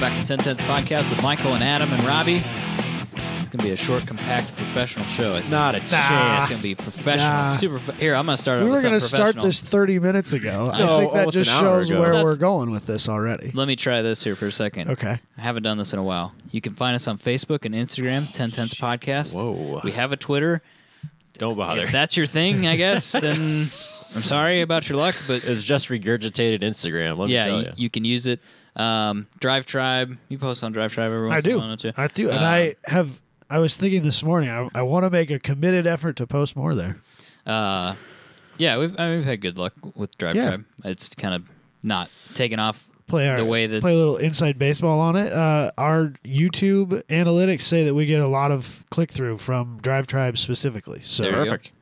back to 1010's podcast with Michael and Adam and Robbie. It's going to be a short, compact, professional show. Not a chance. It's going to be professional. Here, I'm going to start We with were going to start this 30 minutes ago. No, I think that almost just an hour shows ago. where That's- we're going with this already. Let me try this here for a second. Okay. I haven't done this in a while. You can find us on Facebook and Instagram, 1010's podcast. Whoa. We have a Twitter. Don't bother. If that's your thing, I guess, then I'm sorry about your luck, but It's just regurgitated Instagram. Let me tell you. you can use it. Drive Tribe. You post on Drive Tribe every I once in a do. while, don't you? I do. And I was thinking this morning, I want to make a committed effort to post more there. Yeah, we've had good luck with Drive Tribe. It's kind of not taken off Play the way that play a little inside baseball on it. Our YouTube analytics say that we get a lot of click through from Drive Tribe specifically. So There you go. Perfect.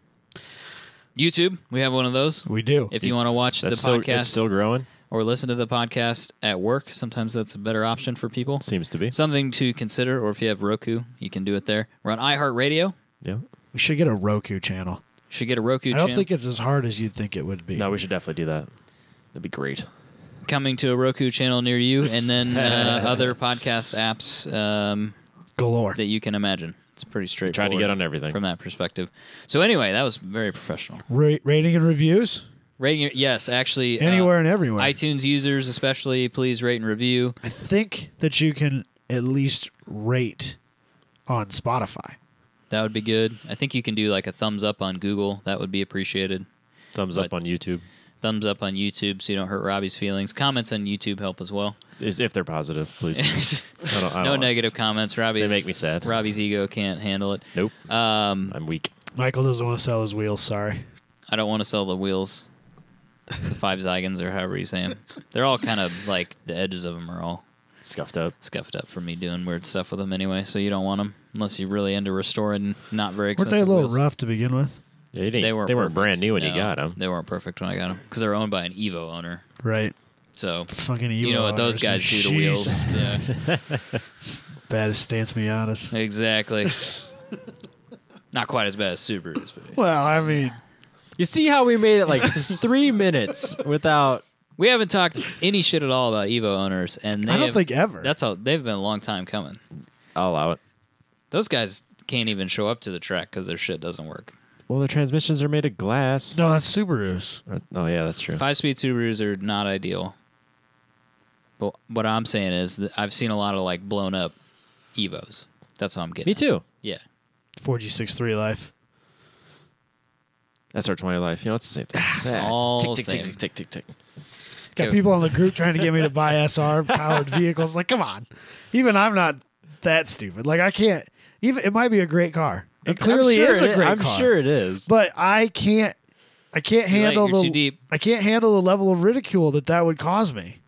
YouTube, we have one of those. we do. If you want to watch the It's podcast still growing. or listen to the podcast at work, sometimes that's a better option for people. Seems to be. Something to consider, or if you have Roku, you can do it there. We're on iHeartRadio. Yeah. We should get a Roku channel. Should get a Roku I channel. don't think it's as hard as you'd think it would be. No, we should definitely do that. That'd be great. Coming to a Roku channel near you, and then other podcast apps Galore. that you can imagine. It's pretty straightforward. Trying to get on everything. From that perspective. So anyway, that was very professional. Rating and reviews? Rating, yes, actually. Anywhere and everywhere. iTunes users especially, please rate and review. I think that you can at least rate on Spotify. That would be good. I think you can do like a thumbs up on Google. That would be appreciated. Thumbs up on YouTube. Thumbs up on YouTube so you don't hurt Robbie's feelings. Comments on YouTube help as well. If they're positive, please. I don't No want- negative comments. They make me sad. Robbie's ego can't handle it. Nope. I'm weak. Michael doesn't want to sell his wheels, sorry. I don't want to sell the wheels. The 5 Zygons or however you say them. They're all kind of like the edges of them are all Scuffed up. scuffed up for me doing weird stuff with them anyway, so you don't want them unless you're really into restoring not very Weren't expensive they a little wheels. rough to begin with? Yeah, They weren't perfect. brand new when you No, got them. They weren't perfect when I got them because they were owned by an Evo owner. Right. So Fucking Evo you know what those owners, guys do to wheels. Jesus. Yeah, Bad as Stance Miatas. exactly. Not quite as bad as Subarus. But Well, I mean, You see how we made it like 3 minutes without... we haven't talked any shit at all about Evo owners, and I don't think ever. That's how they've been a long time coming. I'll allow it. Those guys can't even show up to the track because their shit doesn't work. Well, the transmissions are made of glass. No, that's Subarus. Oh, yeah, that's true. 5-speed Subarus are not ideal. But what I'm saying is that I've seen a lot of like blown up Evos. That's what I'm getting. Me too. Yeah. 4G63 life. SR20 life. You know, it's the same thing. all tick, tick, same. tick, tick, tick, tick. Got Okay. people on the group trying to get me to buy SR powered vehicles. Like, come on. Even I'm not that stupid. Like, I can't. Even it might be a great car. It clearly I'm sure is a great I'm car. sure it is. But I can't handle you're the too deep. I can't handle the level of ridicule that would cause me.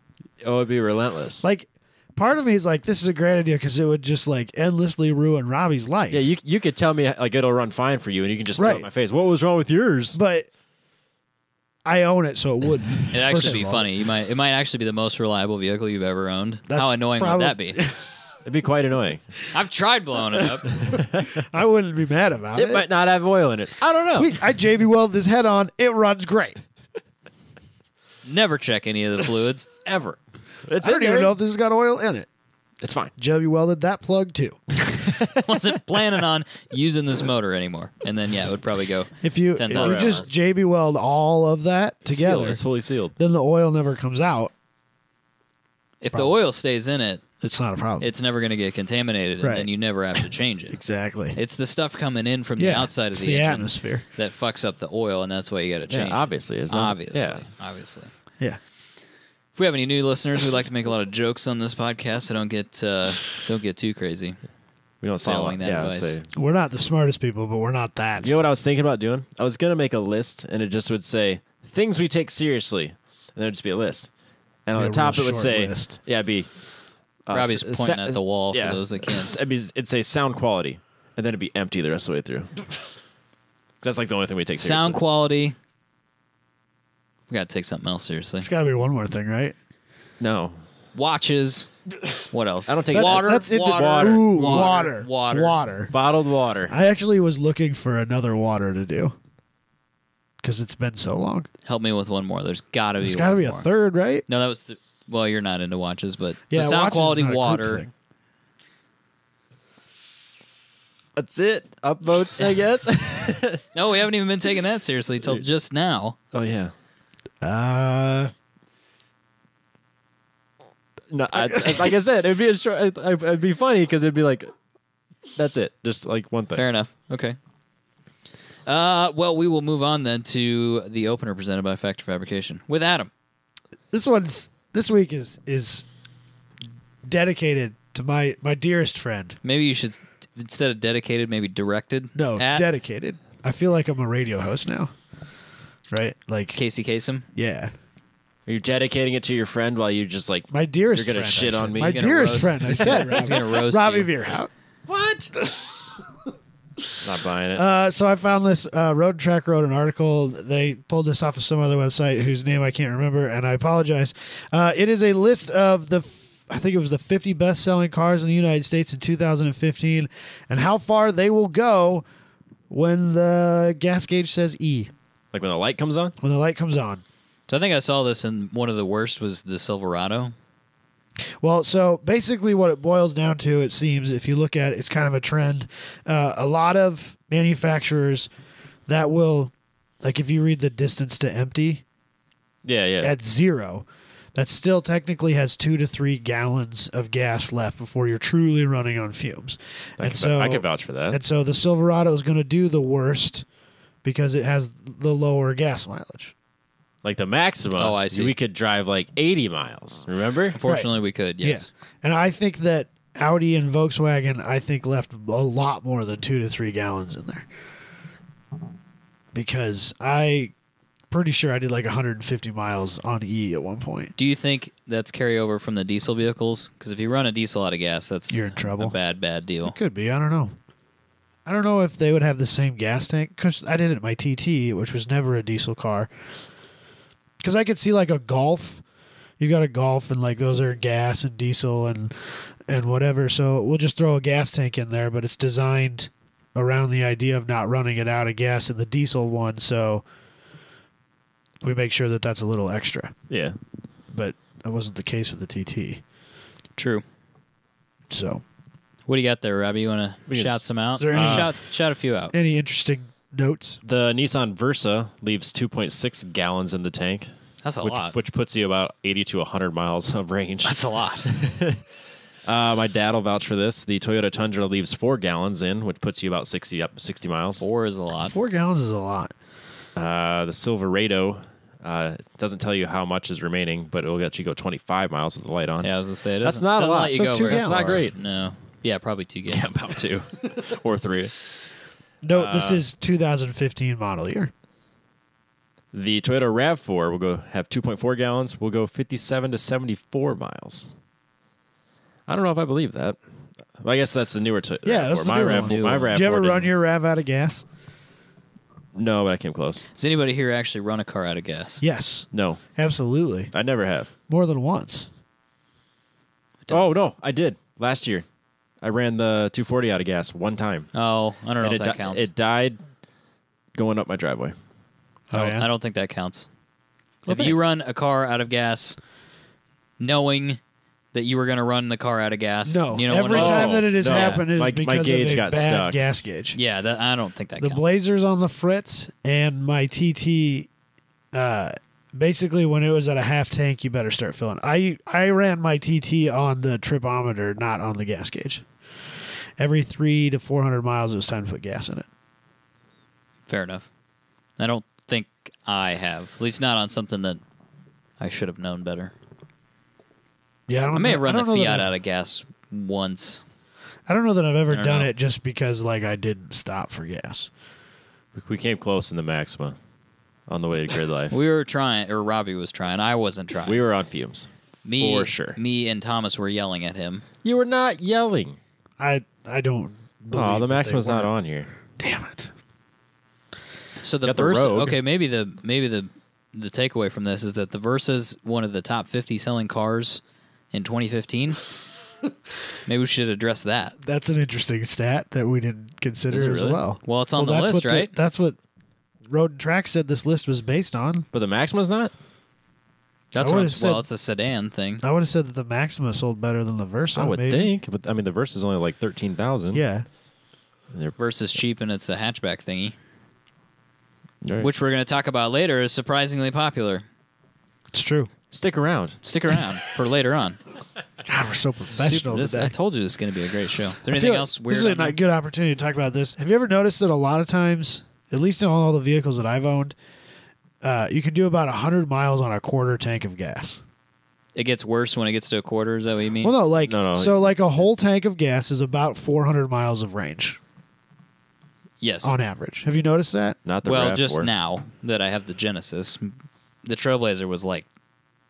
Oh, it'd be relentless. Like, part of me is like, this is a great idea because it would just like endlessly ruin Robbie's life. yeah, you could tell me like it'll run fine for you, and you can just throw it Right. in my face. What was wrong with yours? But I own it, so it wouldn't. It'd First actually be of all. funny. It might actually be the most reliable vehicle you've ever owned. That's How annoying would that be? It'd be quite annoying. I've tried blowing it up. I wouldn't be mad about It it. might not have oil in it. I don't know. I JB welded his head on. It runs great. Never check any of the fluids ever. It's I don't in even there. know if this has got oil in it. It's fine. JB welded that plug too. Wasn't planning on using this motor anymore. And then yeah, it would probably go. If you $10,000. just JB weld all of that Sealed. together, It's fully sealed. then the oil never comes out. If the oil stays in it, It's not a problem. it's never going to get contaminated, and Right. then you never have to change it. Exactly. It's the stuff coming in from the Yeah, outside of it's the the engine atmosphere. that fucks up the oil, and that's why you got to change. Yeah, obviously. It's not, Obviously, Yeah. obviously. Yeah. If we have any new listeners, we like to make a lot of jokes on this podcast, so don't get too crazy. We don't say Following that advice. say. We're not the smartest people, but we're not that. You know what I was thinking about doing? I was gonna make a list, and it just would say things we take seriously, and there'd just be a list. And on Be the a top, real it would short say, list. "Yeah, it'd be." Robbie's pointing at the wall for those that can't. It'd say sound quality, and then it'd be empty the rest of the way through. That's like the only thing we take seriously. Sound quality. We got to take something else seriously. It's got to be one more thing, right? No, Watches. What else? I don't take water. That's water. Ooh, Water. water. Water. Water. bottled water. I actually was looking for another water to do because it's been so long. Help me with one more. There's got to be. There's got to one be a more. third, right? No, that was Well, you're not into watches, but Yeah, so sound watches is quality, not a group water. thing. That's it. Upvotes, I guess. No, we haven't even been taking that seriously till just now. Oh yeah. No, like I said, it'd be a short. It'd be funny because it'd be like, that's it, just like one thing. Fair enough. Okay. Well, we will move on then to the opener presented by Factory Fabrication with Adam. This week is dedicated to my dearest friend. Maybe you should, instead of dedicated, maybe directed. No, at dedicated. I feel like I'm a radio host now. Right? Like Casey Kasem. yeah. Are you dedicating it to your friend while you just like My dearest You're gonna friend. shit I said. on me? My He's gonna dearest roast- friend. I said He's gonna roast Robbie you. Veerhout. what? Not buying it. So I found this. Road Track wrote an article. They pulled this off of some other website whose name I can't remember, and I apologize. It is a list of I think it was the 50 best-selling cars in the United States in 2015, and how far they will go when the gas gauge says E, Like when the light comes on. when the light comes on. So I think I saw this, and one of the worst was the Silverado. Well, so basically what it boils down to, it seems, if you look at it, it's kind of a trend. A lot of manufacturers that will, like if you read the distance to empty Yeah, yeah. at 0, that still technically has 2 to 3 gallons of gas left before you're truly running on fumes. I could vouch for that. And so the Silverado is going to do the worst because it has the lower gas mileage. Like the Maxima. Oh, I see. We could drive like 80 miles. Remember? Unfortunately, we could, yes. Yeah. And I think that Audi and Volkswagen, left a lot more than 2 to 3 gallons in there. Because pretty sure I did like 150 miles on E at one point. Do you think that's carryover from the diesel vehicles? Because if you run a diesel out of gas, that's You're in trouble. a bad deal. It could be. I don't know. I don't know if they would have the same gas tank. Because I did it in my TT, which was never a diesel car. Because I could see like a Golf. You've got a Golf, and like those are gas and diesel and whatever. So we'll just throw a gas tank in there, but it's designed around the idea of not running it out of gas in the diesel one. So we make sure that that's a little extra. Yeah. But that wasn't the case with the TT. True. So What do you got there, Robbie? You want We to can- shout some out? Is there any- Shout a few out. any interesting notes? The Nissan Versa leaves 2.6 gallons in the tank. That's a lot. Which puts you about 80 to 100 miles of range. That's a lot. My dad will vouch for this. The Toyota Tundra leaves 4 gallons in, which puts you about 60 miles. 4 is a lot. 4 gallons is a lot. The Silverado doesn't tell you how much is remaining, but it will let you go 25 miles with the light on. Yeah, I was gonna say it That's doesn't- not a doesn't lot. let you So go 2 very gallons. far. Not great. No. Yeah, probably 2 Yeah, gallons. about 2 or 3. Note, this is 2015 model year. The Toyota RAV4 will have 2.4 gallons. Will go 57 to 74 miles. I don't know if I believe that. Well, I guess that's the newer Toyota. Yeah, that's the my newer RAV4. one. My RAV4 Did you ever run didn't- your RAV out of gas? No, but I came close. Does anybody here actually run a car out of gas? Yes, No, absolutely. I never have. More than once. Oh no, I did last year. I ran the 240 out of gas one time. Oh, I don't know And if that counts. It died going up my driveway. I don't think that counts. Well, if you thanks. run a car out of gas knowing that you were going to run the car out of gas, No, you know every what I mean? time that it has no. happened is My because gauge of a got bad stuck. gas gauge. Yeah, I don't think that The counts. Blazers on the fritz and my TT. Basically, when it was at a half tank, you better start filling. I ran my TT on the tripometer, not on the gas gauge. Every 300 to 400 miles, it was time to put gas in it. Fair enough. I don't think I have. At least not on something that I should have known better. Yeah, I may have run the don't know that Fiat I've- out of gas once. I don't know that I've ever I don't done know. it just because like I didn't stop for gas. We came close in the Maxima on the way to Grid Life. We were trying, or Robbie was trying. I wasn't trying. We were on fumes. For sure. Me and Thomas were yelling at him. You were not yelling. I don't. Believe Oh, the that they Maxima's not weren't. on here. Damn it. So the Got the Versa. Rogue. Okay, maybe the takeaway from this is that the Versa's one of the top 50 selling cars in 2015. Maybe we should address that. That's an interesting stat that we didn't consider Is it as really? well. Well, it's on the that's list, what right? That's what Road and Track said this list was based on. But the Maxima's not? That's I what would've said- well, it's a sedan thing. I would have said that the Maxima sold better than the Versa. I would maybe. think, but I mean, the Versa is only like 13,000. Yeah. Versus cheap, and it's a hatchback thingy, Right. which we're going to talk about later, is surprisingly popular. It's true. Stick around. Stick around for later on. God, we're so professional today. I told you this is going to be a great show. Is there I anything feel else weird? This is on there? a good opportunity to talk about this. Have you ever noticed that a lot of times, at least in all the vehicles that I've owned, you can do about 100 miles on a quarter tank of gas. It gets worse when it gets to a quarter. Is that what you mean? Well, no, like No. so, like a whole tank of gas is about 400 miles of range Yes. on average. Have you noticed that? Not the Well, RAV4. just now that I have the Genesis, the Trailblazer was like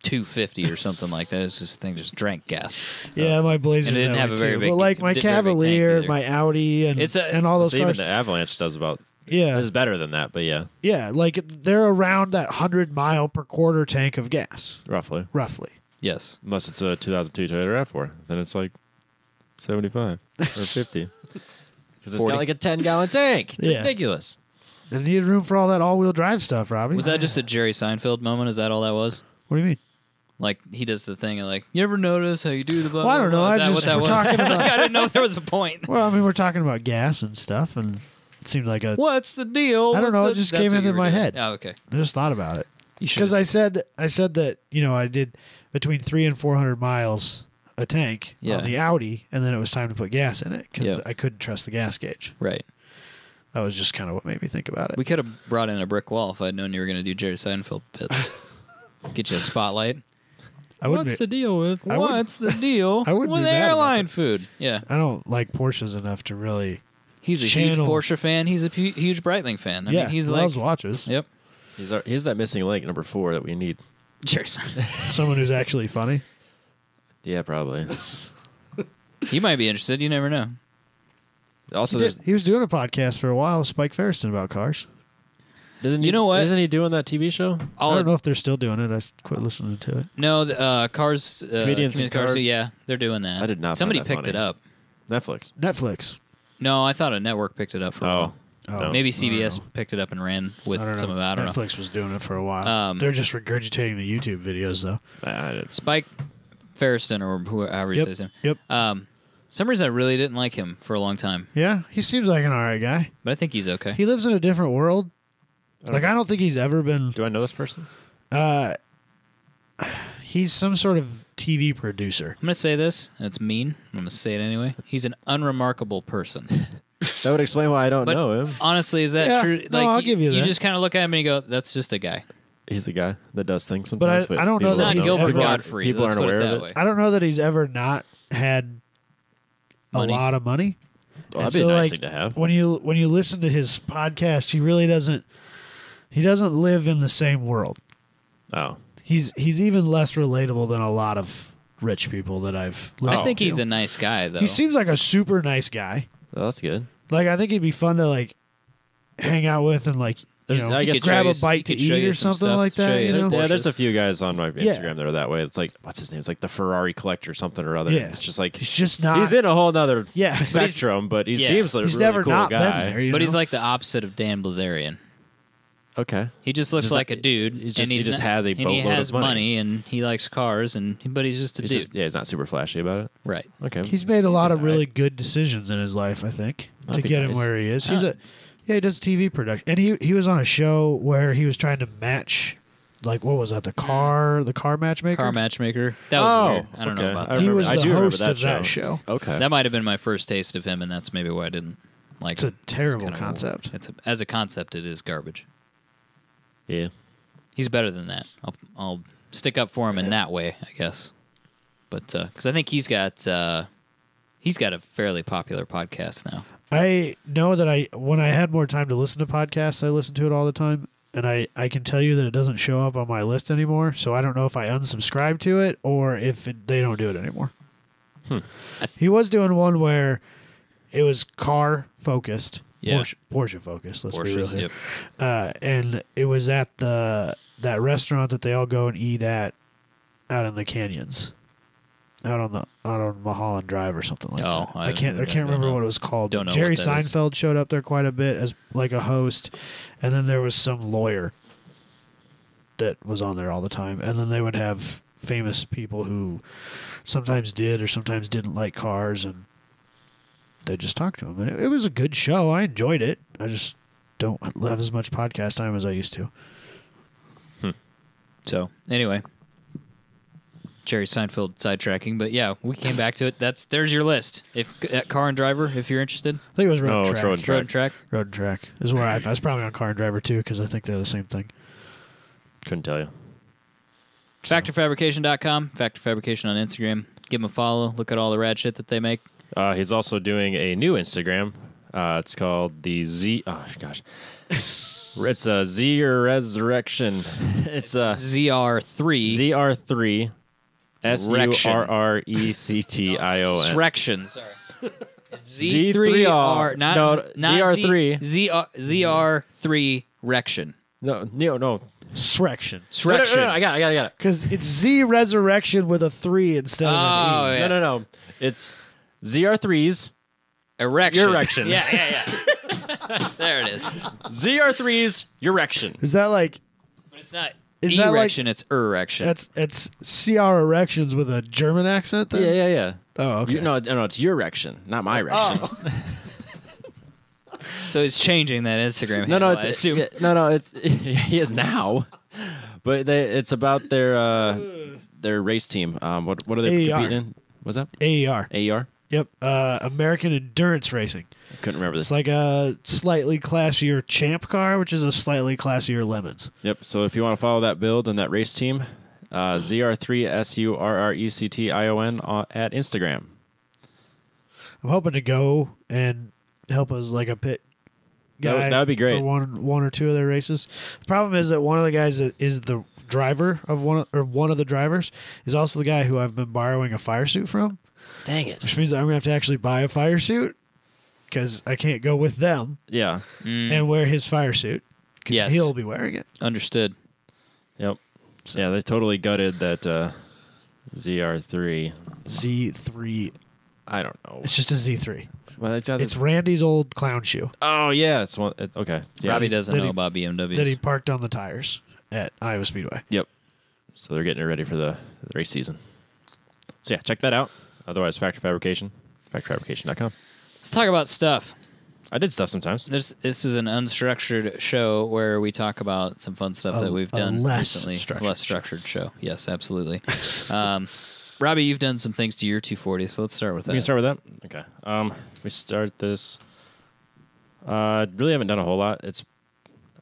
250 or something like that. This thing just drank gas. Yeah, my Blazer And it didn't that have way a very too. big- But like my very big tank Cavalier, either. my Audi, and and all those So even cars. the Avalanche does about. Yeah, It's better than that, but yeah, yeah, like they're around that 100-mile per quarter tank of gas, roughly. roughly. Yes. Unless it's a 2002 Toyota RAV4, then it's like 75 or 50. Because it's 40. got like a 10-gallon tank. It's Yeah. ridiculous. They needed room for all that all-wheel drive stuff, Robbie. Was that just a Jerry Seinfeld moment? Is that all that was? What do you mean? Like he does the thing and like, you ever notice how you do the blah, Well, I don't blah, know. blah? I Is just- that we're what that talking was? about- I didn't know if there was a point. Well, I mean, we're talking about gas and stuff, and it seemed like a. What's the deal? I don't with know, it the- just that's came what into you were my doing. head. Oh, okay. I just thought about it You should because I said that I did between 300 and 400 miles a tank Yeah. on the Audi, and then it was time to put gas in it because Yeah. I couldn't trust the gas gauge. right. That was just kind of what made me think about it. We could have brought in a brick wall if I'd known you were going to do Jerry Seinfeld bits. Get you a spotlight. I wouldn't. What's the deal with? I wouldn't- What's the deal I wouldn't with be mad about airline that. food? Yeah. I don't like Porsches enough to really. He's a Channel. huge Porsche fan. He's a huge Breitling fan. I yeah, mean, he's loves like, watches. yep. He's that missing link, number 4, that we need. Jerry Seinfeld. Someone who's actually funny. Yeah, probably. He might be interested. You never know. Also, He was doing a podcast for a while with Spike Ferriston about cars. You know what? Isn't he doing that TV show? I don't know if they're still doing it. I quit listening to it. No, the Cars. Comedians in Cars. Cars? Yeah, they're doing that. I did not find Somebody that picked funny. it up. Netflix. Netflix. No, I thought a network picked it up for a while. Oh, Maybe I don't CBS know. picked it up and ran with I don't some know. of it. I don't know. Netflix was doing it for a while. They're just regurgitating the YouTube videos, though. I did. Spike Ferriston, or however you say his name. Yep. Some reason I really didn't like him for a long time, Yeah, he seems like an all right guy. but I think he's okay. He lives in a different world. I don't think he's ever been. Do I know this person? He's some sort of TV producer. I'm gonna say this, and it's mean. I'm gonna say it anyway. He's an unremarkable person. That would explain why I don't But know him. honestly, is that Yeah, true? no, I'll give you that. You just kind of look at him and you go, "That's just a guy." He's the guy that does things But I- sometimes. I don't know people that Not he's Gilbert ever- Godfrey. People let's aren't put aware it that of way. it. I don't know that he's ever not had Money. a lot of money. Well, And that'd be a so, nice like, thing to have. When you listen to his podcast, he really doesn't. He doesn't live in the same world. Oh, He's even less relatable than a lot of rich people that I've listened to. I think he's a nice guy, though. He seems like a super nice guy. well, that's good. Like I think he'd be fun to like hang out with and like There's- I He guess could show grab you a bite he to could show eat you or some something stuff, like show that. you You his know? Yeah, there's Porsches. a few guys on my Yeah. Instagram that are that way. It's like, what's his name? It's like the Ferrari collector or something or other. Yeah. It's just like He's just not. he's in a whole other Yeah, but spectrum, but he yeah. seems like he's a really never cool not guy. been there. You But know? he's like the opposite of Dan Blazarian. Okay. He just looks Just like like- a dude. he's and just- he just not- has a and he boatload of has money. and he likes cars, but he's just a He's dude. just, yeah, he's not super flashy about it. Right. Okay. He's made a lot of all right. really good decisions in his life, I think, That'd to be get him nice. where he is. Huh. He does TV production, and he was on a show where he was trying to match, like what was that, the car matchmaker. Car matchmaker. That was Oh, weird. I don't know okay. about I that. He remember- was I the do remember host that of that show. Okay. That might have been my first taste of him, and that's maybe why I didn't like It's a him. terrible Kinda- concept. As a concept, it is garbage. yeah. He's better than that. I'll stick up for him in that way, I guess. But because I think he's got a fairly popular podcast now. I know that when I had more time to listen to podcasts, I listened to it all the time, and I can tell you that it doesn't show up on my list anymore. So I don't know if I unsubscribe to it or if they don't do it anymore. He was doing one where it was car focused, Yeah. Porsche focused. Let's be real Porsches, here. yep. And it was at that restaurant that they all go and eat at out in the canyons, out on Mulholland Drive or something like Oh, that. I I can't remember what it was called. Don't know Jerry what that is. Seinfeld showed up there quite a bit as like a host, and then there was some lawyer. that was on there all the time. And then they would have famous people who sometimes did or sometimes didn't like cars, and they just talk to them. And it was a good show. I enjoyed it. I just don't have as much podcast time as I used to. So, anyway. Jerry Seinfeld sidetracking, but yeah, we came back to it. There's your list. If Car and Driver, if you're interested. I think it was Road and it's Track. Road and Track. Road and Track. Road and Track is where I was probably on Car and Driver too, because I think they're the same thing. Couldn't tell you. FactorFabrication.com. Factor Fabrication on Instagram. Give them a follow. Look at all the rad shit that they make. He's also doing a new Instagram. It's called the Z. Oh gosh, it's a Z Resurrection. It's a ZR3. ZR3. SURRECTION. Srection. Sorry. Z3R. Not ZR3. ZR3 Rection. No. Srection. Srection. No, I got it. Because it's Z Resurrection with a 3 instead of an E. Yeah. No. It's ZR3's Erection. Erection. Yeah. There it is. ZR3's Erection. Is that like... But it's not Is that like- erection, it's erection. It's CR Erections with a German accent then? Yeah. Oh, okay. No, it's your erection, not my erection. Oh. So he's changing that Instagram No, handle, it's I assume. it's he is now, but it's about their race team. What are they AER. competing in? What's that? AER. AER? Yep. American Endurance Racing. I couldn't remember this. It's like a slightly classier Champ car, which is a slightly classier Lemons. Yep. So if you want to follow that build and that race team, ZR3SURRECTION at Instagram. I'm hoping to go and help as like a pit guy. That would be great. For one or two of their races. The problem is that one of the guys that is the driver of one of the drivers is also the guy who I've been borrowing a fire suit from. Dang it. Which means I'm gonna have to actually buy a fire suit because I can't go with them Yeah. and wear his fire suit because Yes. he'll be wearing it. Understood. Yep. So- Yeah, they totally gutted that ZR3. Z3. I don't know. It's just a Z3. Well, It's Randy's old clown shoe oh yeah, it's one. Okay. Yeah, Robbie doesn't that know he- about BMWs. that he parked on the tires at Iowa Speedway. Yep. So they're getting it ready for the race season. So yeah, check that out. Otherwise, Factor Fabrication, factorfabrication.com. Let's talk about stuff. I did stuff sometimes. This is an unstructured show where we talk about some fun stuff that we've done less recently. structured Less structured show. Yes, absolutely. Robbie, you've done some things to your 240, so let's start with that. We can start with that. Okay. We start this. Really haven't done a whole lot. It's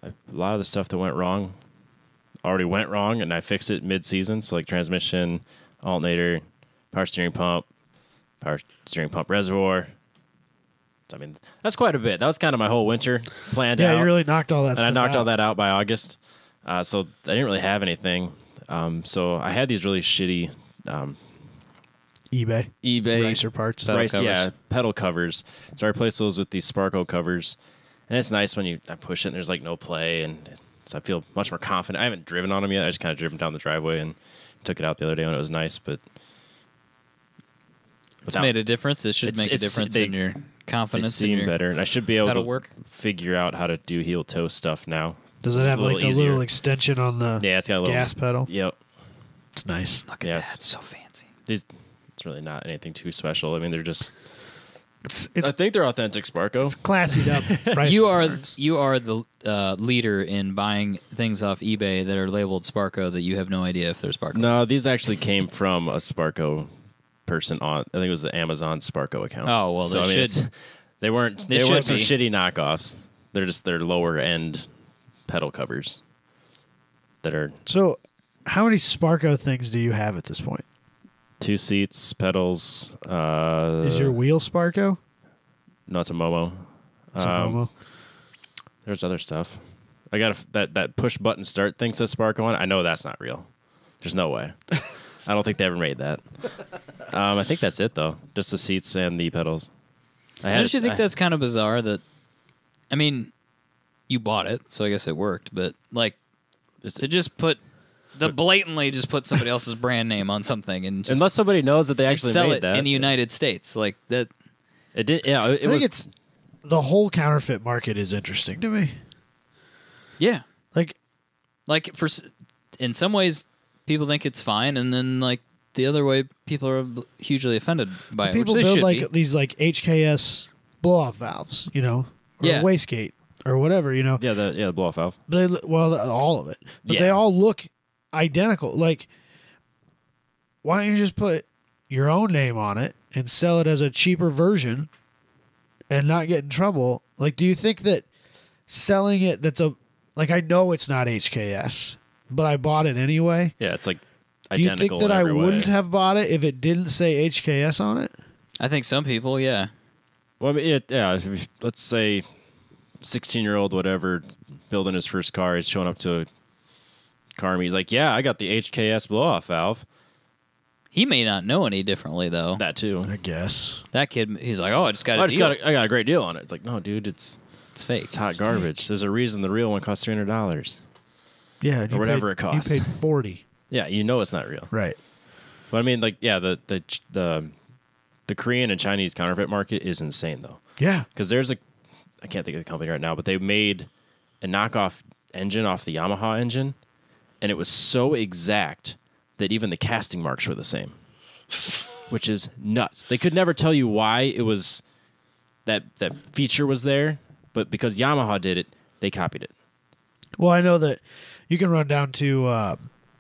a lot of the stuff that went wrong already went wrong, and I fixed it mid-season. So like transmission, alternator, power steering pump reservoir. I mean, that's quite a bit. That was kind of my whole winter planned out. Yeah, you really knocked all that and stuff I knocked out. all that out by August. So I didn't really have anything. So I had these really shitty eBay. eBay Racer parts. Pedal covers. pedal covers. So I replaced those with these Sparco covers, and it's nice when I push it and there's like no play, and so I feel much more confident. I haven't driven on them yet. I just kind of driven down the driveway and took it out the other day when it was nice, but It's made a difference. It should make a difference in your they confidence. in seem your better, and I should be able pedal to work. figure out how to do heel toe stuff now. Does it have A little like the easier. little extension on the Yeah, it's got a little gas pedal? Yep. It's nice. Look at Yes. that. It's so fancy. It's really not anything too special. I mean, they're just. It's I think they're authentic Sparco. classied up. Price You reference. are the leader in buying things off eBay that are labeled Sparco that you have no idea if they're Sparco. No, these actually came from a Sparco person on. I think it was the Amazon Sparco account. Oh, well, they should- it's- They weren't. They They weren't should some be. shitty knockoffs. They're just their lower end pedal covers. That are So, how many Sparco things do you have at this point? 2 seats, pedals. Is your wheel Sparco? No, it's a Momo. It's a Momo. There's other stuff. I got that push button start thing says Sparco on it. I know that's not real. There's no way. I don't think they ever made that. I think that's it though. Just the seats and the pedals. Don't you think that's kind of bizarre that, I mean, you bought it, so I guess it worked, but like to just blatantly just put somebody else's brand name on something and just unless somebody knows that they and actually sell made it that in the United States, like that. It did. Yeah, I think it's the whole counterfeit market is interesting to me. Yeah, Like, like in some ways, people think it's fine, and then like the other way, people are hugely offended by it. People which they build should like be. these like HKS blow-off valves, you know, or Yeah. wastegate or whatever, you know. Yeah, the blow off valve. But well, all of it. But they Yeah. all look identical. Like, why don't you just put your own name on it and sell it as a cheaper version and not get in trouble? Like, do you think that selling it like, I know it's not HKS, but I bought it anyway. Yeah, it's like Do you identical. think that in I every way. wouldn't have bought it if it didn't say HKS on it? I think some people, yeah. Well, I mean, let's say 16-year-old whatever building his first car. He's showing up to a car meet. He's like, "Yeah, I got the HKS blow off valve." He may not know any differently though. That too. I guess. That kid, he's like, "Oh, I just got a I deal. got a great deal on it. It's like, no, dude, it's fake. It's hot garbage. There's a reason the real one costs $300. Yeah, and Or you whatever paid- it costs. You paid 40. Yeah, you know it's not real. Right. But I mean, like, yeah, the Korean and Chinese counterfeit market is insane though. Yeah. Because there's I can't think of the company right now, but they made a knockoff engine off the Yamaha engine, and it was so exact that even the casting marks were the same, which is nuts. They could never tell you why it was that feature was there, but because Yamaha did it, they copied it. Well, I know that you can run down to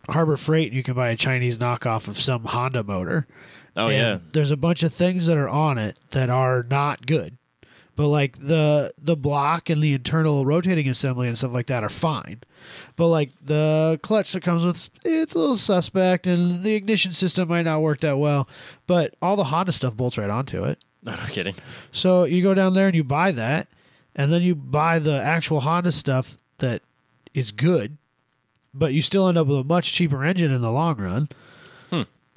Harbor Freight and you can buy a Chinese knockoff of some Honda motor. Oh, And yeah. There's a bunch of things that are on it that are not good. But like the block and the internal rotating assembly and stuff like that are fine. But like the clutch that comes with, it's a little suspect, and the ignition system might not work that well. But all the Honda stuff bolts right onto it. No, no kidding. So you go down there and you buy that, and then you buy the actual Honda stuff that is good, but you still end up with a much cheaper engine in the long run.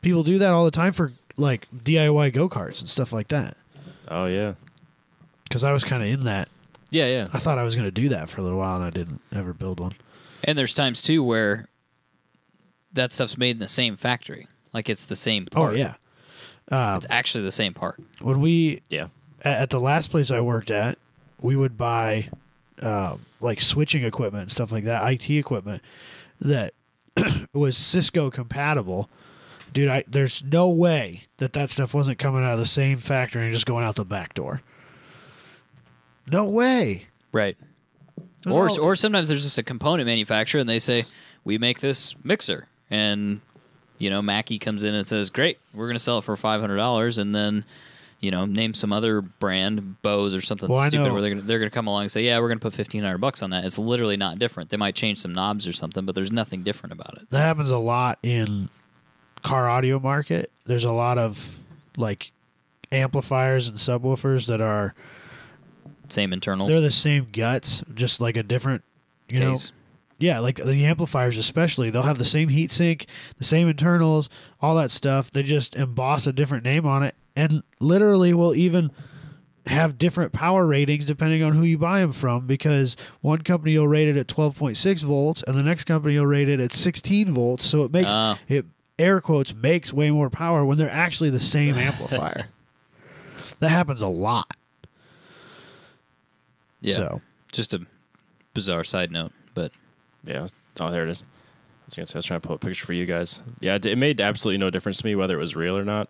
People do that all the time for like DIY go-karts and stuff like that. Oh, yeah. Because I was kind of in that. Yeah, yeah. I thought I was going to do that for a little while, and I didn't ever build one. And there's times too where that stuff's made in the same factory. Like it's the same Oh, part. yeah. It's actually the same part. When we, Yeah. at the last place I worked at, we would buy like switching equipment and stuff like that, IT equipment that was Cisco compatible. Dude, there's no way that stuff wasn't coming out of the same factory and just going out the back door. No way. Right. Or sometimes there's just a component manufacturer and they say, we make this mixer. And, Mackie comes in and says, great, we're going to sell it for $500. And then, name some other brand, Bose or something stupid, where they're going to come along and say, yeah, we're going to put $1,500 on that. It's literally not different. They might change some knobs or something, but there's nothing different about it. That happens a lot in car audio market. There's a lot of like amplifiers and subwoofers that are Same internals. they're the same guts, just like a different case. Yeah, like the amplifiers especially, they'll have the same heat sink, the same internals, all that stuff. They just emboss a different name on it, and literally will even have different power ratings depending on who you buy them from, because one company will rate it at 12.6 volts and the next company will rate it at 16 volts, so it makes it, air quotes, makes way more power when they're actually the same amplifier. That happens a lot. Yeah. So. Just a bizarre side note, but Yeah. Oh, there it is. I was trying to pull a picture for you guys. Yeah, it made absolutely no difference to me whether it was real or not.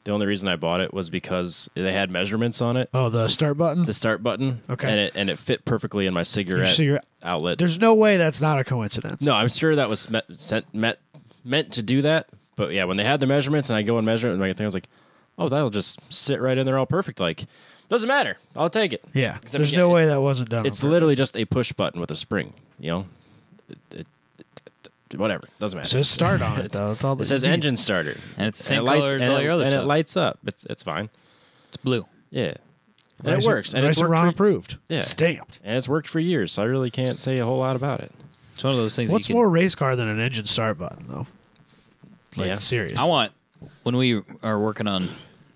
The only reason I bought it was because they had measurements on it. Oh, the start button? The start button. Okay. And it fit perfectly in my cigarette outlet. There's no way that's not a coincidence. No, I'm sure that was meant to do that. But yeah, when they had the measurements and I go and measure it, and I was like, oh, that'll just sit right in there all perfect. Like, doesn't matter. I'll take it. Yeah. Except There's again, no way that wasn't done. It's on literally purpose. just a push button with a spring, whatever. Doesn't matter. It says start on it, though. That's all It says engine starter. and it's the And same it color lights, as and all it, your other and stuff. it lights up. It's fine. It's blue. Yeah. And Rice it works. And it's Rice worked Ron for, approved. Yeah. Stamped. and it's worked for years, so I really can't say a whole lot about it. It's one of those things. What's you more race car than an engine start button, though? Like, Yeah. serious. I want, when we are working on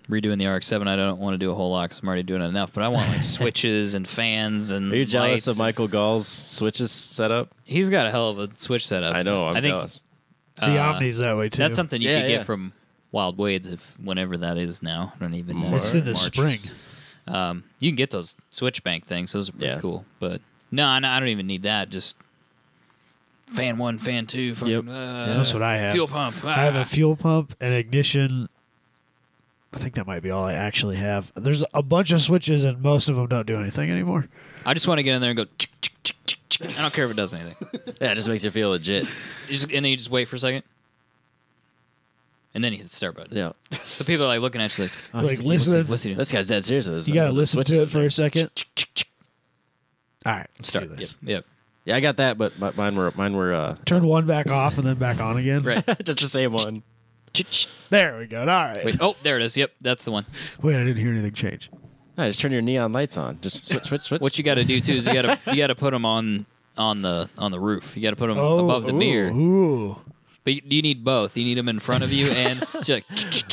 redoing the RX-7, I don't want to do a whole lot because I'm already doing enough, but I want like switches and fans and Are you jealous lights. of Michael Gall's switches setup? He's got a hell of a switch setup. I know. I'm I think jealous. the Omni's that way, too. that's something you Yeah, could yeah. get from Wild Wade's, if whenever that is now. I don't even know. It's in the March. spring. You can get those switch bank things. Those are pretty Yeah. cool. But no, I don't even need that. Just fan 1, fan 2. Fucking, Yep. That's what I have. Fuel pump. I have a fuel pump and ignition. I think that might be all I actually have. There's a bunch of switches, and most of them don't do anything anymore. I just want to get in there and go. I don't care if it does anything. Yeah, it just makes you feel legit. And then you just wait for a second. And then you hit the start button. Yeah. So people are like looking at you like, Oh, like, listen. what's he doing? This guy's dead serious with this. You got to listen to it for a second. All right, let's Start. do this. Yep. Yeah, I got that, but mine were Turn one back off and then back on again. Right. just the same one. There we go. All right. Wait. Oh, there it is. Yep, that's the one. Wait, I didn't hear anything change. No, just turn your neon lights on. Just switch. What you got to do too is you got to put them on the roof. You got to put them above the mirror. Ooh. But you need both. You need them in front of you and so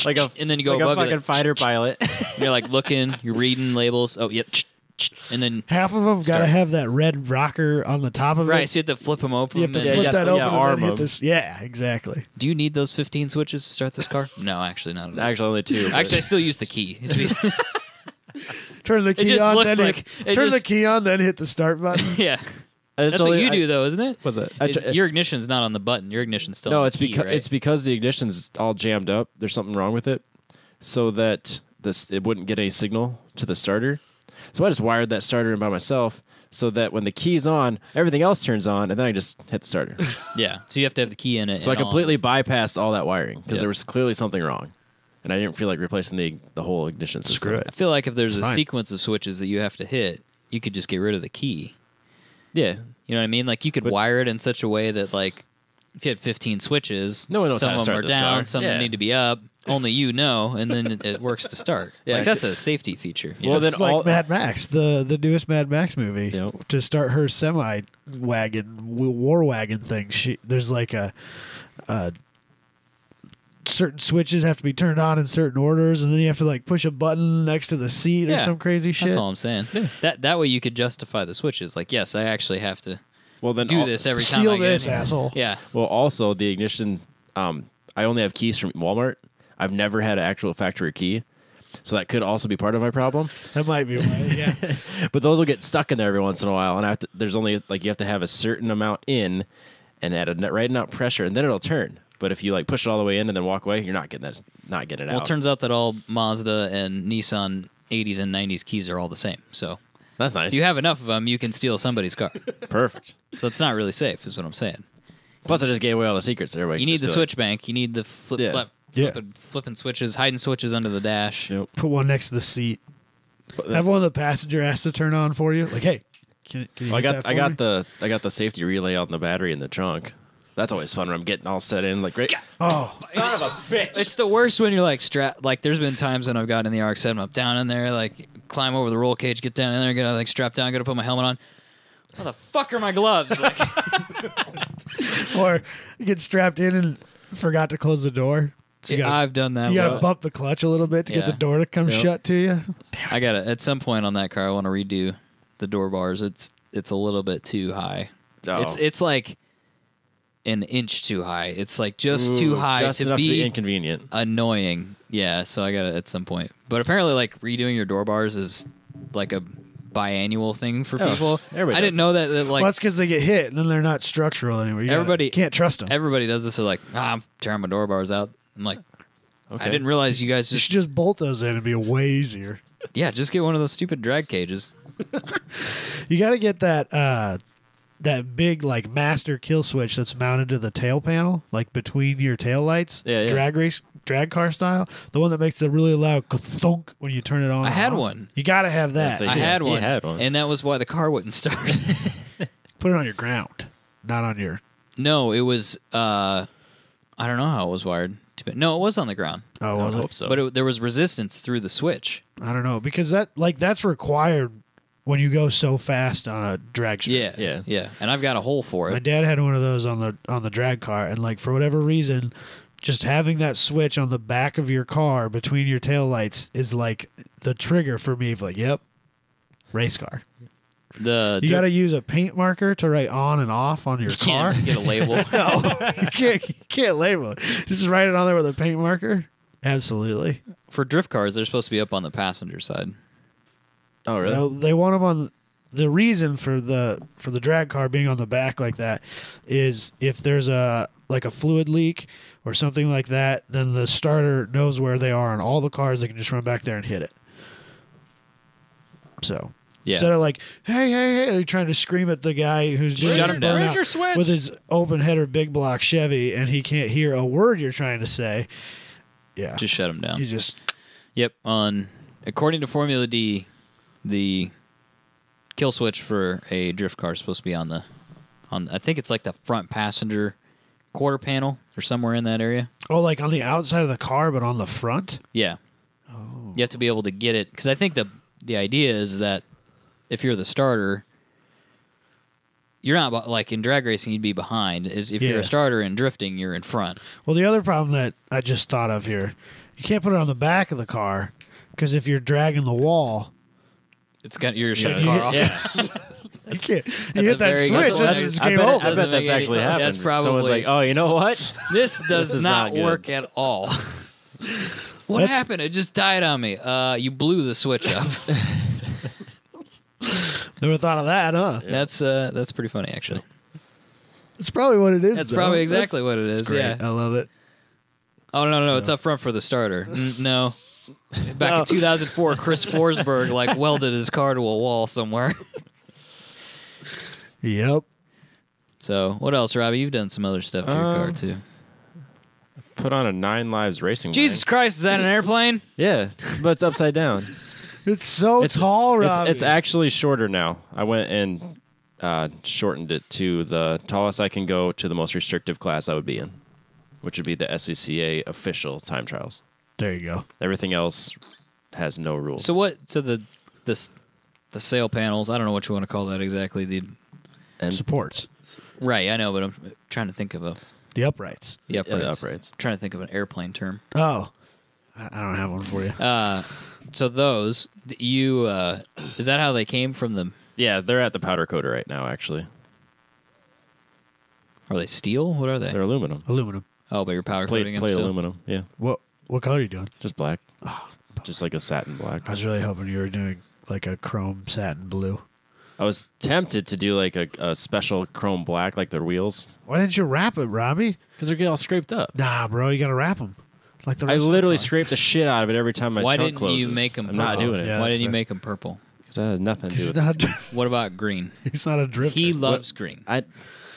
like a and then you go like above a fucking you, like, fighter pilot. you're like looking, you're reading labels. Oh, yep. And then Half of them got to have that red rocker on the top of it. right, so you have to flip them open. You have to and- flip that open arm and then hit them. this. Yeah, exactly. Do you need those 15 switches to start this car? No, actually not at all. Actually, only 2. Actually, I still use the key. Turn the key just on, looks then like- it turn the just- key on, then hit the start button. Yeah. That's what you do, though, isn't it? What's that? Your ignition's not on the button. Your ignition's still No, on the it's key, because right? it's because the ignition's all jammed up. There's something wrong with it, so that it wouldn't get any signal to the starter. So I just wired that starter in by myself, so that when the key's on, everything else turns on, and then I just hit the starter. Yeah, so you have to have the key in it. So I and completely bypassed all that wiring because Yep. there was clearly something wrong, and I didn't feel like replacing the whole ignition system. Screw it. I feel like if there's a Fine. sequence of switches that you have to hit, you could just get rid of the key. Yeah, You know what I mean? Like you could wire it in such a way that like if you had 15 switches, No one knows some how to of them start are this down, car. some Yeah. need to be up. Only you know, and then it works to start. Yeah. Like that's a safety feature. You Well, know? then It's like all- Mad Max, the newest Mad Max movie. Yep. To start her semi wagon, war wagon thing, there's like a certain switches have to be turned on in certain orders, and then you have to like push a button next to the seat or Yeah, some crazy shit. That's all I'm saying. That way you could justify the switches. Like, yes, I actually have to well then do this every time. Steal I get this, in here. asshole. Yeah. Well, also the ignition. I only have keys from Walmart. I've never had an actual factory key, so that could also be part of my problem. That might be why. Yeah. But those will get stuck in there every once in a while, and I have to. There's only like you have to have a certain amount in, and at a right amount pressure, and then it'll turn. But if you like push it all the way in and then walk away, you're not getting it Well, out. it turns out that all Mazda and Nissan 80s and 90s keys are all the same. So That's nice. if you have enough of them, you can steal somebody's car. Perfect. So it's not really safe, is what I'm saying. Plus, I just gave away all the secrets. Everybody. You can need the just be like, switch bank. You need the Yeah. flipping switches, hiding switches under the dash. Yep. Put one next to the seat. But Have one the passenger has to turn on for you. Like, hey, can you I hit got that for I got me? the safety relay on the battery in the trunk. That's always fun when I'm getting all set in. Like, great. Oh, Son of a bitch. It's the worst when you're like like there's been times when I've gotten in the RX-7, I'm down in there, like climb over the roll cage, get down in there, get like strapped down, gotta put my helmet on. How the fuck are my gloves? Like, or you get strapped in and forgot to close the door. So you gotta, I've done that. you gotta Well, bump the clutch a little bit to get the Yeah. door to come Yep. shut to you. I gotta at some point on that car. I want to redo the door bars. It's a little bit too high. Oh. It's like an inch too high. It's like just too high just to enough be inconvenient. annoying. Yeah, so I gotta at some point. But apparently, like redoing your door bars is like a biannual thing for Oh, people. everybody I didn't does know that like Well, that's because they get hit and then they're not structural anymore. Everybody- can't trust them. everybody does this. They're like, I'm tearing my door bars out. I'm like, Okay. I didn't realize you guys You just should just bolt those in and be way easier. just get one of those stupid drag cages. You got to get that big like master kill switch that's mounted to the tail panel, like between your tail lights. Yeah, yeah. Drag car style. The one that makes a really loud thunk when you turn it on. I and had off. one. You got to have that. Yeah, I he had one. had one. And that was why the car wouldn't start. Put it on your ground, not on your. No, it was. I don't know how it was wired. No, it was on the ground. Oh, I was would it? hope so. But there was resistance through the switch. I don't know because that's required when you go so fast on a drag strip. Yeah. And I've got a hole for My it. dad had one of those on the drag car, and like for whatever reason, just having that switch on the back of your car between your taillights is like the trigger for me. Of like, yep, race car. You got to use a paint marker to write on and off on your car. Can't get a label. No, you can't label it. Just write it on there with a paint marker. Absolutely. For drift cars, they're supposed to be up on the passenger side. Oh, really? No, they want them on. the reason for the drag car being on the back like that is if there's a fluid leak or something like that, then the starter knows where they are on all the cars. They can just run back there and hit it. So instead of like, hey, they're trying to scream at the guy who's doing Shut him down. burnout Where's your switch? with his open header big block Chevy, and he can't hear a word you're trying to say. Yeah, Just shut him down. you just Yep. According to Formula D, the kill switch for a drift car is supposed to be on I think it's like the front passenger quarter panel or somewhere in that area. like on the outside of the car, but on the front. Yeah. Oh. You have to be able to get it because I think the idea is that if you're the starter, you're not like in drag racing. You'd be behind. If you're a starter in drifting, you're in front. Well, the other problem that I just thought of here, you can't put it on the back of the car because if you're dragging the wall, you're shutting the car off. Yeah. you can't. You hit that very good switch, point. and it's I game bet, over. I bet that's actually happened. That's probably Someone's like, oh, you know what? This does is not not good. work at all. What happened? It just died on me. You blew the switch up. Never thought of that, huh? Yeah. That's pretty funny, actually. That's probably what it is. That's probably exactly what it is. Great. Yeah. I love it. Oh no, it's up front for the starter. No. Back in 2004, Chris Forsberg welded his car to a wall somewhere. Yep. So what else, Robbie? You've done some other stuff to your car too. Put on a 9 Lives racing. Jesus Christ, is that an airplane? Yeah, but it's upside down. It's so tall, Robbie. It's actually shorter now. I went and shortened it to the tallest I can go to the most restrictive class I would be in, which would be the SCCA official time trials. There you go. Everything else has no rules. So what? So the sail panels. I don't know what you want to call that exactly. and Supports. Right, I know, but I'm trying to think of The uprights. the uprights. the uprights. I'm trying to think of an airplane term. Oh. I don't have one for you. So those is that how they came from the? Yeah, they're at the powder coater right now. Actually, Are they steel? What are they? they're aluminum. Aluminum. Oh, but you're powder coating them Plate still? aluminum. Yeah, What color are you doing? just black. Just like a satin black. I was really hoping you were doing like a chrome satin blue. I was tempted to do like a special chrome black, like their wheels, Why didn't you wrap it, Robbie? because they're getting all scraped up. Nah, bro, you gotta wrap them. Like the I rest of the literally car. scrape the shit out of it every time my Why trunk didn't closes. you make them I'm not purple? doing it. Yeah. Why that's didn't you fair. make them purple? because that has nothing to do He's with it. not. What about green? He's not a drifter. He loves green.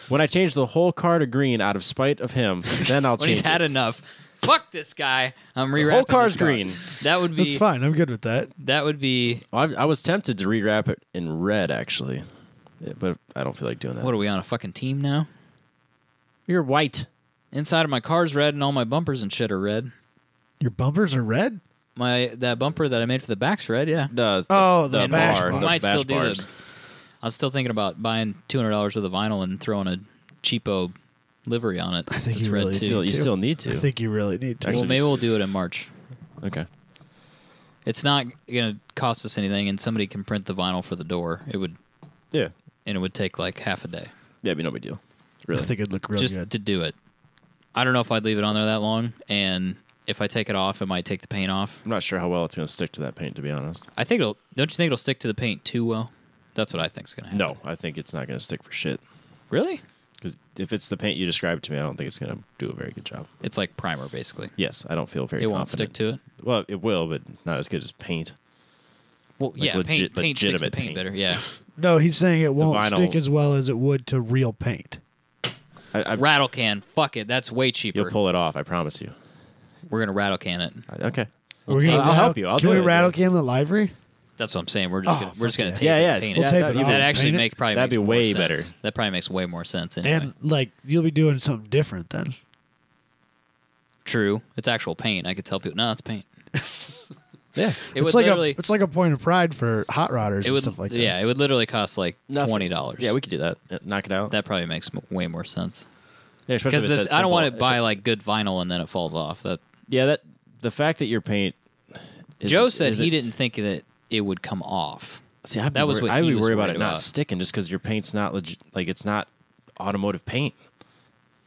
When I change the whole car to green out of spite of him, then I'll When change he's had it. enough. Fuck this guy. I'm rewrapping The whole car's this car. green. That would be. That's fine. I'm good with that. That would be. I was tempted to rewrap it in red, actually, yeah, but I don't feel like doing that. What are we on a fucking team now? You're white. Inside of my car's red, and all my bumpers and shit are red. Your bumpers are red? That bumper that I made for the back's red. Yeah. The And bash bar, bar. the might bash still do bars. I was still thinking about buying $200 worth of vinyl and throwing a cheapo livery on it. I think It's you red really too. You still need I to. think you really need to. Actually, Well, maybe we'll do it in March. Okay. It's not going to cost us anything, and somebody can print the vinyl for the door. It would take like half a day Yeah, it'd be no big deal. I Really. think it'd look really just good. to do it. I don't know if I'd leave it on there that long, and if I take it off, it might take the paint off. I'm not sure how well it's going to stick to that paint, to be honest. I think don't you think it'll stick to the paint too well? That's what I think's going to happen. No, I think it's not going to stick for shit. Really? Because if it's the paint you described to me, I don't think it's going to do a very good job. It's like primer, basically. Yes, I don't feel very It confident. won't stick to it? Well, it will, but not as good as paint. Well, Like yeah, paint sticks to legitimate paint paint. better, yeah. No, he's saying it won't vinyl- stick as well as it would to real paint. Rattle can, fuck it, that's way cheaper. You'll pull it off, I promise you. We're going to rattle can it. Okay. We're gonna I'll help you. I'll Can do we it. rattle can the livery? That's what I'm saying. We're just Oh, going to fuck tape yeah. it Yeah, and paint We'll it. tape it off. That actually Paint it? probably That'd makes be more way sense. better. That probably makes way more sense anyway. And like you'll be doing something different then. True. It's actual paint. I could tell people, no, it's paint. Yeah. It would It's like literally... it's like a point of pride for hot rodders It and would, stuff like that. yeah, it would literally cost like Nothing. $20. Yeah, we could do that. Knock it out. That probably makes way more sense. Yeah, especially if Because it's I don't want to simple. buy like good vinyl and then it falls off. That the fact that your paint. Joe said he didn't think that it would come off. See, I'd That was what I he would was worry about worried it not about. sticking just because your paint's not like it's not automotive paint.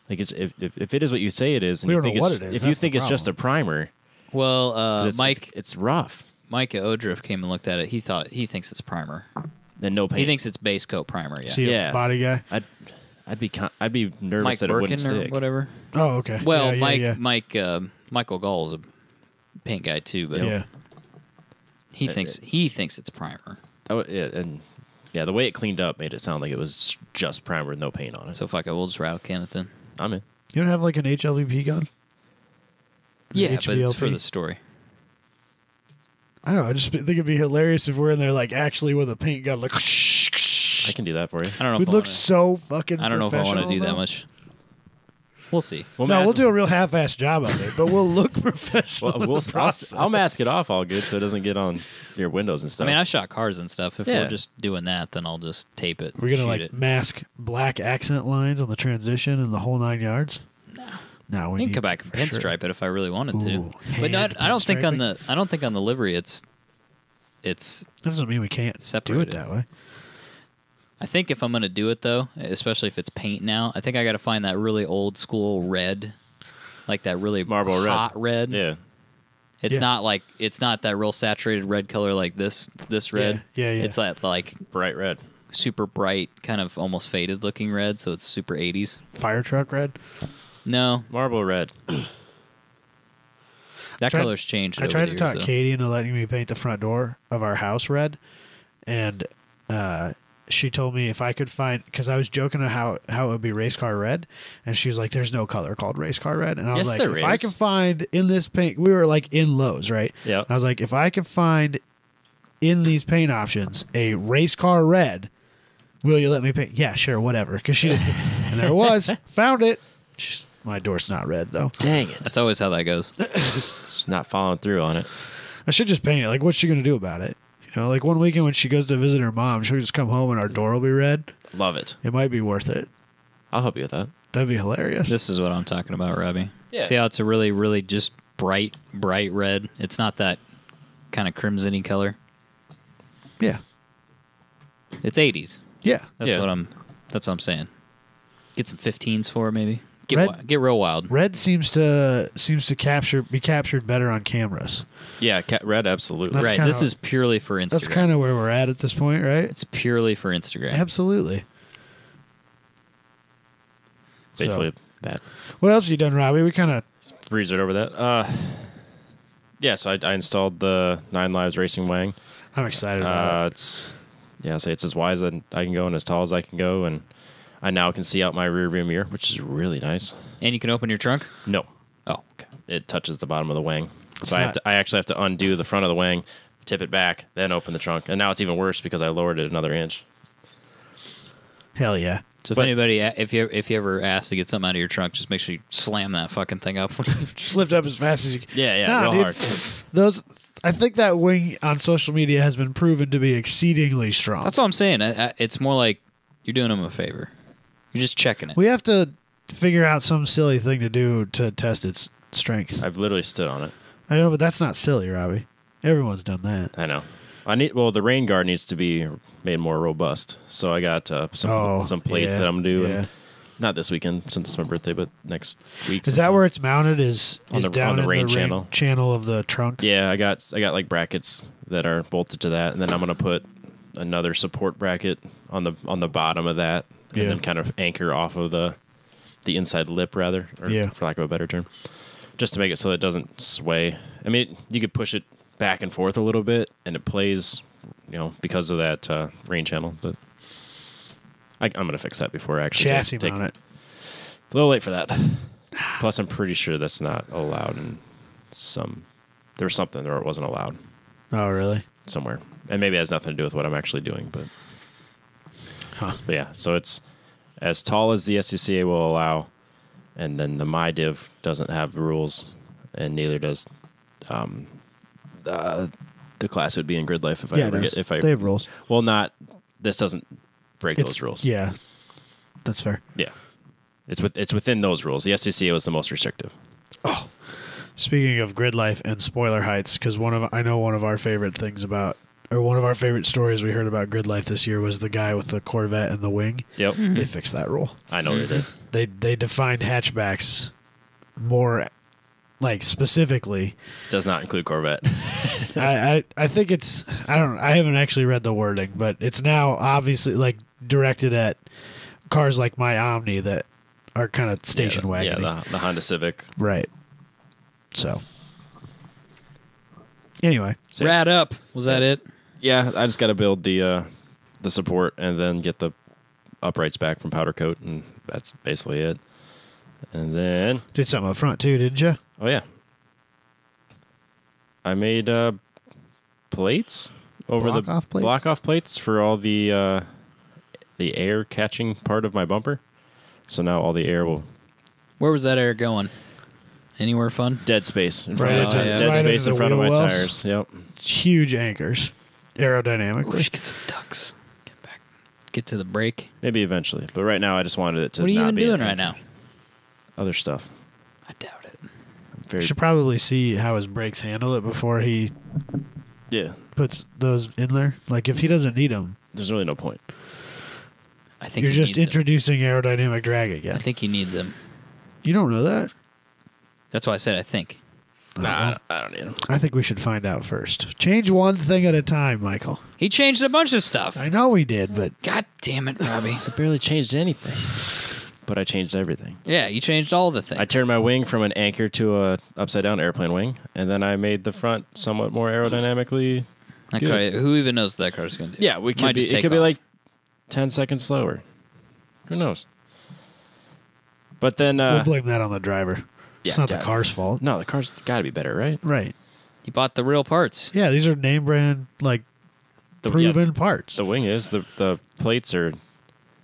Like it's if it is what you say it is, and We you don't think know it's, what it is. if you That's the think it's just a problem. primer, Well, 'cause Mike it's rough. at Odriff came and looked at it. He thinks it's primer. then no paint. He thinks it's base coat primer. Yeah. See, Yeah. a body guy. I'd be nervous Mike that it wouldn't Birkin or stick. whatever. Oh, okay. Well, yeah, Michael Gall's a paint guy too, but yeah. he thinks it's primer. The way it cleaned up made it sound like it was just primer with no paint on it. So fuck it, we'll just rattle can it then. I'm in. You don't have like an HLVP gun? Yeah, but it's for HVLP? the story. I don't know. I just think it'd be hilarious if we're in there like actually with a paint gun, like. I can do that for you. I don't know. We'd look so fucking. I don't know if I want to do that though. much. We'll see. We'll do a real half-assed job of it, but we'll look professional. I'll mask it off all good so it doesn't get on your windows and stuff. I mean, I've shot cars and stuff. If Yeah. we're just doing that, then I'll just tape it. We're gonna shoot like it. mask black accent lines on the transition and the whole 9 yards. No, we You can need come back and for sure. pinstripe it if I really wanted to. Ooh, But hand I don't think on pinstriping? the livery it's That doesn't mean we can't do separated. it that way. I think if I'm going to do it, though, especially if it's paint now, I think I got to find that really old school red, like that really Marble hot red. yeah. It's Yeah. not like it's not that real saturated red color like this red. Yeah. It's that like Bright red. super bright, kind of almost faded looking red, so it's super 80s. Fire truck red. No, Marble red. that color's changed. I over tried the to years, talk though. Katie into letting me paint the front door of our house red, and she told me if I could find, because I was joking about how it would be race car red, and she was like, "There's no color called race car red," and I was Yes, like, there "If I is. can find in this paint," we were like in Lowe's, right? Yeah. And I was like, "If I can find in these paint options a race car red, will you let me paint?" Yeah, sure, whatever. Because she didn't, and there it was, found it. My door's not red though. Dang it. That's always how that goes. Just not following through on it. I should just paint it. Like, what's she gonna do about it? You know, like one weekend when she goes to visit her mom, she'll just come home and our door will be red. Love it. It might be worth it. I'll help you with that. That'd be hilarious. This is what I'm talking about, Robbie. Yeah. See how it's a really, really just bright red. It's not that kind of crimson-y color. Yeah. It's 80s. Yeah. That's Yeah. what I'm saying. Get some 15s for it, maybe. Red- Get real wild. Red seems to be captured better on cameras. Yeah, red, absolutely. That's Right. kinda- This is purely for Instagram. That's kind of where we're at this point, right? It's purely for Instagram. Absolutely. Basically that. What else have you done, Robbie? We kind of Breezed it over that. Yeah, so I installed the 9 Lives Racing Wang. I'm excited about it. It's as wide as I can go and as tall as I can go, and I now can see out my rear view mirror, which is really nice. And you can open your trunk? No, Oh, okay. it touches the bottom of the wang, so It's I actually have to undo the front of the wang, tip it back, then open the trunk, and now it's even worse because I lowered it another inch. Hell yeah. So But- if you ever ask to get something out of your trunk, just make sure you slam that fucking thing up. Just lift up as fast as you can. Yeah, Nah, real dude. hard. I think that wing on social media has been proven to be exceedingly strong. That's what I'm saying. It's more like you're doing them a favor. You're just checking it. We have to figure out some silly thing to do to test its strength. I've literally stood on it. I know, but that's not silly, Robbie. Everyone's done that. I know. The rain guard needs to be made more robust. So I got some plate yeah, that I'm doing. yeah. Not this weekend since it's my birthday, but next week. Is that where it's mounted? Is On the down in rain the channel. channel of the trunk? Yeah, I got like brackets that are bolted to that, and then I'm gonna put another support bracket on the bottom of that, and Yeah. then kind of anchor off of the inside lip, rather, or Yeah. for lack of a better term, just to make it so it doesn't sway. I mean, you could push it back and forth a little bit, and it plays, because of that rain channel. But I'm gonna fix that before I actually Chassis take mount it. It's a little late for that. Plus, I'm pretty sure that's not allowed in there was something where it wasn't allowed Oh, really? somewhere. And maybe it has nothing to do with what I'm actually doing. But yeah, so it's as tall as the SCCA will allow. And then the MyDiv doesn't have rules, and neither does the class would be in Grid Life if I Yeah, ever it get. is. They have rules. Well, this doesn't break those rules. Yeah, that's fair. Yeah. It's within those rules. The SCCA was the most restrictive. Speaking of grid life and spoiler heights, because I know one of our favorite things about, or one of our favorite stories we heard about grid life this year was the guy with the Corvette and the wing. Yep. They fixed that rule. I know they did. They defined hatchbacks more like specifically. Does not include Corvette. I think it's I haven't actually read the wording, but it's now obviously like directed at cars like my Omni that are kind of station wagon. Yeah, the Honda Civic. Right. So anyway, Rad up. Was that it? Yeah, I just got to build the support and then get the uprights back from powder coat, and that's basically it. And then did something up front too, didn't you? oh yeah, I made plates over block off plates for all the air catching part of my bumper. So now all the air will. Where was that air going? Anywhere fun? Dead space in front Right of into- dead right space into in the front of my wheel wells? tires. Yep. Huge anchors, We aerodynamically. should get some ducks. Get back. Get to the break. Maybe eventually, but right now I just wanted it to. What are you not even be doing an right now? Other stuff. I doubt it. Very Should probably see how his brakes handle it before he yeah. puts those in there. Like if he doesn't need them, There's really no point. I think you're he just needs 'em. introducing aerodynamic drag I again. think he needs him. You don't know that? That's why I said I think. Nah, I don't need them. I think we should find out first. Change one thing at a time, Michael. He changed a bunch of stuff. I know we did, but God damn it, Robbie. I barely changed anything, but I changed everything. Yeah, you changed all the things. I turned my wing from an anchor to a upside down airplane wing, and then I made the front somewhat more aerodynamically. That good. car, who even knows what that car's going to do? Yeah, we could Might be. just It take could be off. like 10 seconds slower. Who knows? But then, we'll blame that on the driver. It's yeah, not the yeah. car's fault. no, the car's got to be better, right? Right. You bought the real parts. Yeah, these are name brand, like, The, proven yeah, parts. the wing is the plates are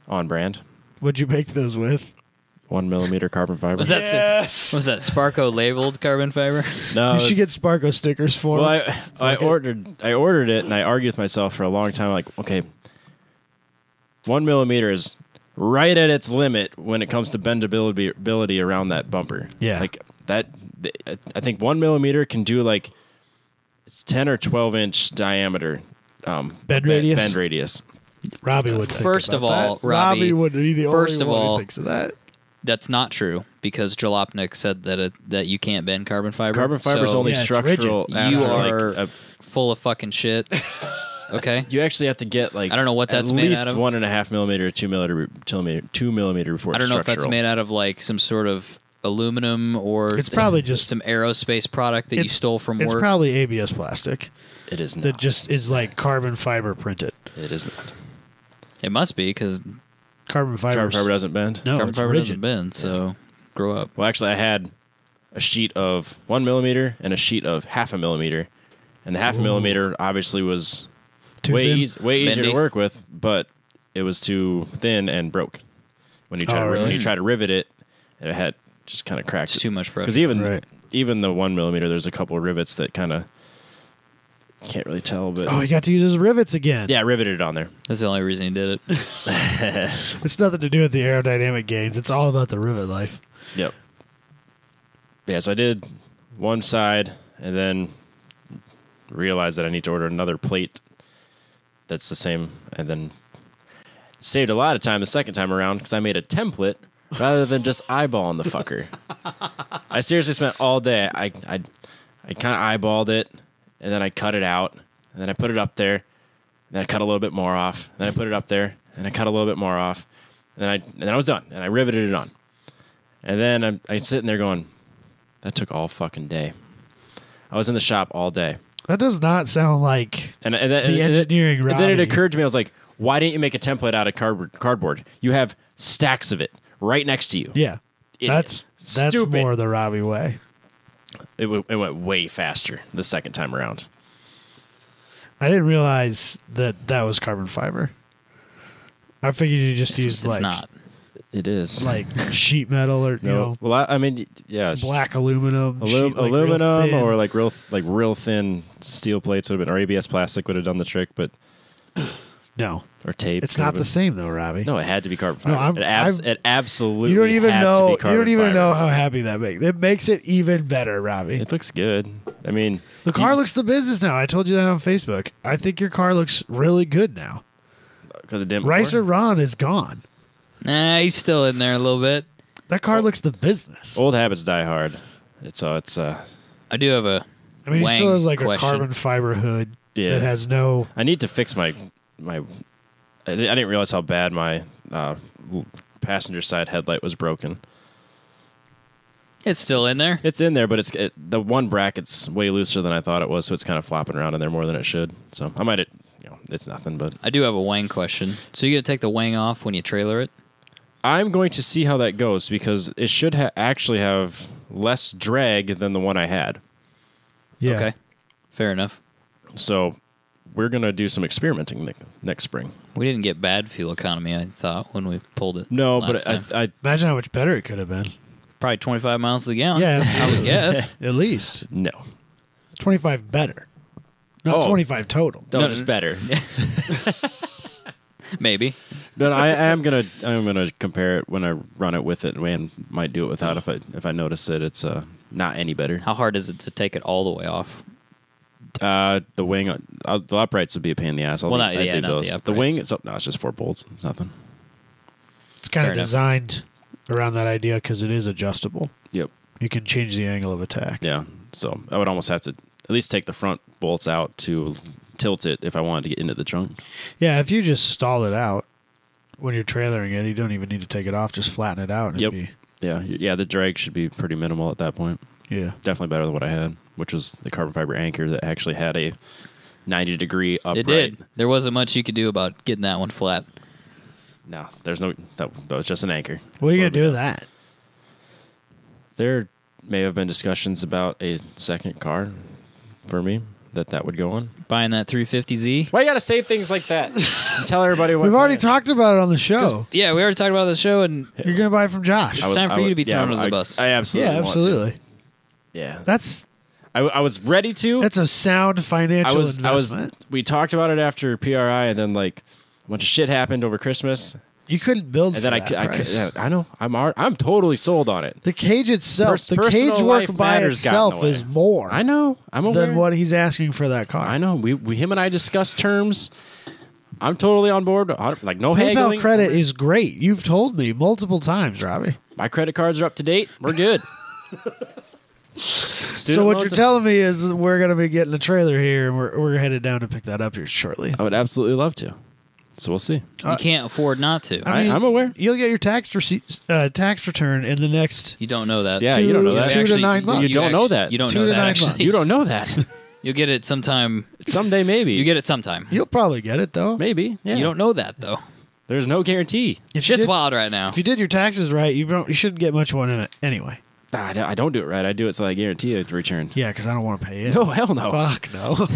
on brand. What'd you make those with? 1 millimeter carbon fiber. Was that Yes! was that Sparco labeled carbon fiber? No, You should get Sparko stickers for Well, them. I Fuck it. ordered it, and I argued with myself for a long time. Like, okay, 1 millimeter is right at its limit when it comes to bendability around that bumper. Yeah. like that. I think 1 millimeter can do like it's 10 or 12-inch diameter. Bend radius? Bend radius. Robbie would think First about of all, that. Robbie, would be the first only of one all, who thinks of that. That's not true because Jalopnik said that you can't bend carbon fiber. Carbon fiber is so only Yeah, it's structural. rigid. You after, are full of fucking shit. Okay. you actually have to get like I don't know what that's at made least out of. 1.5 millimeter, 2 millimeter before I don't it's know if that's structural. made out of like some sort of aluminum or It's probably just some aerospace product that you stole from It's work. probably ABS plastic It is not. that just is like carbon fiber printed. It is not. It must be because Carbon fiber. Carbon fiber doesn't bend. No, carbon it's fiber rigid. doesn't bend. So grow up. Well, actually, I had a sheet of 1 millimeter and a sheet of 0.5 millimeter, and the 0.5 millimeter obviously was Too way thin? easier Bendy? to work with, but it was too thin and broke. When you try Oh, when really? you try to rivet it, it had just kind of cracked. It's too much pressure. Because Right. even the 1 millimeter, there's a couple of rivets that kind of can't really tell, but Oh, he got to use his rivets again. yeah, riveted on there. That's the only reason he did it. It's nothing to do with the aerodynamic gains. It's all about the rivet life. Yep. Yeah, so I did one side and then realized that I need to order another plate that's the same, and then saved a lot of time the second time around because I made a template rather than just eyeballing the fucker. I seriously spent all day. I kind of eyeballed it, and then I cut it out, and then I put it up there, and then I cut a little bit more off, and then I put it up there, and I cut a little bit more off, and then I was done, and I riveted it on. And then I'm sitting there going, that took all fucking day. I was in the shop all day. That does not sound like And the engineering and then it Robbie. occurred to me, I was like, why didn't you make a template out of cardboard? You have stacks of it right next to you. Yeah. Idiot. That's Stupid. more the Robbie way. It went way faster the second time around. I didn't realize that was carbon fiber. I figured you just used It's not. It is. like sheet metal or you know Well, I mean, yeah. black aluminum, sheet, like, real aluminum thin. or like real thin steel plates would have been, or ABS plastic would have done the trick, but no. or tape. It's could not have the been. same though, Robbie. No, it had to be carbon No, fiber. It absolutely. You don't even had to know. be You carbon don't even fiber. know how happy that makes. It makes it even better, Robbie. It looks good. I mean, The car looks the business now. I told you that on Facebook. I think your car looks really good now. because it didn't. Ricer before. Ron is gone. Nah, he's still in there a little bit. That car looks the business. Old habits die hard. It's I do have a. I mean, he still has like question. a carbon fiber hood Yeah. that has no. I need to fix my. I didn't realize how bad my passenger side headlight was broken. It's still in there. It's in there, but the one bracket's way looser than I thought it was, so it's kind of flopping around in there more than it should. So I might, it's nothing. But I do have a wang question. So you gonna take the wang off when you trailer it? I'm going to see how that goes because it should actually have less drag than the one I had. Yeah. Okay. Fair enough. So we're gonna do some experimenting next spring. We didn't get bad fuel economy, I thought, when we pulled it. No, last but time. I Imagine how much better it could have been. Probably 25 miles to the gallon. Yeah. I would guess. At least no. 25 better. Not 25 total. No, No, just no. better. Maybe. But I'm gonna compare it when I run it with it, and might do it without if I notice that it's not any better. How hard is it to take it all the way off? The wing, the uprights would be a pain in the ass. Well, not the the uprights. wing, it's just 4 bolts. It's nothing. It's kind Fair of enough. designed around that idea because it is adjustable. Yep. You can change the angle of attack. Yeah. So I would almost have to at least take the front bolts out to tilt it if I wanted to get into the trunk. Yeah, if you just stall it out when you're trailering it, you don't even need to take it off. Just flatten it out. And Yep. it'd Yeah. The drag should be pretty minimal at that point. be, yeah. Definitely better than what I had, which was the carbon fiber anchor that actually had a 90-degree upright. It did. There wasn't much you could do about getting that one flat. No, there's no. That was just an anchor. What are you So going to do with that? There may have been discussions about a second car for me that would go on. Buying that 350Z. Why you gotta say things like that? And tell everybody what We've already talked about it on the show. Yeah, we already talked about the show, and You're going to buy it from Josh. It's time for you to be thrown under the bus. I absolutely Yeah, want to. absolutely. Yeah, That's I was ready to. a sound financial investment. We talked about it after PRI, and then like a bunch of shit happened over Christmas, You couldn't build and for then that price. I know I'm totally sold on it. The cage itself, the Personal cage work life by matters got in itself the way. is more I know. I'm aware. than what he's asking for that car. I know. Him and I discussed terms. I'm totally on board. Like no haggling. PayPal credit is great. You've told me multiple times, Robbie. My credit cards are up to date. We're good. So what you're telling me is we're going to be getting a trailer here, and we're headed down to pick that up here shortly. I would absolutely love to. So we'll see. you can't afford not to. I'm aware. You'll get your tax return in the next You don't know that. Yeah, you don't know that. 2 to 9 months. You don't know that. You don't 2 know to that. 9 Actually. months. You don't know that. You'll get it sometime. Someday, maybe. You get it sometime. You'll probably get it though. maybe. Yeah. You don't know that though. There's no guarantee. If you Shit's did- wild right now. If you did your taxes right, you shouldn't get much one in it anyway. I don't do it right. I do it so I guarantee a return. Yeah, because I don't want to pay it. No, hell no. Fuck no.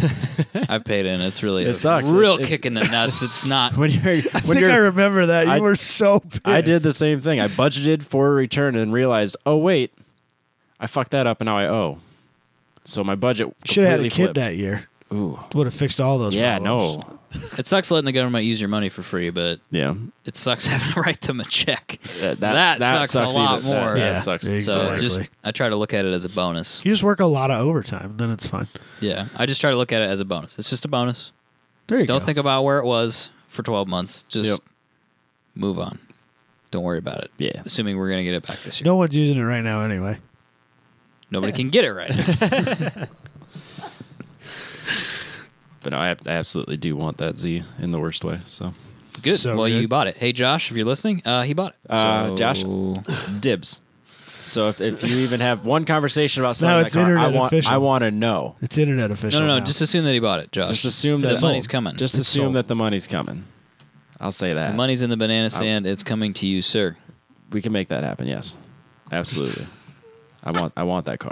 I've paid in. It's really It sucks. real It's- kick in the nuts. It's not. When you're, I think I remember that. You were so pissed. I did the same thing. I budgeted for a return and realized, oh wait, I fucked that up and now I owe. So my budget Should have had a completely kid flipped. that year. Ooh. Would have fixed all those Yeah, problems. no. It sucks letting the government use your money for free, but Yeah. it sucks having to write them a check. That sucks a lot even- more. That Yeah, sucks. exactly. So just I try to look at it as a bonus. You just work a lot of overtime, then it's fine. Yeah, I just try to look at it as a bonus. It's just a bonus. There you Don't go. think about where it was for 12 months. Just Yep. move on. Don't worry about it. Yeah. Assuming we're gonna get it back this year. No one's using it right now anyway. Nobody can get it right now. But no, I absolutely do want that Z in the worst way. So Good. So well, good. you bought it. Hey, Josh, if you're listening, he bought it. So- Josh? dibs. So if you even have one conversation about selling Now that it's car, internet official. I want to know. It's internet official. No. now. Just assume that he bought it, Josh. Just assume that the money's coming. Just It's assume sold. that the money's coming. I'll say that. The money's in the banana stand. It's coming to you, sir. We can make that happen. Yes, absolutely. I want that car.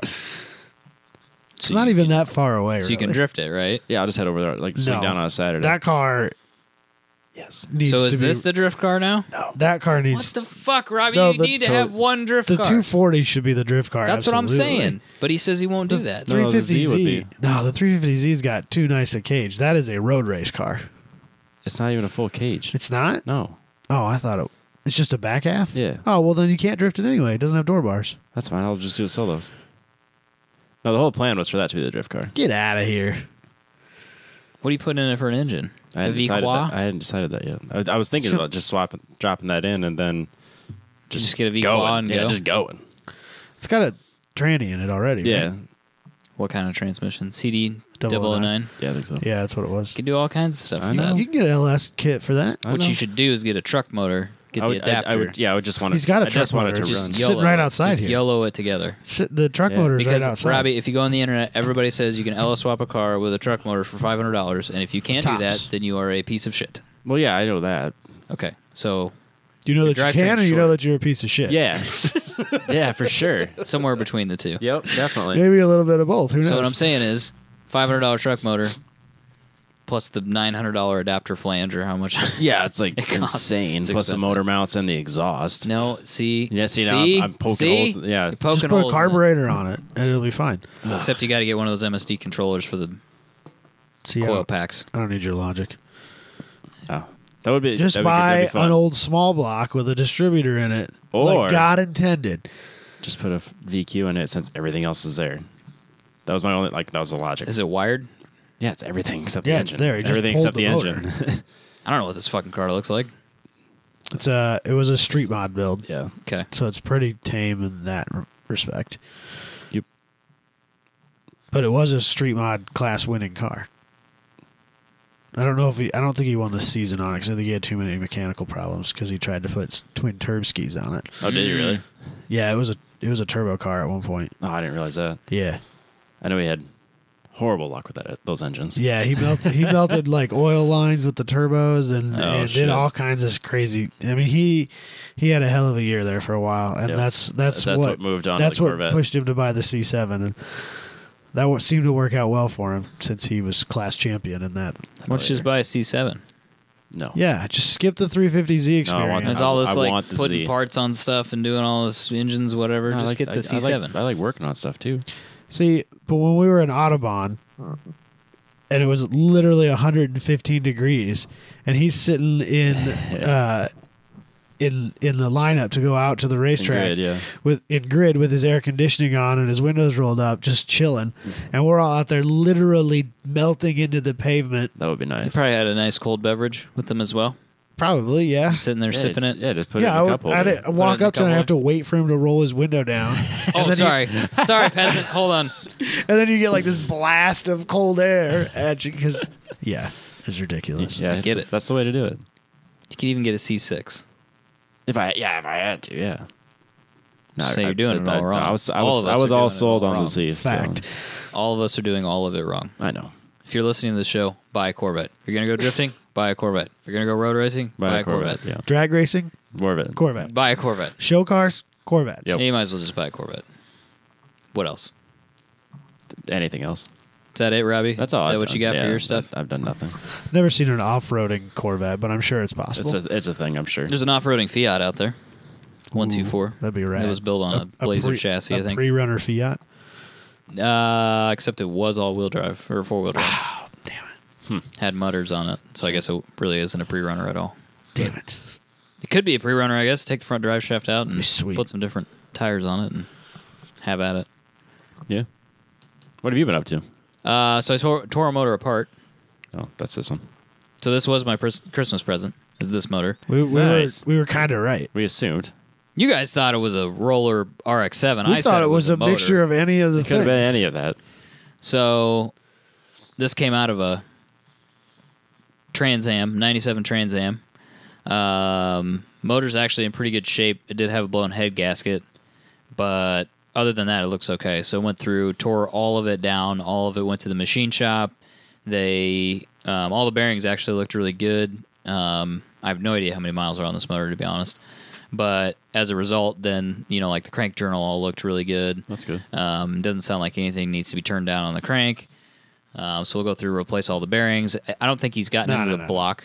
It's not even that far away. So you can really. drift it, right? Yeah, I'll just head over there, like swing No. down on a Saturday. That car yes. needs So to is be. this the drift car now? that car What needs. the fuck, Robbie? No, you the- need to have one drift The car. 240 should be the drift car. That's what I'm absolutely. saying. But he says he won't do that. No, the Z would 350Z. be. No, the 350Z's got too nice a cage. That is a road race car. It's not even a full cage. It's not? No. Oh, I thought it's just a back half? Yeah. Oh, well, then you can't drift it anyway. It doesn't have door bars. That's fine. I'll just do solos. No, the whole plan was for that to be the drift car. Get out of here. What do you put in it for an engine? I A hadn't decided V-Qua? that. I hadn't decided that yet. I was thinking about just dropping that in, and then Just get a going. V-Qua and yeah, go? just going. It's got a tranny in it already. Yeah. Right? What kind of transmission? CD 009. 009? Yeah, I think so. Yeah, that's what it was. You can do all kinds of stuff I with know. that. You can get an LS kit for that. I What know. you should do is get a truck motor, get the adapter. I would just want to. He's got a I just truck want it motor. to It's run. sitting right outside just here. YOLO it together. The truck Yeah. motor's Because, right outside. Robbie, if you go on the internet, everybody says you can LS swap a car with a truck motor for $500, and if you can't do Tops. that, then you are a piece of shit. Well, yeah, I know that. Okay, so do you know the that you can, drivetrain's or you know short. that you're a piece of shit? Yeah. Yeah, for sure. somewhere between the two. Yep, definitely. Maybe a little bit of both. Who knows? So what I'm saying is, $500 truck motor plus the $900 adapter flange, or how much? Yeah, it's like It costs- insane. it's Plus the expensive. motor mounts and the exhaust. No, see. Yeah, see, now I'm poking See? holes. Yeah. You're poking Just put a holes in it. carburetor on it, and it'll be fine. Except you got to get one of those MSD controllers for the See, coil packs. I don't need your logic. Oh, that would be Just that'd be good. buy That'd be fun. an old small block with a distributor in it, Or- like God intended. Just put a VQ in it since everything else is there. That was my only that was the logic. Is it wired? Yeah, it's everything except Yeah, the it's engine. there. You just Everything pulled except the the motor. engine. I don't know what this fucking car looks like. It was a street mod build, yeah. Okay. so it's pretty tame in that respect. Yep. But it was a street mod class winning car. I don't know if I don't think he won the season on it because I think he had too many mechanical problems because he tried to put twin turb skis on it. Oh, did you really? Yeah, it was a turbo car at one point. Oh, I didn't realize that. Yeah, I know he had horrible luck with those engines. yeah, he melted like oil lines with the turbos and Oh, did shit. all kinds of crazy. I mean, he had a hell of a year there for a while, and Yep. that's what moved on. That's to the what Corvette. pushed him to buy the C7, and that seemed to work out well for him since he was class champion in that. Why don't you just buy a C7? No. Yeah, just skip the 350Z No, I want experience. There's I- all this I like want the putting Z. parts on stuff and doing all this engines, whatever. No, Just get the C7. I like working on stuff too. See, but when we were in Audubon, and it was literally 115 degrees, and he's sitting in the lineup to go out to the racetrack Grid, yeah. in grid with his air conditioning on and his windows rolled up, just chilling, and we're all out there literally melting into the pavement. That would be You nice. probably had a nice cold beverage with them as well. Probably, yeah. Just sitting there sipping it. Yeah, just put Yeah, it in a cup holder. I'd walk in a up to him and cup I have to wait for him to roll his window down. Oh, then sorry. Sorry, peasant. Hold on. And then you get like this blast of cold air at you because, yeah, it's ridiculous. Yeah, I get it. That's the way to do it. You could even get a C6. If I had to, yeah. No, So you're doing it all wrong. I was All of us are all doing it sold all on wrong. the Z. Fact. All of us are doing all of it wrong. I know. If you're listening to the show, buy a Corvette. If you're going to go drifting, buy a Corvette. If you're going to go road racing, buy a Corvette. Yeah. Drag racing, More of it. Corvette. Buy a Corvette. Show cars, Corvettes. Yep. Yeah, you might as well just buy a Corvette. What else? Anything else? Is that it, Robbie? That's all. Is that I've what done. you got Yeah, for your stuff? I've done nothing. I've never seen an off-roading Corvette, but I'm sure it's possible. It's a thing. I'm sure. There's an off-roading Fiat out there. 124. That'd be rad. It was built on a Blazer chassis, I think. Pre-runner Fiat. Except it was all-wheel drive or four-wheel drive. Oh, damn it. Had mutters on it, so I guess it really isn't a pre-runner at all. Damn it. It could be a pre-runner, I guess. Take the front drive shaft out and Sweet. put some different tires on it and have at it. Yeah. What have you been up to? So I tore a motor apart. Oh, that's this one. So this was my Christmas present, is this motor. We Nice. were kind of right. We assumed. You guys thought it was a roller RX-7. We I thought said it was a motor. mixture of any of the It could have been things. any of that. So this came out of a Trans Am, 97 Trans Am. Motor's actually in pretty good shape. It did have a blown head gasket, but other than that, it looks okay. So I went through, tore all of it down. All of it went to the machine shop. They all the bearings actually looked really good. I have no idea how many miles are on this motor, to be honest. But as a result, then, like the crank journal all looked really good. That's good. Doesn't sound like anything needs to be turned down on the crank. So we'll go through, replace all the bearings. I don't think he's gotten into the block.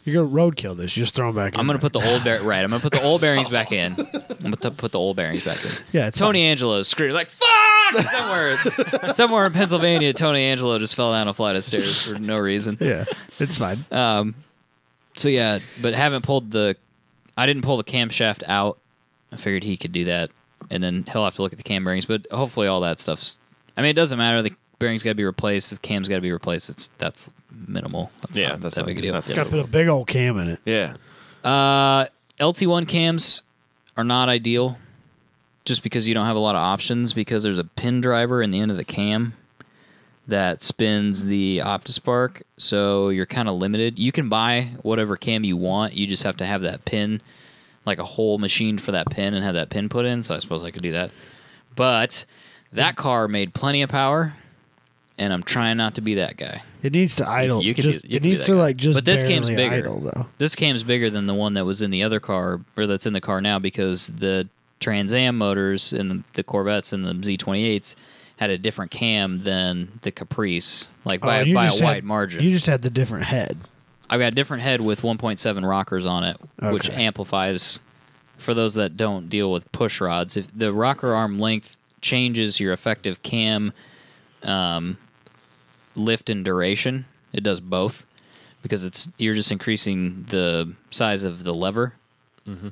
You're going to roadkill this. You just throw them back in. I'm going to there. put the old I'm going to put the old bearings back in. I'm going to put the old bearings back in. Yeah, it's Tony Angelo screamed like, fuck! Somewhere in Pennsylvania, Tony Angelo just fell down a flight of stairs for no reason. fine. Yeah, it's fine. So yeah, but I didn't pull the camshaft out. I figured he could do that, and then he'll have to look at the cam bearings. But hopefully, all that stuff's. I mean, it doesn't matter. The bearings got to be replaced. The cam's got to be replaced. That's minimal. That's not that big a deal. not the Got end to of put a big old cam in it. the- Yeah. LT1 cams are not ideal. just because you don't have a lot of options, because there's a pin driver in the end of the cam that spins the OptiSpark, so you're kind of limited. You can buy whatever cam you want. You just have to have that pin, like a hole machined for that pin, and have that pin put in. So I suppose I could do that. But that car made plenty of power, and I'm trying not to be that guy. It needs to idle. It needs to like just. But this cam's barely bigger. idle, though. This cam's bigger than the one that was in the other car, or that's in the car now, because the Trans Am motors in the Corvettes and the Z28s had a different cam than the Caprice, like by a wide margin. You just had the different head. I've got a different head with 1.7 rockers on it, which amplifies. For those that don't deal with push rods, if the rocker arm length changes your effective cam lift and duration, it does both, because you're just increasing the size of the lever. Mm-hmm.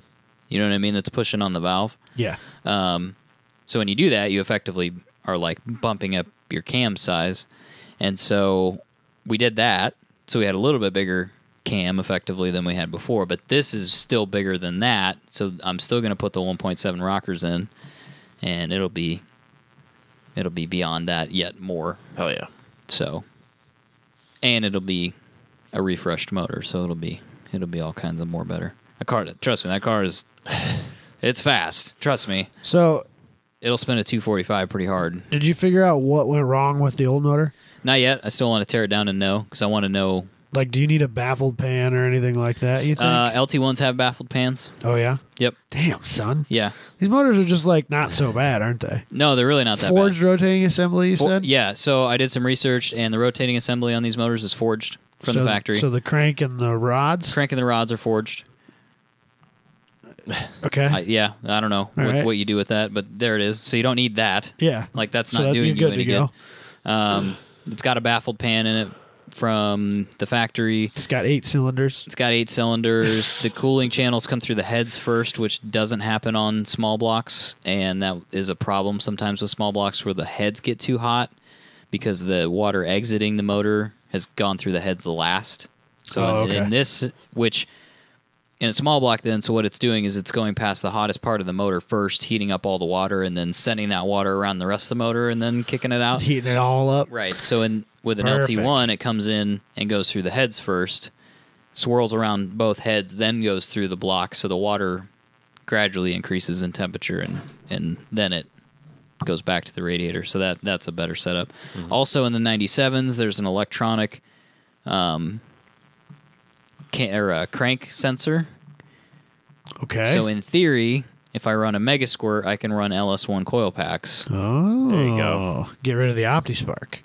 You know what I mean? That's pushing on the valve. Yeah. So when you do that, you effectively are like bumping up your cam size. And so we did that. So we had a little bit bigger cam effectively than we had before, but this is still bigger than that. So I'm still going to put the 1.7 rockers in, and it'll be beyond that yet more. Hell yeah. So, and it'll be a refreshed motor, so it'll be all kinds of more better. Trust me, that car is it's fast. Trust me. So it'll spin a 245 pretty hard. Did you figure out what went wrong with the old motor? Not yet. I still want to tear it down and know, because I want to know. Like, do you need a baffled pan or anything like that, you think? LT1s have baffled pans. Oh, yeah? Yep. Damn, son. Yeah. These motors are just, like, not so bad, aren't they? No, they're really not that bad. Forged rotating assembly, you said? Yeah, so I did some research, and the rotating assembly on these motors is forged from the factory. So the crank and the rods? Crank and the rods are forged. Okay. I don't know what you do with that, but there it is. So you don't need that. Yeah. Like, that's not doing you any good. It's got a baffled pan in it from the factory. It's got 8 cylinders. The cooling channels come through the heads first, which doesn't happen on small blocks, and that is a problem sometimes with small blocks where the heads get too hot because the water exiting the motor has gone through the heads last. So in this, which in a small block then, so what it's doing is it's going past the hottest part of the motor first, heating up all the water, and then sending that water around the rest of the motor and then kicking it out. Heating it all up. Right. So with an LT1, it comes in and goes through the heads first, swirls around both heads, then goes through the block, so the water gradually increases in temperature, and then it goes back to the radiator. So that's a better setup. Mm-hmm. Also in the 97s, there's an electronic crank sensor. Okay. So in theory, if I run a Mega Squirt, I can run LS1 coil packs. Oh. There you go. Get rid of the OptiSpark.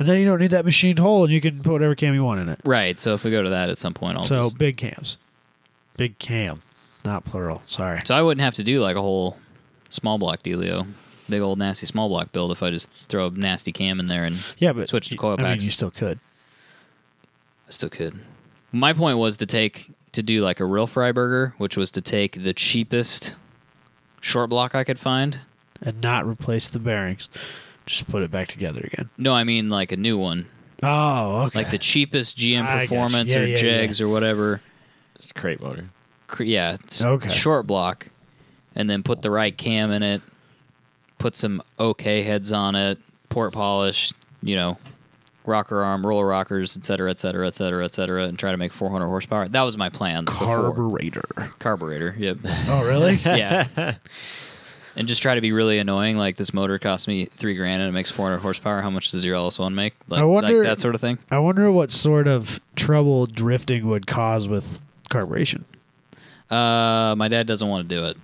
And then you don't need that machined hole, and you can put whatever cam you want in it. Right. So if we go to that at some point, big cams. Big cam. Not plural. Sorry. So I wouldn't have to do like a whole small block dealio. Big old nasty small block build if I just throw a nasty cam in there and switch to coil packs. I mean, you still could. I still could. My point was to do like a real Freiburger, which was to take the cheapest short block I could find. And not replace the bearings. Just put it back together again. No, I mean like a new one. Oh, okay. Like the cheapest GM Performance or JEGS or whatever. Just crate motor. Yeah, short block. And then put the right cam in it. Put some OK heads on it. Port polish, rocker arm, roller rockers, et cetera, and try to make 400 horsepower. That was my plan. Carburetor, yep. Oh, really? Yeah. And just try to be really annoying. Like, this motor cost me $3,000 and it makes 400 horsepower. How much does your LS1 make? Like that sort of thing. I wonder what sort of trouble drifting would cause with carburation. My dad doesn't want to do it.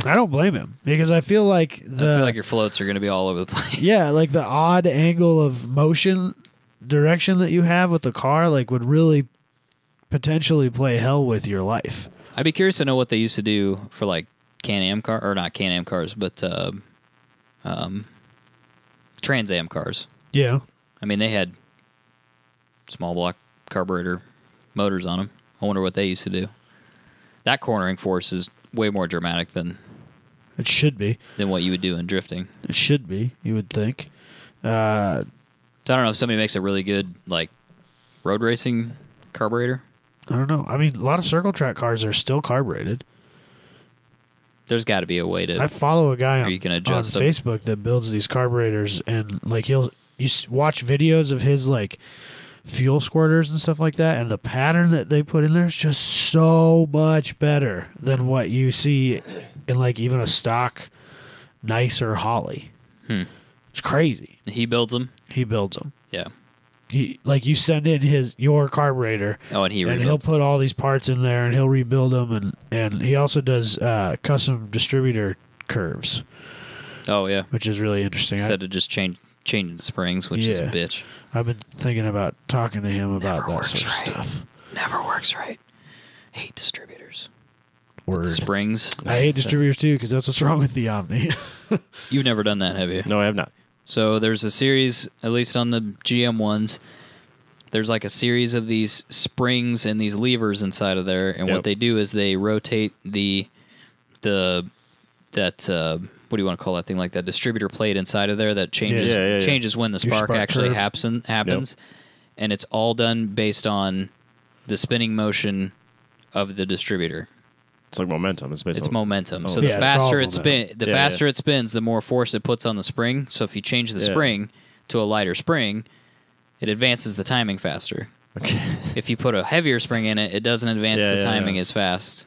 I don't blame him, because I feel like your floats are going to be all over the place. Yeah, like the odd angle of motion direction that you have with the car, like, would really potentially play hell with your life. I'd be curious to know what they used to do for like Can-Am car, or not Can-Am cars, but Trans Am cars. Yeah. I mean, they had small block carburetor motors on them. I wonder what they used to do. That cornering force is way more dramatic than it should be than what you would do in drifting. It should be, you would think. So I don't know if somebody makes a really good like road racing carburetor. I don't know. I mean, a lot of circle track cars are still carbureted. There's got to be a way to. I follow a guy Or on, you can on adjust them. Facebook that builds these carburetors, and like watch videos of his like fuel squirters and stuff like that, and the pattern that they put in there is just so much better than what you see in like even a stock nicer Holly. It's crazy. He builds them. He builds them. Yeah. You send in your carburetor. Oh, and he'll rebuilds. put all these parts in there, and he'll rebuild them, and he also does custom distributor curves. Oh yeah. Which is really interesting. Instead of just changing springs, which is a bitch. I've been thinking about talking to him about that sort of right. stuff. Never works right. Hate distributors. Word. Springs. I hate distributors too, because that's what's wrong with the Omni. You've never done that, have you? No, I have not. So there's a series, at least on the GM ones, there's like a series of these springs and these levers inside of there, and what they do is they rotate what do you want to call that thing, like that distributor plate inside of there that changes changes when the spark actually curve. happens, and it's all done based on the spinning motion of the distributor. It's like momentum. It's momentum. Oh. So the Yeah, faster it's all the faster it spins, the more force it puts on the spring. So if you change the spring to a lighter spring, it advances the timing faster. Okay. If you put a heavier spring in it, it doesn't advance the timing as fast.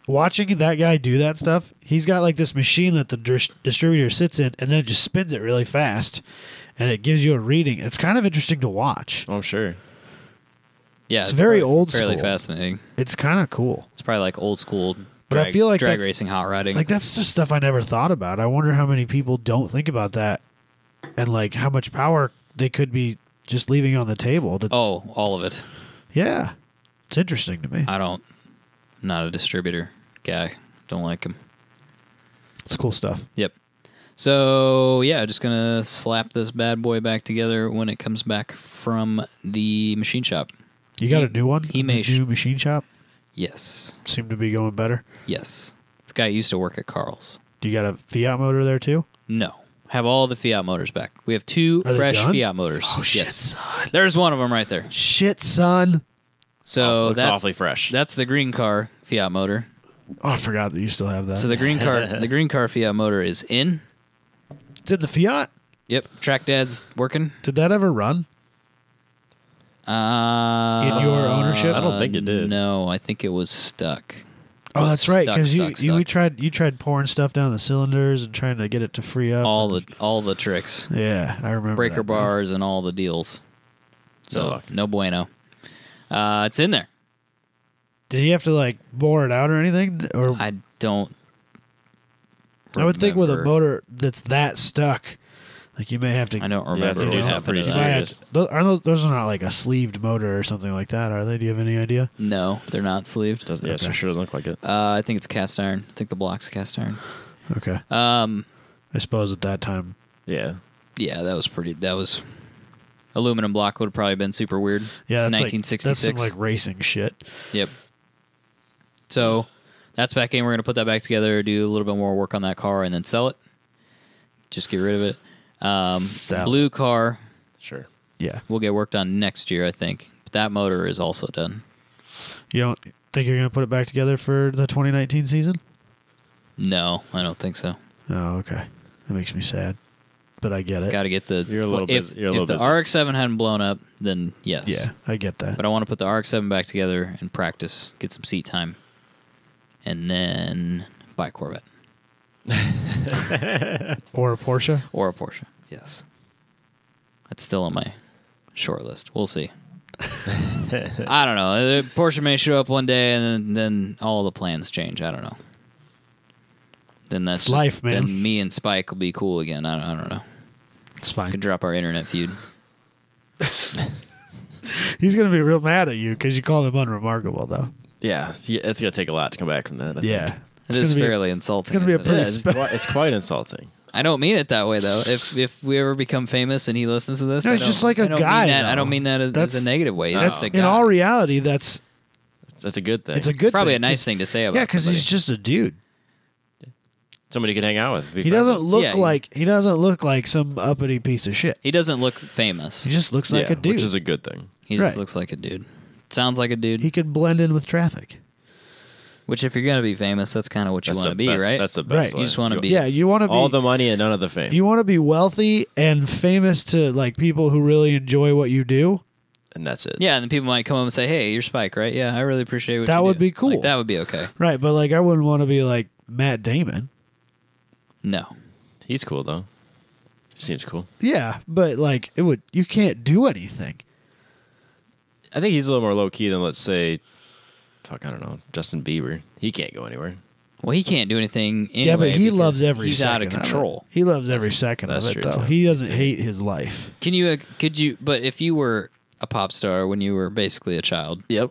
Watching that guy do that stuff, he's got like this machine that the distributor sits in, and then it just spins it really fast, and it gives you a reading. It's kind of interesting to watch. Oh, sure. Yeah, it's very old fairly school. Fascinating. It's kind of cool. It's probably like old school. But I feel like drag that's- racing, hot rodding. Like that's just stuff I never thought about. I wonder how many people don't think about that, and like how much power they could be just leaving on the table. all of it. Yeah, it's interesting to me. I'm not a distributor guy. Don't like him. It's cool stuff. Yep. So yeah, just gonna slap this bad boy back together when it comes back from the machine shop. You got a new one? He A may new machine shop? Yes. Seem to be going better. Yes. This guy used to work at Carl's. Do you got a Fiat motor there too? No. Have all the Fiat motors back. We have 2 Are they fresh done? Fiat motors. Oh shit, son! There's one of them right there. Shit, son! So looks that's awfully fresh. That's the green car Fiat motor. Oh, I forgot that you still have that. So the green car Fiat motor is in. Did the Fiat? Yep. Track Dad's working. Did that ever run? In your ownership? I don't think it did. No, I think it was stuck. Oh, that's right. Because Stuck. you tried pouring stuff down the cylinders and trying to get it to free up. All the tricks. Yeah, I remember. Breaker that, bro. bars and all the deals. No So luck. no bueno. It's in there. Did he have to like bore it out or anything? Or I don't. I would think with a remember. motor that's that stuck, like you may have to. I don't have remember to do what something happened pretty to you might that. have serious. to- those are not like a sleeved motor or something like that, are they? Do you have any idea? No, they're not sleeved. Doesn't, yeah, so sure doesn't look like it. I think it's cast iron. I think the block's cast iron. Okay. Um, I suppose at that time. Yeah. yeah, that was aluminum block would have probably been super weird. Yeah, that's 1966. Like, that's some like racing shit. Yep. So that's back in. We're gonna put that back together, do a little bit more work on that car, and then sell it. Just get rid of it. Sell Blue car Sure. Yeah. will get worked on next year, I think. But that motor is also done. You don't think you're gonna put it back together for the 2019 season? No, I don't think so. Oh, okay. That makes me sad, but I get it. Got to get the. You're a little if, busy. You're a little if the busy. RX-7 hadn't blown up, then yes. Yeah, I get that. But I want to put the RX-7 back together and practice, get some seat time, and then buy a Corvette Or a Porsche. or a Porsche. Yes, that's still on my short list. We'll see. I don't know. Porsche may show up one day, and then all the plans change. I don't know. Then that's It's just- life, man. Then me and Spike will be cool again. I don't know. It's We fine. can drop our internet feud. He's gonna be real mad at you because you called him unremarkable, though. Yeah, it's gonna take a lot to come back from that. I Yeah, think. It is fairly insulting. it's gonna be a isn't it? pretty Yeah, it's quite insulting. I don't mean it that way though. If we ever become famous and he listens to this, No, I it's just don't- like a I don't guy, Mean that, I though. don't mean that as That's- a negative way. He's That's, just a in guy. all reality, that's That's a good thing. it's a good. It's probably a thing, nice 'cause- thing to say about. Yeah, because he's somebody. just a dude. Somebody you can hang out with. be He friends doesn't with. look Yeah, like some uppity piece of shit. He doesn't look famous. He just looks like Yeah, a dude. which is a good thing. He just Right. looks like a dude. Sounds like a dude. He could blend in with traffic. Which, if you're gonna be famous, that's kind of what you want to be, right? That's the best. Right. You just want to be. Yeah, you want to be all the money and none of the fame. You want to be wealthy and famous to like people who really enjoy what you do. And that's it. Yeah, and then people might come up and say, "Hey, you're Spike, right? Yeah, I really appreciate what That you would do." be cool. Like, that would be okay. Right, but like I wouldn't want to be like Matt Damon. No. He's cool though. He seems cool. Yeah, but like you can't do anything. I think he's a little more low key than, let's say, I don't know, Justin Bieber. He can't go anywhere. Well, he can't do anything anyway. Yeah, but he because loves every he's second out of control. He loves every second of that's it, true, though. too. He doesn't hate his life. But if you were a pop star when you were basically a child Yep.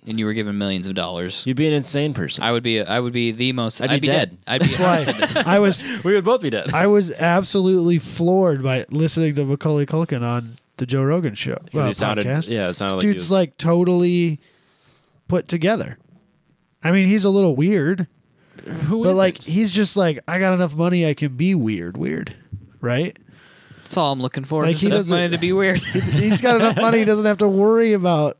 and you were given millions of dollars, You'd be an insane person. I would be the most. I'd be dead. I'd be That's why I was We would both be dead. I was absolutely floored by listening to Macaulay Culkin on the Joe Rogan show. He sounded, podcast. yeah, it sounded like he Dude's was, like totally put together. I mean, he's a little weird, who but is like it? he's just like, I got enough money, I can be weird, right? That's all I'm looking for. Like, Just he enough doesn't- money to be weird. He's got enough money, he doesn't have to worry about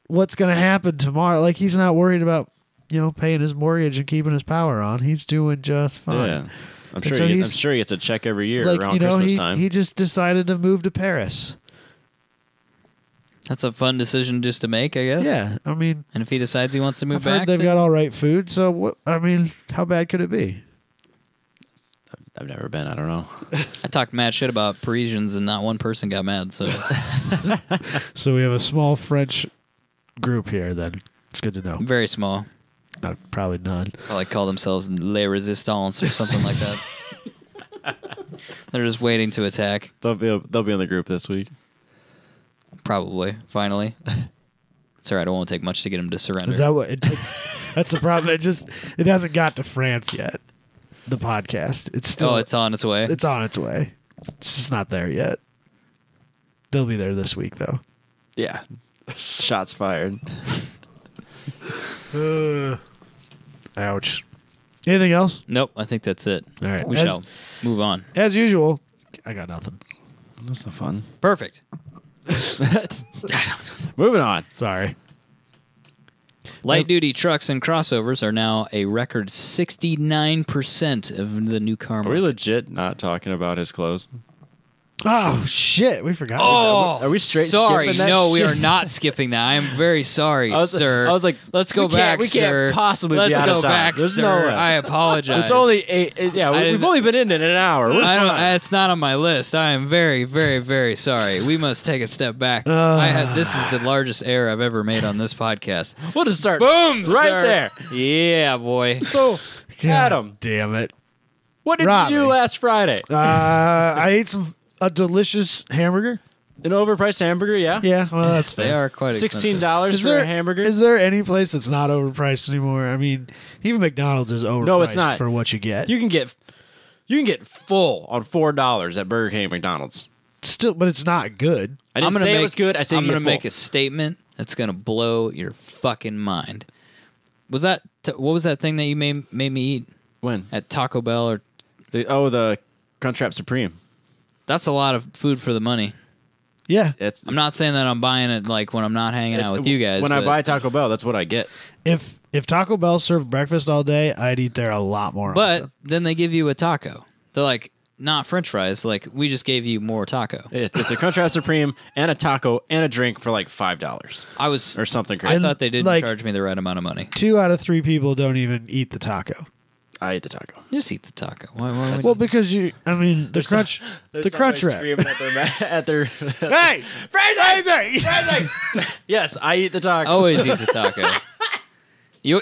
what's going to happen tomorrow. Like he's not worried about paying his mortgage and keeping his power on. He's doing just fine. Yeah. I'm And sure, so I'm he's- sure he gets a check every year Like around Christmas time. he just decided to move to Paris. That's a fun decision just to make, I guess. Yeah, I mean, And if he decides he wants to move I've heard back, they've then- got all right food. So what? I mean, how bad could it be? I've never been. I don't know. I talked mad shit about Parisians and not one person got mad. So So we have a small French group here. Then it's good to know. very small. Probably none. Probably call themselves Les Resistants or something like that. They're just waiting to attack. They'll be in the group this week. Probably. Finally. It's all right. It won't take much to get them to surrender. Is that what it took? That's the problem. It hasn't got to France yet. The podcast. It's still. it's on its way. It's on its way. It's just not there yet. They'll be there this week, though. Yeah. Shots fired. Ouch. Anything else? Nope. I think that's it. All right. We shall move on. As usual, I got nothing. That's no fun. Perfect. Moving on. Sorry. Light duty trucks and crossovers are now a record 69% of the new car Are we market. legit not talking about his clothes? Oh shit! We forgot. Are we straight Sorry, skipping that no, we shit? are not skipping that. I am very sorry, sir. I was like, let's go we can't- back, we can't sir. possibly be Let's out go of time. back, There's sir. no way. I apologize. It's only 8. Yeah, we've didn't- only been in it an hour. We're I don't. fine. It's not on my list. I am very, very, very sorry. We must take a step back. This is the largest error I've ever made on this podcast. We'll just start. Boom! Right sir. there. Yeah, boy. So, God Adam, damn it! what did Robbie. you do last Friday? I ate a delicious hamburger. An overpriced hamburger, yeah? Yeah, well, that's They fair. are quite expensive. $16 for a hamburger? Is there any place that's not overpriced anymore? I mean, even McDonald's is overpriced No, it's not. for what you get. You can get full on $4 at Burger King and McDonald's. Still, but it's not good. I didn't say it was good. I said I'm you gonna get make full. a statement that's gonna blow your fucking mind. Was that what was that thing that you made me eat When? at Taco Bell? Or The Crunchwrap Supreme. that's a lot of food for the money. Yeah. It's I'm not saying that I'm buying it like when I'm not hanging out with you guys. When I but buy Taco Bell, that's what I get. If Taco Bell served breakfast all day, I'd eat there a lot more. But often. then they give you a taco. They're like, not French fries. Like, we just gave you more taco. It's a Crunchwrap Supreme and a taco and a drink for like $5 I was or something I crazy. thought they didn't like- charge me the right amount of money. 2 out of 3 people don't even eat the taco. I ate the taco. Just eat the taco. Why would Well, because the crunch wrap. Screaming at their Hey, Fraser! Yes, I eat the taco. always eat the taco. You.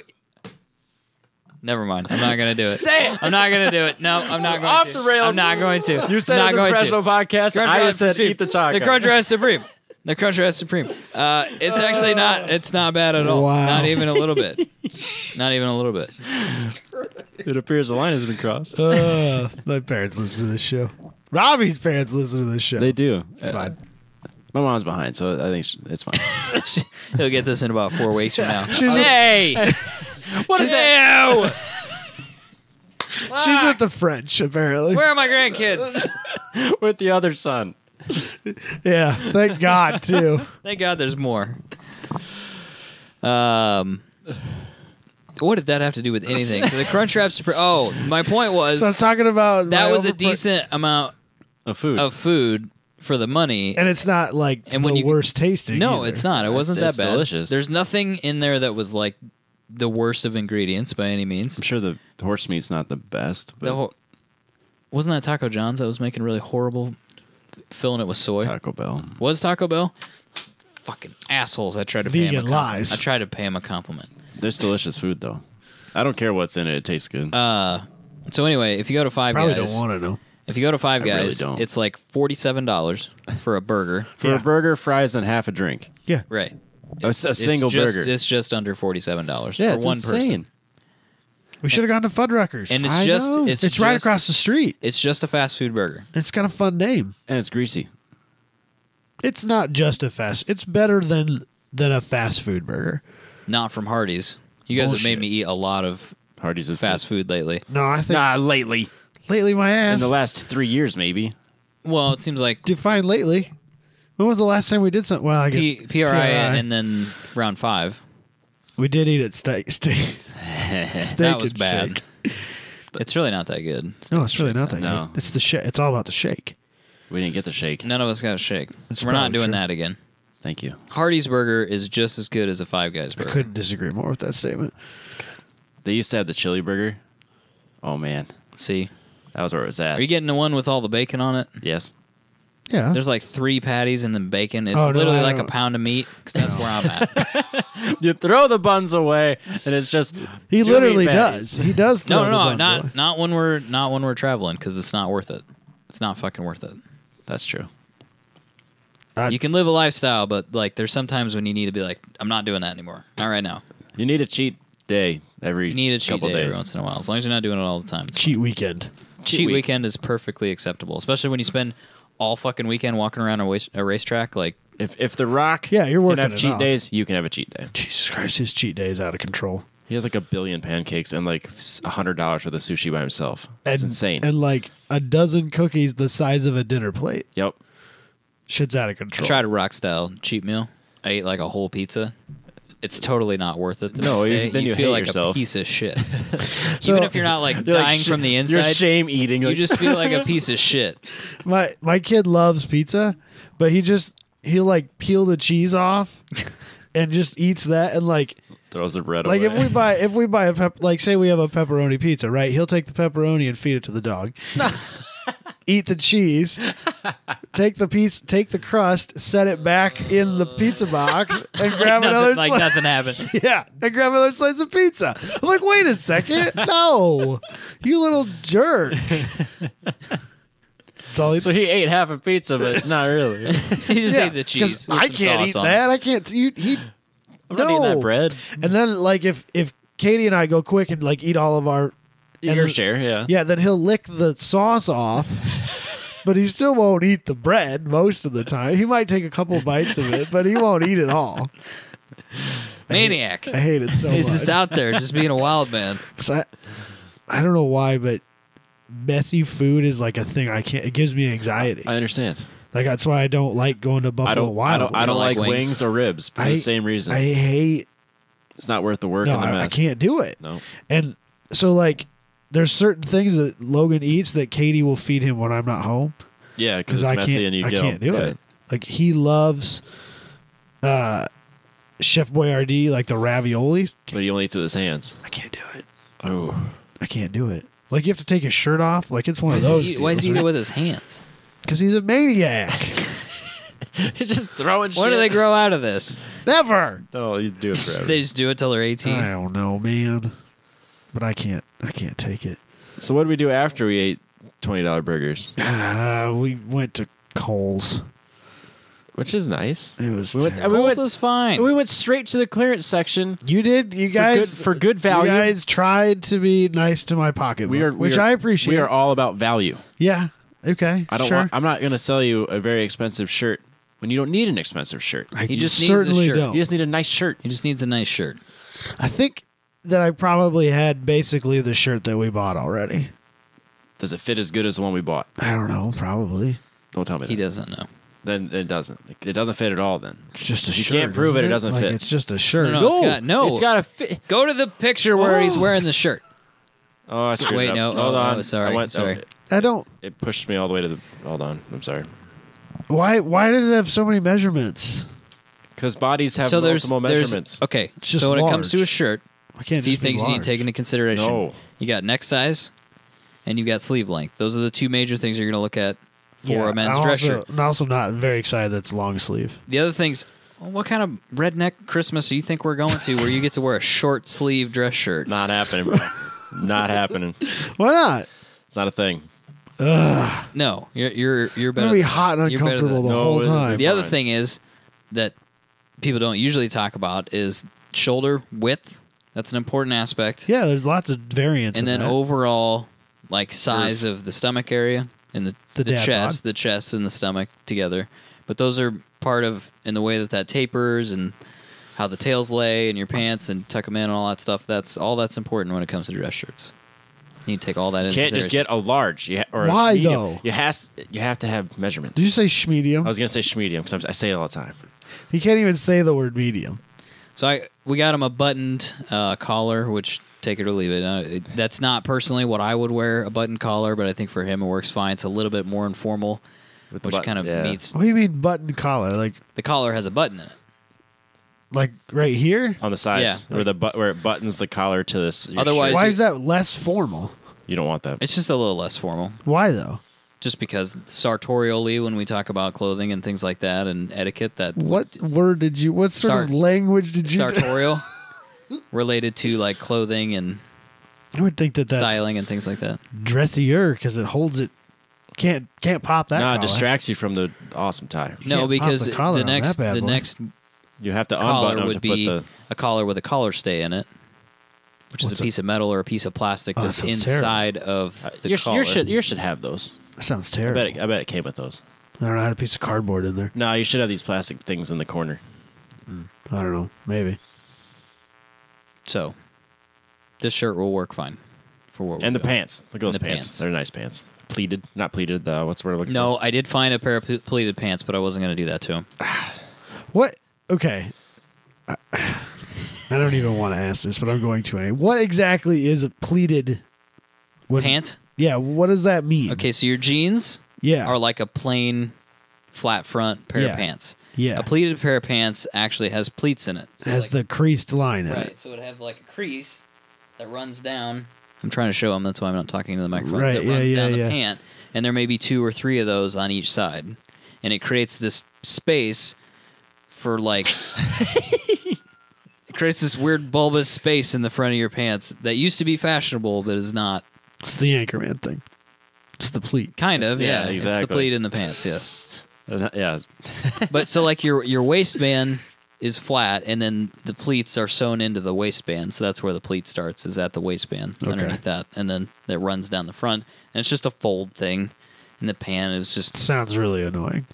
Never mind. I'm not gonna do it. Say it. I'm not gonna do it. No, I'm not going Off to. the rails. I'm not going to. You said I'm it not was a going to. professional podcast. I just said eat the taco. The Crunchwrap Supreme. The Crunchwrap Supreme. It's actually not. It's not bad at all. Wow. Not even a little bit. Not even a little bit. It appears the line has been crossed. My parents listen to this show. Robbie's parents listen to this show. They do. It's fine. My mom's behind, so I think it's fine. He'll get this in about 4 weeks from now. She's Hey! What is that? She's with the French, apparently. Where are my grandkids? With the other son. Yeah, thank God, too. Thank God there's more. What did that have to do with anything? So the Crunchwrap Supreme. Oh, my point was So I was talking about that was a decent amount Of food. of food for the money. and it's not like And when the you- worst tasting. No, either. it's not. It wasn't it's that bad. delicious. There's nothing in there that was like the worst of ingredients by any means. I'm sure the horse meat's not the best, but Wasn't that Taco John's that was making really horrible, filling it with soy? Taco Bell. Was Taco Bell? Fucking assholes! I tried to pay him a Vegan lies. I tried to pay him a compliment. There's delicious food though. I don't care what's in it. It tastes good. So anyway, if you go to Five Probably Guys, don't want to know. if you go to Five I really Guys, don't. it's like $47 for a burger. For a burger, fries, and half a drink. Yeah. Right. A single burger. It's just under $47 Yeah, for it's one insane. person. We should have gone to Fuddruckers. And I know. it's right across the street. It's just a fast food burger. It's got a fun name. And it's greasy. It's not just a fast. It's better than a fast food burger. Not from Hardee's. You guys have Bullshit. made me eat a lot of Hardee's is fast food lately. No, I think lately. lately my In ass. the last 3 years, maybe. Well, it seems like Define lately. When was the last time we did something? Well, I guess PRI and then round 5. we did eat at steak. That was and bad. shake. It's really not that good. No, it's really not that No. good. It's the shake. It's all about the shake. We didn't get the shake. None of us got a shake. It's We're not probably doing true. that again. Thank you. Hardee's burger is just as good as a Five Guys I burger. couldn't disagree more with that statement. They used to have the chili burger. Oh, man. See, That was where it was at. are you getting the one with all the bacon on it? Yes. Yeah. There's like 3 patties and then bacon. It's Oh, no, literally I like a don't- pound of meat. 'Cause that's where I'm at. You throw the buns away, and it's just He two literally meat patties. does. He does. throw No, the buns away. not when we're traveling because it's not worth it. It's not fucking worth it. That's true. You can live a lifestyle, but like there's sometimes when you need to be like, I'm not doing that anymore. Not right now. You need a cheat day every You need a cheat couple day days. every once in a while, as long as you're not doing it all the time. It's Cheat weekend. cheat week. weekend is perfectly acceptable, especially when you spend all fucking weekend walking around a racetrack. Like, If The Rock Yeah, you're working can have it cheat off. days, you can have a cheat day. Jesus Christ, his cheat day is out of control. He has like 1 billion pancakes and like $100 for the sushi by himself. That's insane. And like a dozen cookies the size of a dinner plate. Yep. Shit's out of I control. tried a rock style cheat meal. I ate like a whole pizza. It's totally not worth it. The No, next you- day. then you feel hate like yourself. a piece of shit. So- Even if you're not like You're like dying from the You're inside, shame eating. you Like, just feel like a piece of shit. My kid loves pizza, but he'll like peel the cheese off and just eats that and like throws the bread like away. if we buy a like say we have a pepperoni pizza, right? He'll take the pepperoni and feed it to the dog. Eat the cheese, take the crust, set it back in the pizza box, and grab another like slice. nothing happened. Yeah, and grab another slice of pizza. I'm like, wait a second, no, you little jerk. That's all he So he ate half a pizza, but not really. He just ate the 'cause cheese. with I some can't sauce eat on it. that. I can't. He I'm not eating that bread. And then like if Katie and I go quick and like eat all of our Your share, yeah. yeah, then he'll lick the sauce off, but he still won't eat the bread most of the time. He might take a couple bites of it, but he won't eat it all. Maniac. I hate it so He's much. just out there, just being a wild man. 'Cause I don't know why, but messy food is like a thing I can't. It gives me anxiety. I understand. Like that's why I don't like going to Buffalo Wild. I don't like like wings. wings or ribs for the same reason. I hate. It's not worth the work No, and the mess. I can't do it. No. And so like, there's certain things that Logan eats that Katie will feed him when I'm not home. Yeah, because Because it's I messy can't, and you I get can't do yeah. it. Like he loves Chef Boyardee, like the raviolis. But he only eats with his hands. I can't do it. Oh. I can't do it. Like you have to take his shirt off. Like it's one of those. Why is he eat it with his hands? Because he's a maniac. He's just throwing shit. When do they grow out of this? Never. No, you do it forever. They just do it till they're 18. I don't know, man. But I can't take it. So what did we do after we ate $20 burgers? We went to Kohl's. Which is nice. It was. We went- terrible. Kohl's is fine. We went straight to the clearance section. You did. You guys for good value. You guys tried to be nice to my pocketbook, which I appreciate. We are all about value. Yeah. Okay. I don't sure. want, I'm not going to sell you a very expensive shirt when you don't need an expensive shirt. He just needs a certainly shirt. don't. You just need a nice shirt. He just needs a nice shirt. I think that I probably had basically the shirt that we bought already. Does it fit as good as the one we bought? I don't know. Probably. Don't tell me He that. doesn't know. then it doesn't. It doesn't fit at all. Then It's just a you shirt. can't prove isn't it doesn't like, fit. It's just a shirt. It's got to fit. Go to the picture where he's wearing the shirt. Oh, I screwed Wait, it no. up. Hold on. Sorry. Sorry. I don't. It pushed me all the way to the. Hold on. I'm sorry. Why does it have so many measurements? Because bodies have So multiple measurements. Okay, It's just so when it comes to a large. shirt, I can't a few just be things you need to take large. into consideration. No. You got neck size, and you got sleeve length. Those are the two major things you're going to look at for a men's dress shirt. I'm also not very excited that's long sleeve. The other things, well, what kind of redneck Christmas do you think we're going to where you get to wear a short sleeve dress shirt? Not happening, bro. Not happening. Why not? It's not a thing. No, you're I'm better. gonna be hot and you're better uncomfortable than- the No, whole it'll be time. The other fine. thing is that people don't usually talk about is shoulder width. That's an important aspect. Yeah, there's lots of variants. And in then that. overall, like size of the stomach area and the dad chest, the chest and the stomach together. But those are part of in the way that tapers and how the tails lay in your pants and tuck them in and all that stuff. That's important when it comes to dress shirts. You need to take all that You into can't just consideration. get a large. Or Why, a medium. though? You have to have measurements. Did you say schmedium? I was gonna say schmedium because I say it all the time. He can't even say the word medium. So we got him a buttoned collar, which take it or leave it. That's not personally what I would wear, a buttoned collar, but I think for him it works fine. It's a little bit more informal, With the which button, kind of yeah. meets. What do you mean button collar? The collar has a button in it. Like right here? On the sides, Yeah. where it buttons the collar to this. your Otherwise- shirt. Why is that less formal? You don't want that. It's just a little less formal. Why though? Just because sartorially, when we talk about clothing and things like that and etiquette, that What word did you? What sort of language did you? sartorial related to like clothing and I would think that that's styling and things like that. dressier because it holds it. Can't pop that. No, it collar. distracts you from the awesome tie. You No, can't because pop the collar on that bad boy. next You have to collar unbutton them would to be put the. a collar with a collar stay in it, which is What's a piece of metal or a piece of plastic Oh, that that's sounds terrible. inside of the collar. Yours should have those. That sounds I terrible. bet it came with those. I don't know. I had a piece of cardboard in there. No, you should have these plastic things in the corner. I don't know. Maybe. So this shirt will work fine for what. And we're the doing. pants. Look at those And the pants. pants. They're nice pants. Pleated, not pleated. What's the word I'm looking No, for? I did find a pair of pleated pants, but I wasn't going to do that to him. What? Okay. I don't even want to ask this, but I'm going to anyway. What exactly is a pleated Pant? Yeah. What does that mean? Okay, so your jeans Yeah. are like a plain flat front pair Yeah. of pants. Yeah. A pleated pair of pants actually has pleats in it. So has like- the creased line in it. right, so it would have like a crease that runs down. I'm trying to show him. That's why I'm not talking to the microphone. Right, That yeah, runs down yeah, the yeah. pant, and there may be 2 or 3 of those on each side, and it creates this space for like. It creates this weird bulbous space in the front of your pants that used to be fashionable, but is not. It's the Anchorman thing. It's the pleat. Kind of, Yeah, yeah. It's the exactly. pleat in the pants, yes. Yeah. But so like your waistband is flat, and then the pleats are sewn into the waistband. So that's where the pleat starts, is at the waistband underneath that, and then it runs down the front, and it's just a fold thing. And the pant is just Sounds really annoying.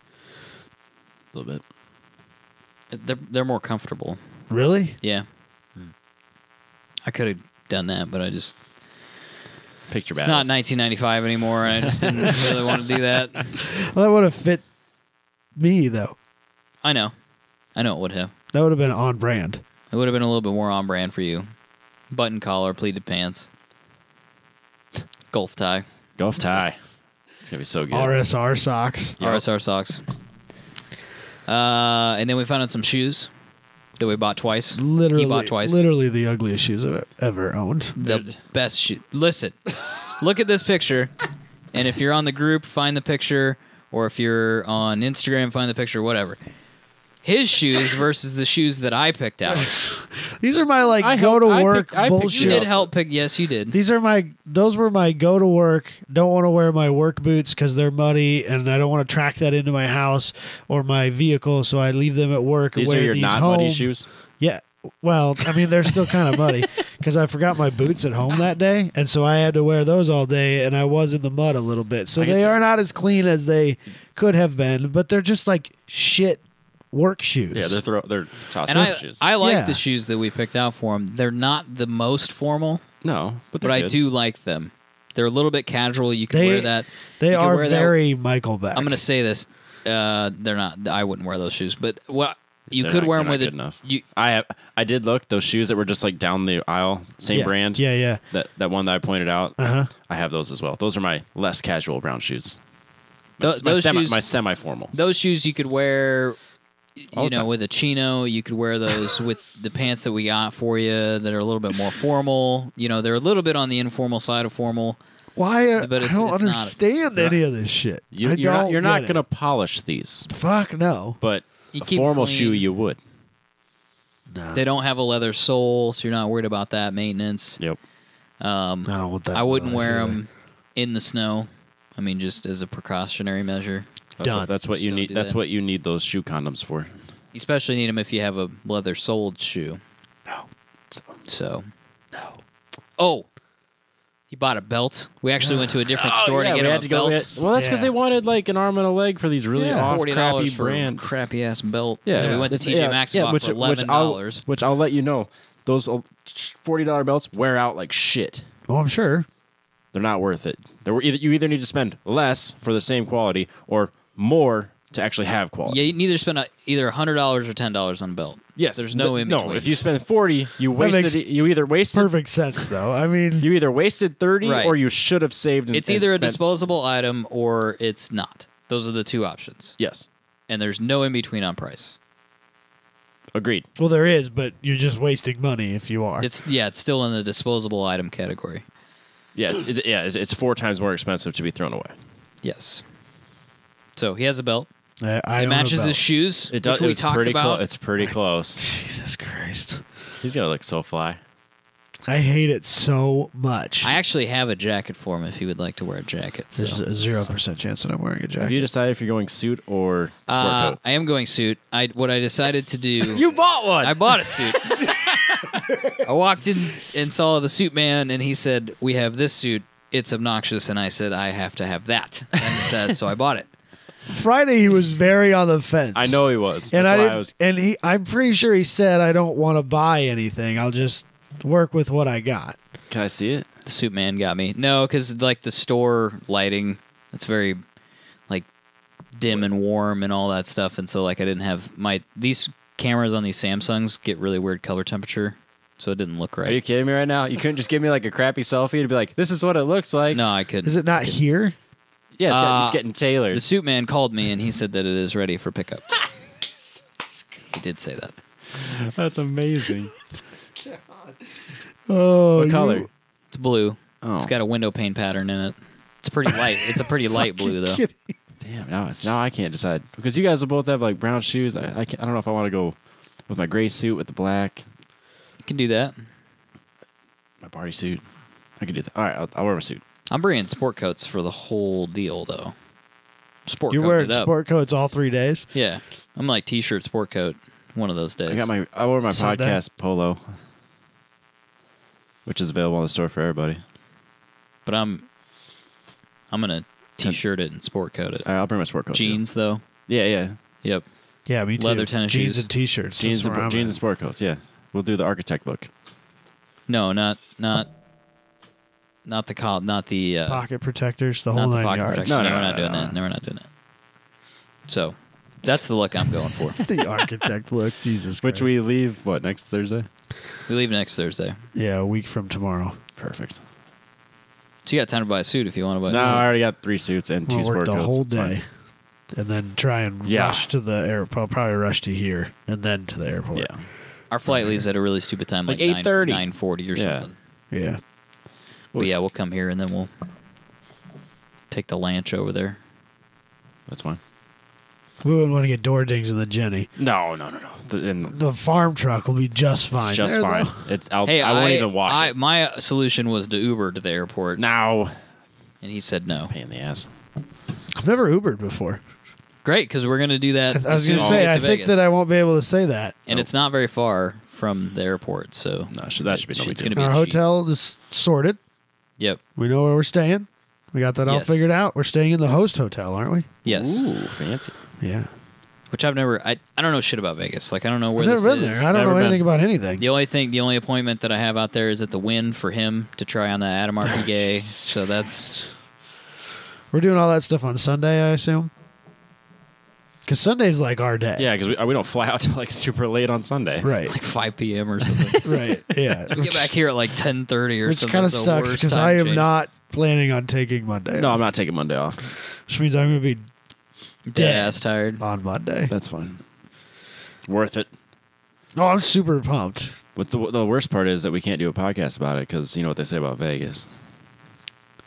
A little bit. they're more comfortable. Really? Yeah, I could have done that, but I just Picture it's not 1995 anymore, and I just didn't really want to do that. Well, that would have fit me though. I know it would have. That would have been on brand. It would have been a little bit more on brand for you. Button collar, pleated pants, golf tie, Golf tie. It's gonna be so good. RSR socks. Yep. RSR socks. And then we found out some shoes that we bought twice. Literally, He bought twice. literally the ugliest shoes I've ever owned. The best shoe. Listen, look at this picture, and if you're on the group, find the picture, or if you're on Instagram, find the picture, whatever. His shoes versus the shoes that I picked out. These are my like I go to helped- I work picked- I picked You bullshit. did help pick. Yes, you did. These are those were my go to work. Don't want to wear my work boots because they're muddy, and I don't want to track that into my house or my vehicle, so I leave them at work. These and are wear your these not home. muddy shoes. Yeah. Well, I mean, they're still kind of muddy because I forgot my boots at home that day, and so I had to wear those all day, and I was in the mud a little bit. So I guess they it- are not as clean as they could have been, but they're just like shit work shoes. Yeah, they're toss And shoes. I like Yeah. the shoes that we picked out for him. They're not the most formal, no, but they're but I good. do like them. They're a little bit casual. You can They- wear that. They you can are wear that- very Michael back. I'm going to say this. They're not. I wouldn't wear those shoes. But what you They're could not- wear they're them not with good it. enough. I did look those shoes that were just like down the aisle, same brand. Yeah. That one that I pointed out. Uh-huh. I have those as well. Those are my less casual brown shoes. Those shoes- my semi-formal. Those shoes you could wear, All the time. with a chino. You could wear those with the pants that we got for you that are a little bit more formal. They're a little bit on the informal side of formal. Why? But I it's don't not- understand any of this shit. You're not gonna polish these, Fuck no. but You a keep formal clean. shoe you would. No. They don't have a leather sole, so you're not worried about that maintenance. Yep. I don't want that. I wouldn't in my wear life them in the snow. I mean, just as a precautionary measure. Done. That's what Just you don't need. do That's that. what you need ththose shoe condoms for. You especially need them if you have a leather soled shoe. No. So. No. Oh, he bought a belt. We actually went to a different store to get we him had a to belt. go. Well, that's because Yeah. they wanted like an arm and a leg for these really Yeah. off $40 crappy for brand. a crappy ass belt. Yeah, And we went to TJ Maxx and bought for $11. Which I'll let you know. Those $40 belts wear out like shit. Oh, I'm sure. They're not worth it. You either need to spend less for the same quality or more to actually have quality. Yeah, you need to spend either $100 or $10 on a belt. Yes. There's no in between. No, if you spend 40, you makes either wasted Perfect sense, though. I mean, you either wasted 30 Right. or you should have saved. It's either a disposable item or it's not. Those are the two options. Yes. And there's no in between on price. Agreed. well, there is, but you're just wasting money if you are. It's still in the disposable item category. Yeah. It's 4 times more expensive to be thrown away. Yes. So he has a belt. I It own a matches belt. his shoes, It does. which we It's talked pretty about. It's pretty close. Jesus Christ. He's gonna look so fly. I hate it so much. I actually have a jacket for him if he would like to wear a jacket. So. There's a 0% chance that I'm wearing a Have jacket. you decided if you're going suit or sport coat? I am going suit. What I decided to do. You bought one. I bought a suit. I walked in and saw the suit man, and he said, "We have this suit. It's obnoxious." And I said, "I have to have that." And so I bought it. Friday, he was very on the fence. I know he was. And That's I why didn't, I was. and I'm pretty sure he said, "I don't want to buy anything. I'll just work with what I got." Can I see it? The suit man got me. No, because like the store lighting, it's very like dim and warm and all that stuff, and so like I didn't have these cameras on these Samsungs get really weird color temperature, so it didn't look right. Are you kidding me right now? You couldn't just give me like a crappy selfie to be like, "This is what it looks like." No, I couldn't. Is it not here? Yeah, it's getting tailored. The suit man called me and he said that it is ready for pickup. He did say that. That's amazing. Oh, What color? It's blue. Oh. It's got a window pane pattern in it. It's pretty light. It's a pretty light blue though. Kidding. Damn. Now I can't decide because you guys will both have like brown shoes. I don't know if I want to go with my gray suit with the black. You can do that. My party suit. I can do that. All right, I'll wear my suit. I'm bringing sport coats for the whole deal though. Sport You're coat wearing it up. sport coats all 3 days? Yeah, I'm like t-shirt, sport coat, one of those days. I wore my Sunday. podcast polo, which is available in the store for everybody. But I'm gonna t-shirt it and sport coat it. All right, I'll bring my sport coat. too. Jeans though. Yeah. Yep. Yeah, me too. Leather tennis Jeans shoes. and t-shirts. Jeans That's where I'm and at. sport coats. Yeah, we'll do the architect look. No, not the Pocket protectors, the whole not the 9 pocket yards. protection. No, we're no, not no, doing no. that. No, we're not doing that. So that's the look I'm going for. The architect look, Jesus Which Christ. we leave next Thursday. We leave next Thursday. Yeah, a week from tomorrow. Perfect. So you got time to buy a suit if you want to buy a No, suit. I already got 3 suits and 2 We'll work sport the coats. whole It's fine. day. And then try and Yeah. rush to the airport. Probably rush to here and then to the airport. Yeah. Our flight leaves at a really stupid time, Like like 8:30. 9:40 or Yeah. something. Yeah. But yeah, we'll come here and then we'll take the lanch over there. That's fine. We wouldn't want to get door dings in the Jenny. No. The farm truck will be just fine. It's just There, fine. though. I won't even wash it. My solution was to Uber to the airport, Now, and he said no. pain in the ass. I've never Ubered before. Great, because we're going to do that. I was going going to say, I think that I won't be able to say that. and it's not very far from the airport, so No, that should be no big it's deal. going to be Our cheap. hotel is sorted. Yep. We know where we're staying. We got that all Yes. figured out. We're staying in the host hotel, aren't we? Yes. Ooh, fancy. Yeah. Which I've never. I don't know shit about Vegas. Like I don't know where I've never this been is. there. I don't Never know been. anything about anything. The only appointment that I have out there is at the Wynn for him to try on that Adam RPG. So that's We're doing all that stuff on Sunday, I assume. Because Sunday's like our day. Yeah, because we don't fly out till like super late on Sunday. Right. Like 5 p.m. or something. Right. Yeah. We get back here at like 10:30 or which something. kind of It's the sucks worst because time I am change. not planning on taking Monday. No, off, I'm not taking Monday off. which means I'm going to be dead ass tired. on Monday. That's fine. Worth it. Oh, I'm super pumped. But the worst part is that we can't do a podcast about it because you know what they say about Vegas.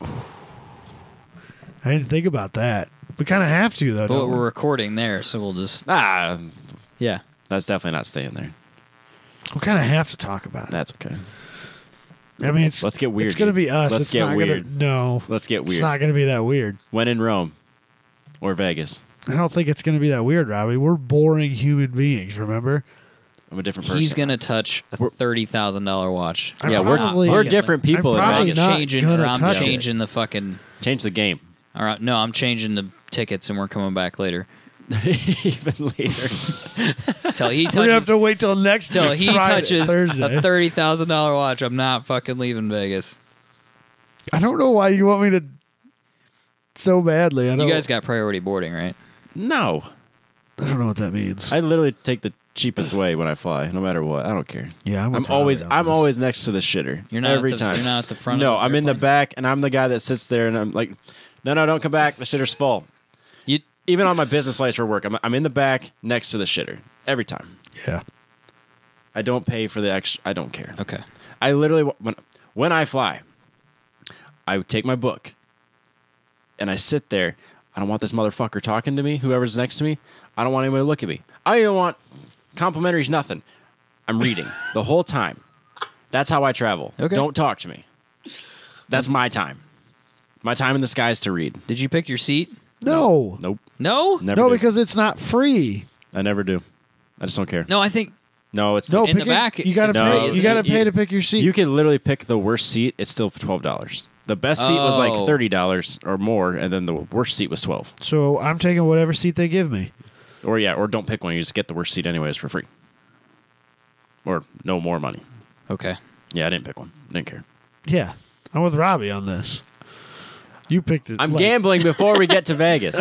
I didn't think about that. We kind of have to, though. But don't we? we're recording there, so we'll just Yeah, that's definitely not staying there. We kind of have to talk about it. That's okay. I mean, Let's get weird. It's going to be us. Let's it's get not weird. Gonna, no. Let's get It's weird. not going to be that weird. When in Rome or Vegas, I don't think it's going to be that weird, Robbie. We're boring human beings, remember? I'm a different person. he's gonna touch a $30,000 watch. I'm Yeah, probably- we're different people I'm in probably Vegas. not changing, gonna or I'm touch it. changing the fucking. Change the game. All right, no, I'm changing the tickets, and we're coming back later. Even later. Till he We're going to have touches. to wait till next Till he Friday, touches Thursday. a $30,000 watch, I'm not fucking leaving Vegas. I don't know why you want me to so badly. I don't, You guys got priority boarding, right? No. I don't know what that means. I literally take the cheapest way when I fly, no matter what. I don't care. yeah, I'm with always Robbie on I'm this. always next to the shitter. You're not every at the, time. You're not at the front. No, of the I'm in the airplane? back, and I'm the guy that sits there, and I'm like, no, don't come back. The shitter's full. You, Even on my business flights for work, I'm in the back next to the shitter every time. Yeah. I don't pay for the extra. I don't care. okay. I literally when I fly, I would take my book, and I sit there. I don't want this motherfucker talking to me. Whoever's next to me, I don't want anyone to look at me. I don't even want complimentaries. Nothing. I'm reading the whole time. That's how I travel. Okay. Don't talk to me. That's my time. My time in the sky is to read. Did you pick your seat? No. Nope. No. Never No, do. because it's not free. I never do. I just don't care. No, I think No, it's No, In the pick it- back, you got to it's free, pay. isn't You got to it? pay to pick your seat. You can literally pick the worst seat. It's still $12. The best seat was like Oh. $30 or more, and then the worst seat was $12. so I'm taking whatever seat they give me. Or don't pick one. You just get the worst seat anyways for free, or no more money. okay. Yeah, I didn't pick one. Didn't care. Yeah, I'm with Robbie on this. You picked it. I'm like- gambling before we get to Vegas.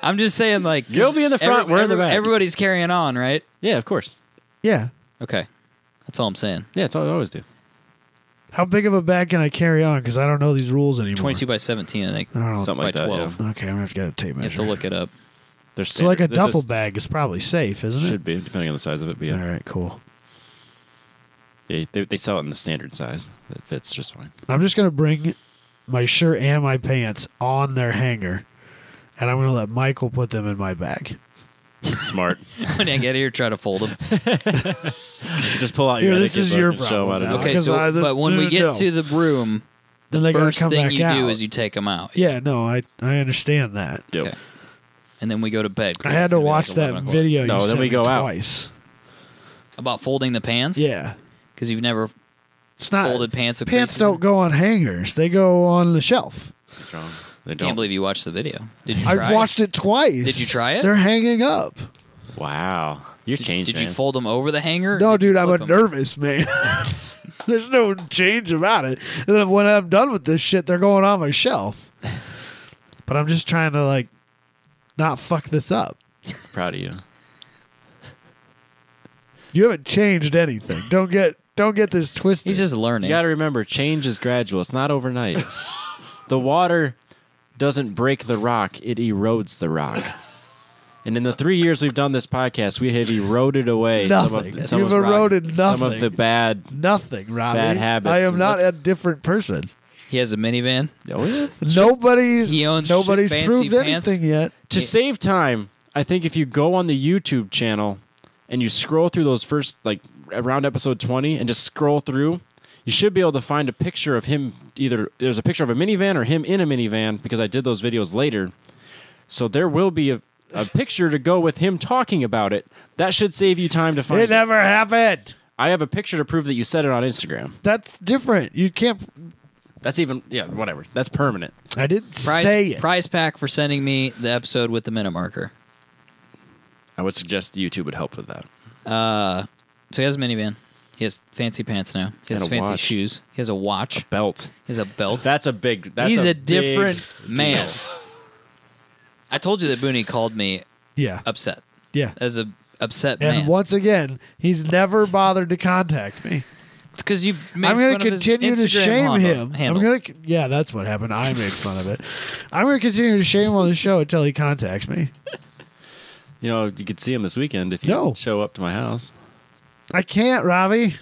I'm just saying, like, 'cause You'll be in the front, we're in the back. Everybody's carrying on, right? Yeah, of course. Yeah. Okay. That's all I'm saying. Yeah, that's all I always do. How big of a bag can I carry on? Because I don't know these rules anymore. 22 by 17, I think. I don't know. Something by like that. 12. Yeah. Okay, I'm gonna have to get a tape You have measure. to look it up. There's So like a standard- duffel there's bag is probably safe, isn't it? Should be, depending on the size of it. But yeah, All right, cool. they sell it in the standard size. It fits just fine. I'm just gonna bring my shirt and my pants on their hanger, and I'm gonna let Michael put them in my bag. Smart. When I get here, try to fold them. Just pull out your Here, this etiquette is book your and show 'em how to problem do now. it. Okay, Because so but when we get no. to the room, Then the they gotta first come thing back you do out. is you take them out. Yeah, no, I understand that. Yep. Okay. And then we go to bed. 'cause I had it's to gonna be watch like that 11 o'clock. video. No, you then sent we me go out. twice. About folding the pants? Yeah, Because you've never it's not folded pants with pants. creases Don't in? go on hangers; they go on the shelf. Strong. They Can't don't. believe you watched the video. Did you try I watched it twice. Did you try it? They're hanging up. Wow, you're changed. Did you man. fold them over the hanger? or No, did you dude, I'm a flip 'em? nervous man. There's no change about it. And then when I'm done with this shit, they're going on my shelf. But I'm just trying to like not fuck this up. Proud of you. You haven't changed anything. Don't get this twisted. He's just learning. You got to remember, change is gradual. It's not overnight. The water doesn't break the rock; it erodes the rock. And in the 3 years we've done this podcast, we have eroded away Nothing. some You've of eroded some nothing. of the bad. Nothing, Robbie. Bad habits. I am not Let's- a different person. He has a minivan. Oh, yeah. Nobody's He owns nobody's fancy proved pants. anything yet. To save time, I think if you go on the YouTube channel and you scroll through those first, like around episode 20, and just scroll through, you should be able to find a picture of him. Either there's a picture of a minivan or him in a minivan, because I did those videos later. So there will be a picture to go with him talking about it. That should save you time to find It never happened. I have a picture to prove that you said it on Instagram. That's different. You can't. That's even, whatever. That's permanent. I didn't say it. Prize pack for sending me the episode with the minute marker. I would suggest YouTube would help with that. So he has a minivan. He has fancy pants now. He has And a fancy watch. shoes. He has a watch. Belt. He has a belt. That's a big. That's He's a big different deal. man. I told you that Booney called me Yeah. upset. Yeah. As a upset And man. once again, he's never bothered to contact me. It's because you made I'm going fun to of his continue to Instagram shame him. handle. I'm going to. Yeah, that's what happened. I made fun of it. I'm going to continue to shame him on the show until he contacts me. You know, you could see him this weekend if you show up to my house. I can't, Robbie.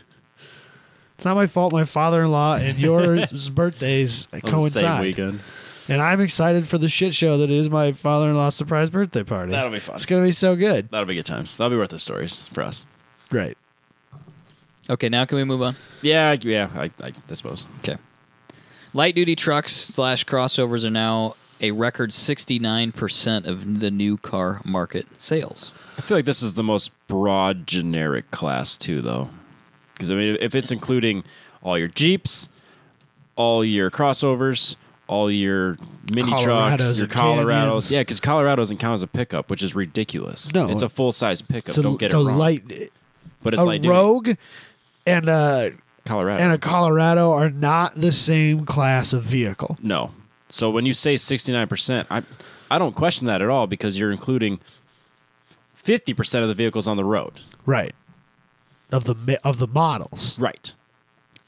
It's not my fault. My father-in-law and yours birthdays On the coincide. same weekend. And I'm excited for the shit show that is my father-in-law's surprise birthday party. That'll be fun. It's going to be so good. That'll be good times. That'll be worth the stories for us. Right. Okay, now can we move on? Yeah, I suppose. Okay. Light duty trucks / crossovers are now a record 69% of the new car market sales. I feel like this is the most broad, generic class, too, though. Because, I mean, if it's including all your Jeeps, all your crossovers, all your mini trucks, your Colorados. Canyons. Yeah, because Colorado doesn't count as a pickup, which is ridiculous. No. It's a full-size pickup. To, Don't get to it wrong. light, But it's a light duty. Rogue and a Colorado. Colorado are not the same class of vehicle. No. So when you say 69%, I don't question that at all because you're including 50% of the vehicles on the road. Right. Of the models. Right.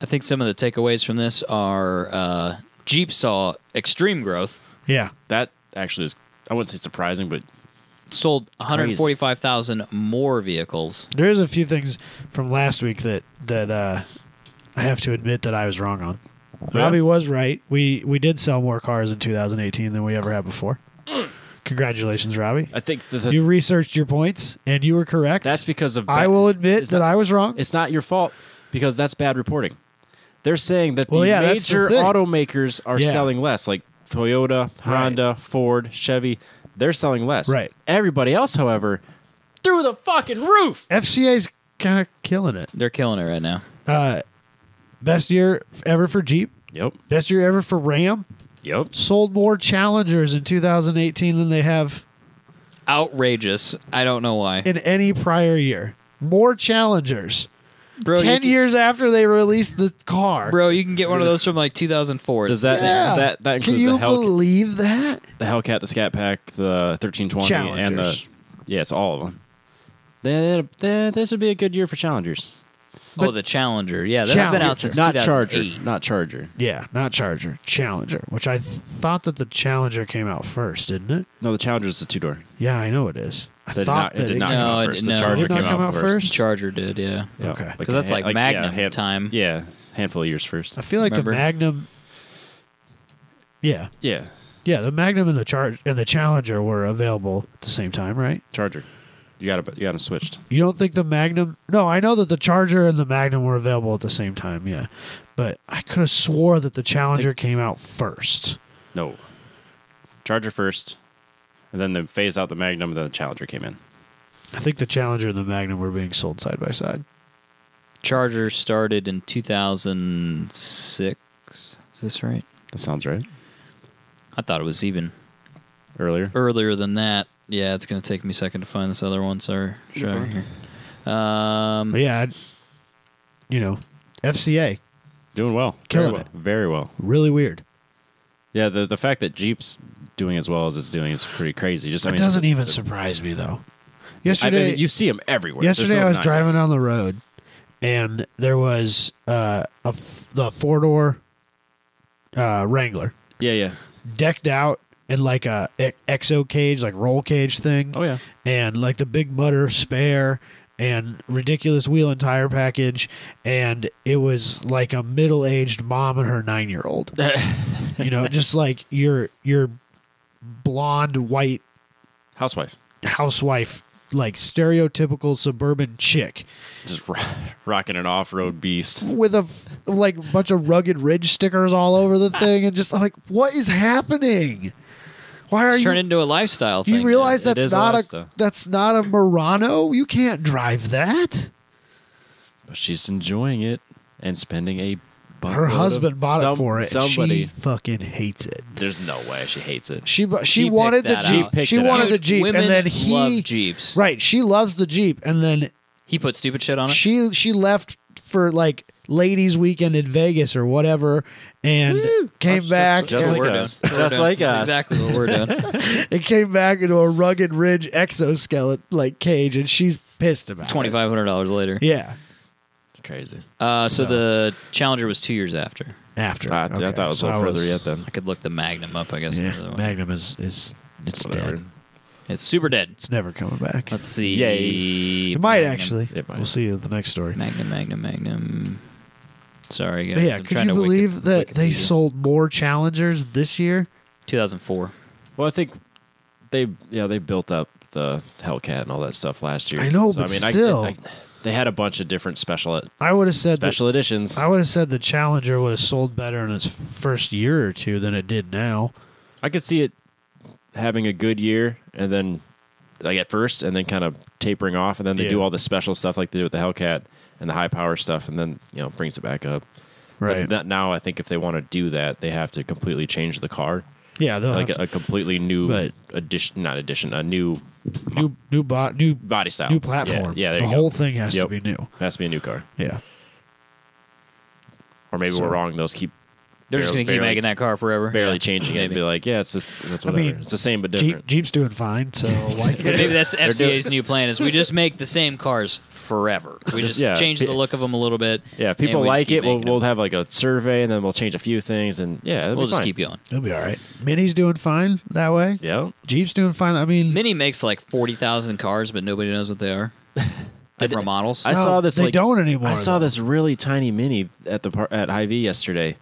I think some of the takeaways from this are Jeep saw extreme growth, Yeah. That actually is, I wouldn't say surprising, but sold 145,000 more vehicles. There's a few things from last week that I have to admit that I was wrong on. Yeah. Robbie was right. We did sell more cars in 2018 than we ever have before. Congratulations, Robbie. I think You researched your points and you were correct. that's because of... I will admit that I was wrong. It's not your fault because that's bad reporting. They're saying that Well, the yeah, that's the major thing. automakers are Yeah. selling less, like Toyota, Honda, Ford, Chevy. They're selling less. Right. Everybody else, however, through the fucking roof. FCA's kind of killing it. They're killing it right now. Best year ever for Jeep. Yep. Best year ever for Ram. Yep. Sold more Challengers in 2018 than they have Outrageous. I don't know why. in any prior year. More Challengers. Bro, 10 years after they released the car. Bro, you can get one of those from like 2004. Does that Yeah. that Can includes you the believe that? Hellcat, the Scat Pack, the 1320, and the Challengers. it's all of them. This would be a good year for Challengers. Oh, the Challenger. Yeah, that's been out since Not 2008. Charger. Not Charger. Yeah, not Charger. Challenger, which I thought that the Challenger came out first, didn't it? No, the Challenger is the two-door. Yeah, I know it is. I It thought did not that come No, out it- first. no. The Charger Did not came come out out first. first? Charger did, yeah. Yeah. Okay. Because that's like Magnum time. Yeah, handful of years first. I feel like Remember? the Magnum. Yeah, Yeah, yeah, the Magnum and the Challenger were available at the same time, right? Charger. You got them switched. You don't think the Magnum? No, I know that the Charger and the Magnum were available at the same time. Yeah, but I could have swore that the Challenger came out first. No, Charger first, and then they phased out the Magnum, and then the Challenger came in. I think the Challenger and the Magnum were being sold side by side. Charger started in 2006. Is this right? That sounds right. I thought it was even Earlier. earlier than that. Yeah, it's going to take me a second to find this other one. Sorry. You're fine. Here. But yeah, FCA, Doing well. Killing Very it. well. Very well. really weird. Yeah, the fact that Jeep's doing as well as it's doing is pretty crazy. Just I It mean, doesn't even surprise me though. I Yesterday, mean, you see them everywhere. There's yesterday no I was denying driving down the road, and there was the 4-door Wrangler it. Yeah. decked out in like a exo cage, like roll cage thing, Oh yeah. and like the big mutter spare and ridiculous wheel and tire package, and it was like a middle-aged mom and her 9-year-old. Just like your blonde white Housewife. housewife, like stereotypical suburban chick Just rocking an off-road beast. with a bunch of rugged ridge stickers all over the thing, and just like, what is happening? Why are It's turned you? into a lifestyle thing. You realize It that's is a not lifestyle. that's not a Murano. You can't drive that. But she's enjoying it and spending a buttload Her of- husband bought it for it. Somebody. She fucking hates it. There's no way she hates it. She She wanted the picked that Jeep. out. She Picked it wanted out. the Jeep, Women and then love he Jeeps. right. She loves the Jeep, and then He put stupid shit on it. she left for like ladies' weekend in Vegas or whatever, and came back. Just like us. Just like us. Exactly what we're doing. It came back into a rugged ridge exoskeleton like cage, and she's pissed about it. $2,500 later. Yeah. It's crazy. So the Challenger was 2 years after. After. I thought it was a little further yet then. I could look the Magnum up, I guess. Yeah, Magnum is it's Whatever. dead. It's super dead. It's never coming back. Let's see. Yay. It might Magnum. actually. It might. We'll see you at the next story. Magnum. Sorry, guys. But yeah, I'm could trying you to believe that they Wikipedia. sold more Challengers this year? 2004. Well, I think they built up the Hellcat and all that stuff last year. I know, but still. They had a bunch of different special I would have said editions. I would have said the Challenger would have sold better in its first year or two than it did now. I could see it having a good year and then like at first and then kind of tapering off, and then they do all the special stuff like they do with the Hellcat and the high power stuff, and then brings it back up. Right. But now I think if they want to do that, they have to completely change the car. Yeah, they'll Like have a completely new But- a new new body style, new platform. Yeah, there the you whole go. thing has to Yep. be new. It has to be a new car, Yeah. or maybe So- we're wrong. Those keep They're just going to keep making that car forever. barely Yeah. changing it and Maybe. be like, yeah, it's just that's whatever. mean, It's the same but different. Jeep's doing fine, so why can't Maybe that's doing- FCA's new plan is we just make the same cars forever. We just change the look of them a little bit. Yeah, if people and we just like keep it, we'll making them. have like a survey, and then we'll change a few things, and it'll We'll be just fine. keep going. It'll be all right. Mini's doing fine that way. Yeah, Jeep's doing fine. I mean, Mini makes like 40,000 cars, but nobody knows what they are. Different models. I saw this. They like, don't anymore. I saw though. this really tiny Mini at at Hy-Vee yesterday.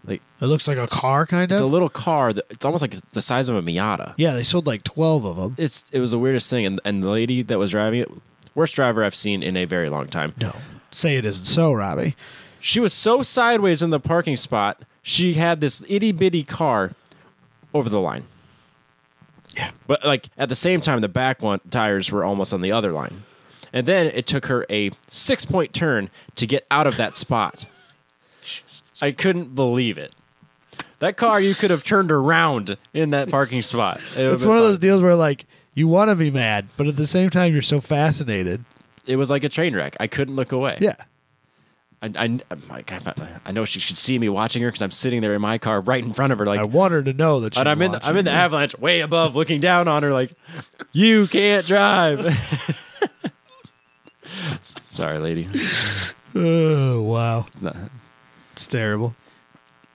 It looks like a car, kind It's of. a little car. It's almost like the size of a Miata. Yeah, they sold like 12 of them. It was the weirdest thing, and the lady that was driving it, worst driver I've seen in a very long time. No, say it isn't so, Robbie. She was so sideways in the parking spot. She had this itty bitty car over the line. Yeah. But like at the same time, the back tires were almost on the other line. And then it took her a 6-point turn to get out of that spot. I couldn't believe it. That car, you could have turned around in that parking spot. It's one of those deals where like you want to be mad, but at the same time you're so fascinated. It was like a train wreck. I couldn't look away. Yeah. I know she should see me watching her because I'm sitting there in my car right in front of her. Like, I want her to know that she's and I'm in the avalanche way above, looking down on her like, you can't drive. Sorry, lady. Oh, wow. It's not- It's terrible.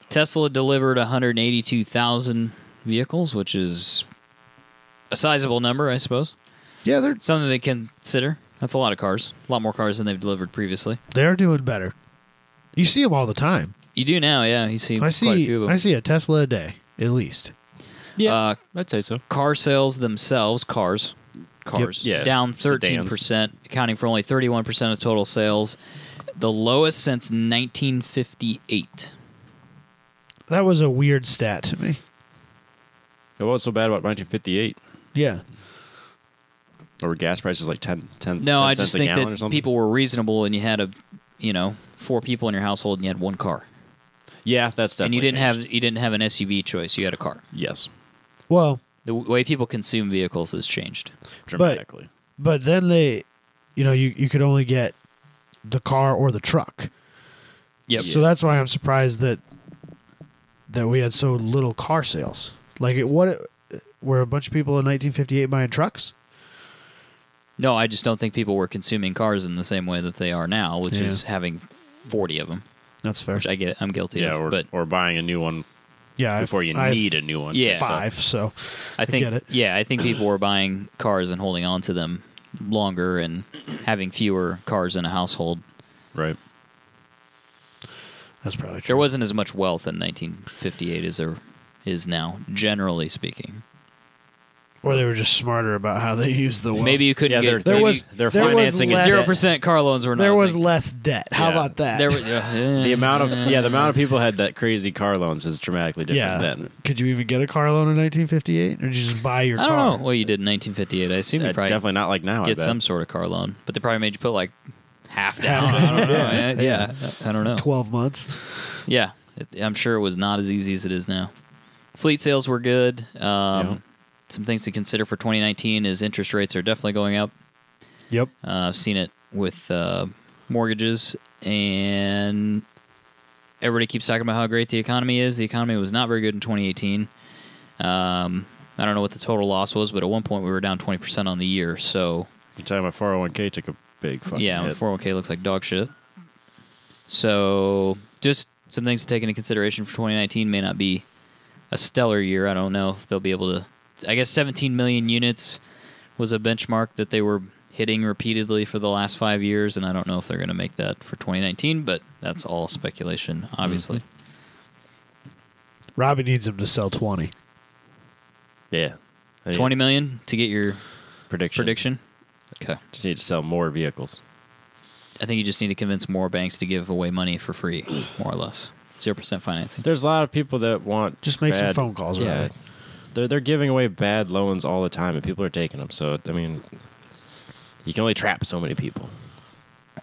Tesla delivered 182,000 vehicles, which is a sizable number, I suppose. Yeah, Something they consider. That's a lot of cars. A lot more cars than they've delivered previously. they're doing better. You see them all the time. You do now, yeah. You see I quite a few of them. see a Tesla a day, at least. Yeah, I'd say so. Car sales themselves, cars, Yeah, down sedans. 13%, accounting for only 31% of total sales. The lowest since 1958. That was a weird stat to me. It was so bad about 1958. Yeah. Or were gas prices like 10 No, I cents just a think gallon or that something? people were reasonable, and you had 4 people in your household, and you had one car, Yeah, that's and definitely you didn't have an SUV choice. You had a car. Yes, Well, The way people consume vehicles has changed. dramatically. but then you could only get the car or the truck. Yep. So that's why I'm surprised that we had so little car sales. Like, were a bunch of people in 1958 buying trucks? No, I just don't think people were consuming cars in the same way that they are now, which Yeah. is having 40 of them, That's fair. which I get. I'm guilty Yeah, of. or buying a new one Yeah, before you need a new one. Yeah. 5, so I think get it. Yeah, I think people were buying cars and holding on to them longer and having fewer cars in a household. Right. that's probably true. There wasn't as much wealth in 1958 as there is now, generally speaking. Or they were just smarter about how they used the wealth. Maybe you couldn't Yeah, get There was- their there was financing is less- 0% car loans were not. there a was thing. less debt. How Yeah. about that? There were, the amount of people had that crazy car loans is dramatically different then. Could you even get a car loan in 1958, or did you just buy your I car? don't know what you did in 1958. I assume you probably Definitely not like now. I get bet. some sort of car loan, but they probably made you put like half down. I don't know. Yeah, I don't know. 12 months. Yeah, I'm sure it was not as easy as it is now. Fleet sales were good. Some things to consider for 2019 is interest rates are definitely going up. Yep. I've seen it with mortgages, and everybody keeps talking about how great the economy is. The economy was not very good in 2018. I don't know what the total loss was, but at one point we were down 20% on the year. So You're talking about 401k took a big fucking yeah, hit. 401k looks like dog shit. So just some things to take into consideration for 2019. May not be a stellar year. I don't know if they'll be able to. I guess 17 million units was a benchmark that they were hitting repeatedly for the last 5 years, and I don't know if they're going to make that for 2019, but that's all speculation, obviously. Robbie needs him to sell 20. Yeah. 20 million to get your prediction. Okay. Just need to sell more vehicles. I think you just need to convince more banks to give away money for free, more or less. 0% financing. There's a lot of people that want Just make some phone calls, Yeah. Robbie. They're giving away bad loans all the time, and people are taking them. So, I mean, you can only trap so many people.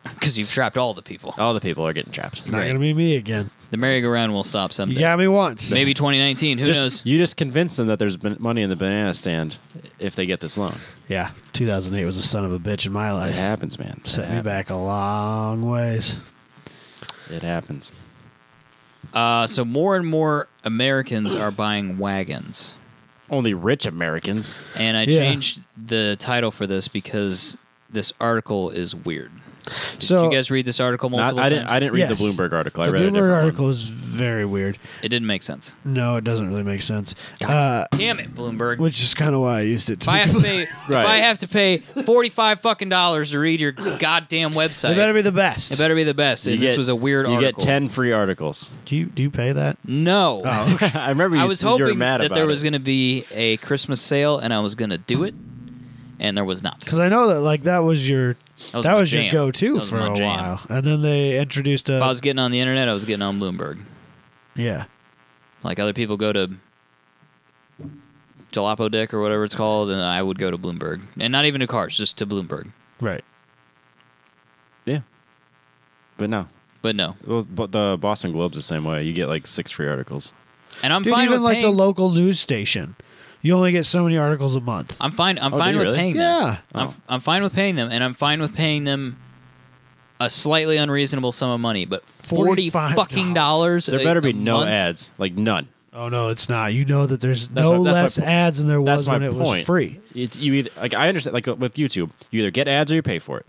Because you've trapped all the people. All the people are getting trapped. It's not going to be me again. The merry-go-round will stop someday. You got me once. Maybe 2019. Who knows? You just convince them that there's money in the banana stand if they get this loan. Yeah, 2008 was a son of a bitch in my It life. happens, man. Set me back a long ways. It happens. So more and more Americans are buying wagons. Only rich Americans. And I Yeah. changed the title for this because this article is weird. Did So you guys read this article multiple I times? didn't read Yes. the Bloomberg article. I the read a Bloomberg different article one. is very weird. It didn't make sense. No, it doesn't really make sense. Damn it, Bloomberg. Which is kind of why I used it. If I have to pay, Right. if I have to pay $45 fucking dollars to read your goddamn website, It better be the best. it better be the best. And this was a weird You article. get 10 free articles. Do you pay that? No. Oh, I remember you, I was you were hoping mad that about there was it. going to be a Christmas sale, and I was going to do it, and there was not. because I know that like that was your my your jam. go-to That was for my a jam. while, and then they introduced If I a was getting on the internet, I was getting on Bloomberg. yeah. Like other people go to Jalopy Dick or whatever it's called, and I would go to Bloomberg. And not even to cars, just to Bloomberg. Right. Yeah. But no. But no. Well, but the Boston Globe's the same way. You get like 6 free articles. And I'm Dude, fine even with like paying. the local news station, you only get so many articles a month. I'm fine. I'm do fine you with really? paying them. Yeah. I'm fine with paying them, and I'm fine with paying them a slightly unreasonable sum of money. But $40 $45. fucking dollars. There better be a no month? ads. Like none. Oh no, it's not. You know that there's That's no my- that's my less po- ads than there That's was my when it was point. free. It's you either like I understand like with YouTube, you either get ads or you pay for it.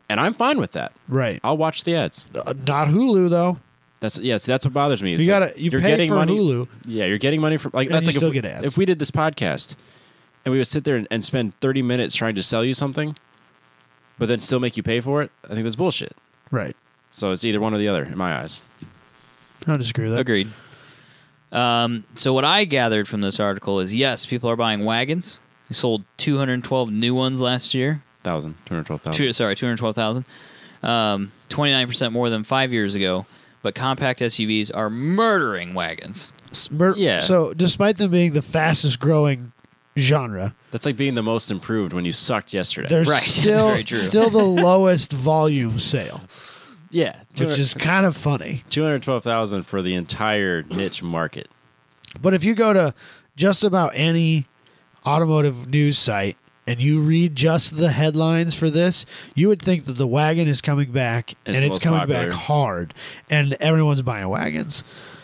And I'm fine with that. Right. I'll watch the ads. Not Hulu though. That's that's what bothers me. It's You like, gotta you you're pay getting for money, Hulu. Yeah, you're getting money from like And that's you like still if, get ads. if we did this podcast and we would sit there and spend 30 minutes trying to sell you something, but then still make you pay for it, I think that's bullshit. Right. So it's either one or the other in my eyes. I don't disagree with that. Agreed. So what I gathered from this article is yes, people are buying wagons. We sold 212 new ones last year. 212,000. 212,000. 29% more than 5 years ago. But compact SUVs are murdering wagons. Yeah. So despite them being the fastest growing genre, That's like being the most improved when you sucked yesterday. they're Right, that's still very true. still the lowest volume sale, yeah, which is kind of funny. 212,000 for the entire niche market. But if you go to just about any automotive news site and you read just the headlines for this, you would think that the wagon is coming back It's and the it's most coming popular. back hard, and everyone's buying wagons.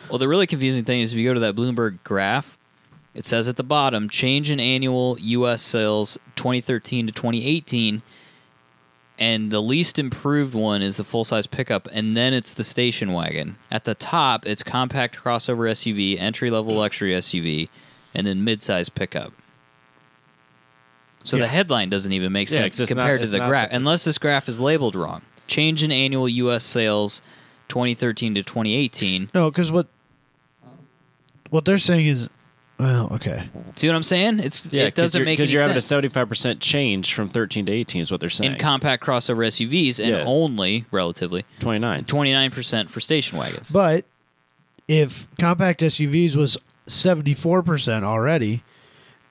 Well, the really confusing thing is if you go to that Bloomberg graph, it says at the bottom, change in annual U.S. sales 2013 to 2018, and the least improved one is the full-size pickup, and then it's the station wagon. At the top, it's compact crossover SUV, entry-level luxury SUV, and then mid-size pickup. So the headline doesn't even make Yeah, sense 'cause it's compared not- to the it's not- graph, unless this graph is labeled wrong. Change in annual U.S. sales 2013 to 2018. No, because what they're saying is, well, okay, See what I'm saying? It doesn't make any because you're having a sense. 75% change from 13 to 18 is what they're saying. In compact crossover SUVs, and Yeah. only relatively 29. 29% for station wagons. but if compact SUVs was 74% already,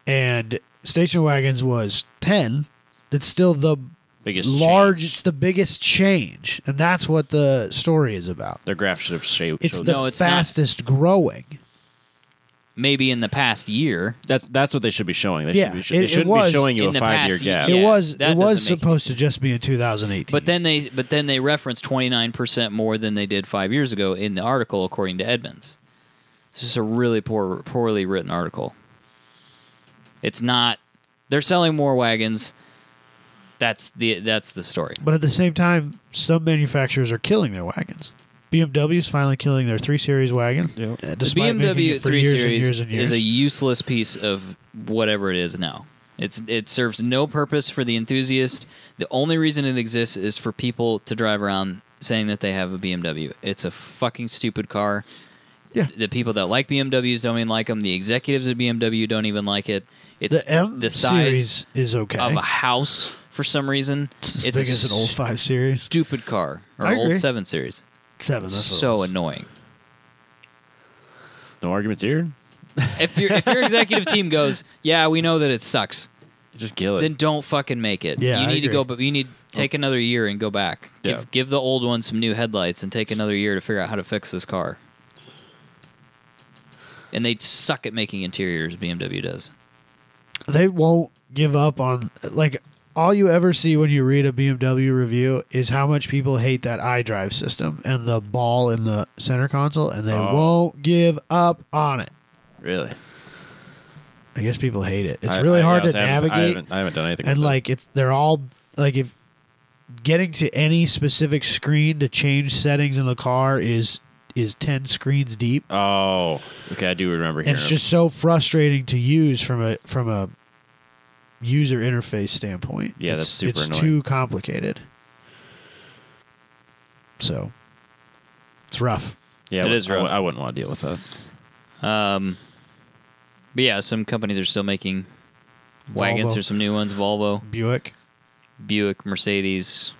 and station wagons was 10, it's still the Biggest large. change. It's the biggest change, and that's what the story is about. Their graph should have showed. It's showed the No, it's not. fastest growing. maybe in the past year. That's what they should be showing. They Yeah, they shouldn't be showing you in a the 5-year past gap. year. It Yeah, was that it was doesn't make supposed to any just be in 2018. But then they referenced 29% more than they did 5 years ago in the article, according to Edmunds. It's just a really poorly written article. It's not. They're selling more wagons. That's the story. But at the same time, some manufacturers are killing their wagons. BMW is finally killing their 3 Series wagon. Yep. The Despite making BMW it for 3 years and Series years and years. is a useless piece of whatever it is now. It serves no purpose for the enthusiast. The only reason it exists is for people to drive around saying that they have a BMW. It's a fucking stupid car. Yeah. The people that like BMWs don't even like them. The executives of BMW don't even like it. It's The M the size Series is okay. of a house for some reason. It's as big as an old 5 Series. Stupid car or I old agree. 7 Series. 7. That's So what it was. annoying. No arguments here. If your executive team goes, yeah, we know that it sucks, Just kill it. then don't fucking make it. Yeah, you I need to agree. go, but you need to take another year and go back. Yeah. Give the old one some new headlights and take another year to figure out how to fix this car. And they suck at making interiors. BMW does. They won't give up on, like, all you ever see when you read a BMW review is how much people hate that iDrive system and the ball in the center console, and they won't give up on it. Really? I guess people hate it. It's really hard to navigate. I haven't done anything. And with it. like they're all like, if getting to any specific screen to change settings in the car is 10 screens deep. Oh, okay. I do remember And hearing. it's just so frustrating to use from a user interface standpoint. Yeah, that's super It's annoying. too complicated. So it's rough. Yeah, It is rough. I wouldn't want to deal with that. But yeah, some companies are still making wagons. Volvo. There's some new ones. Volvo, Buick. Buick, Mercedes.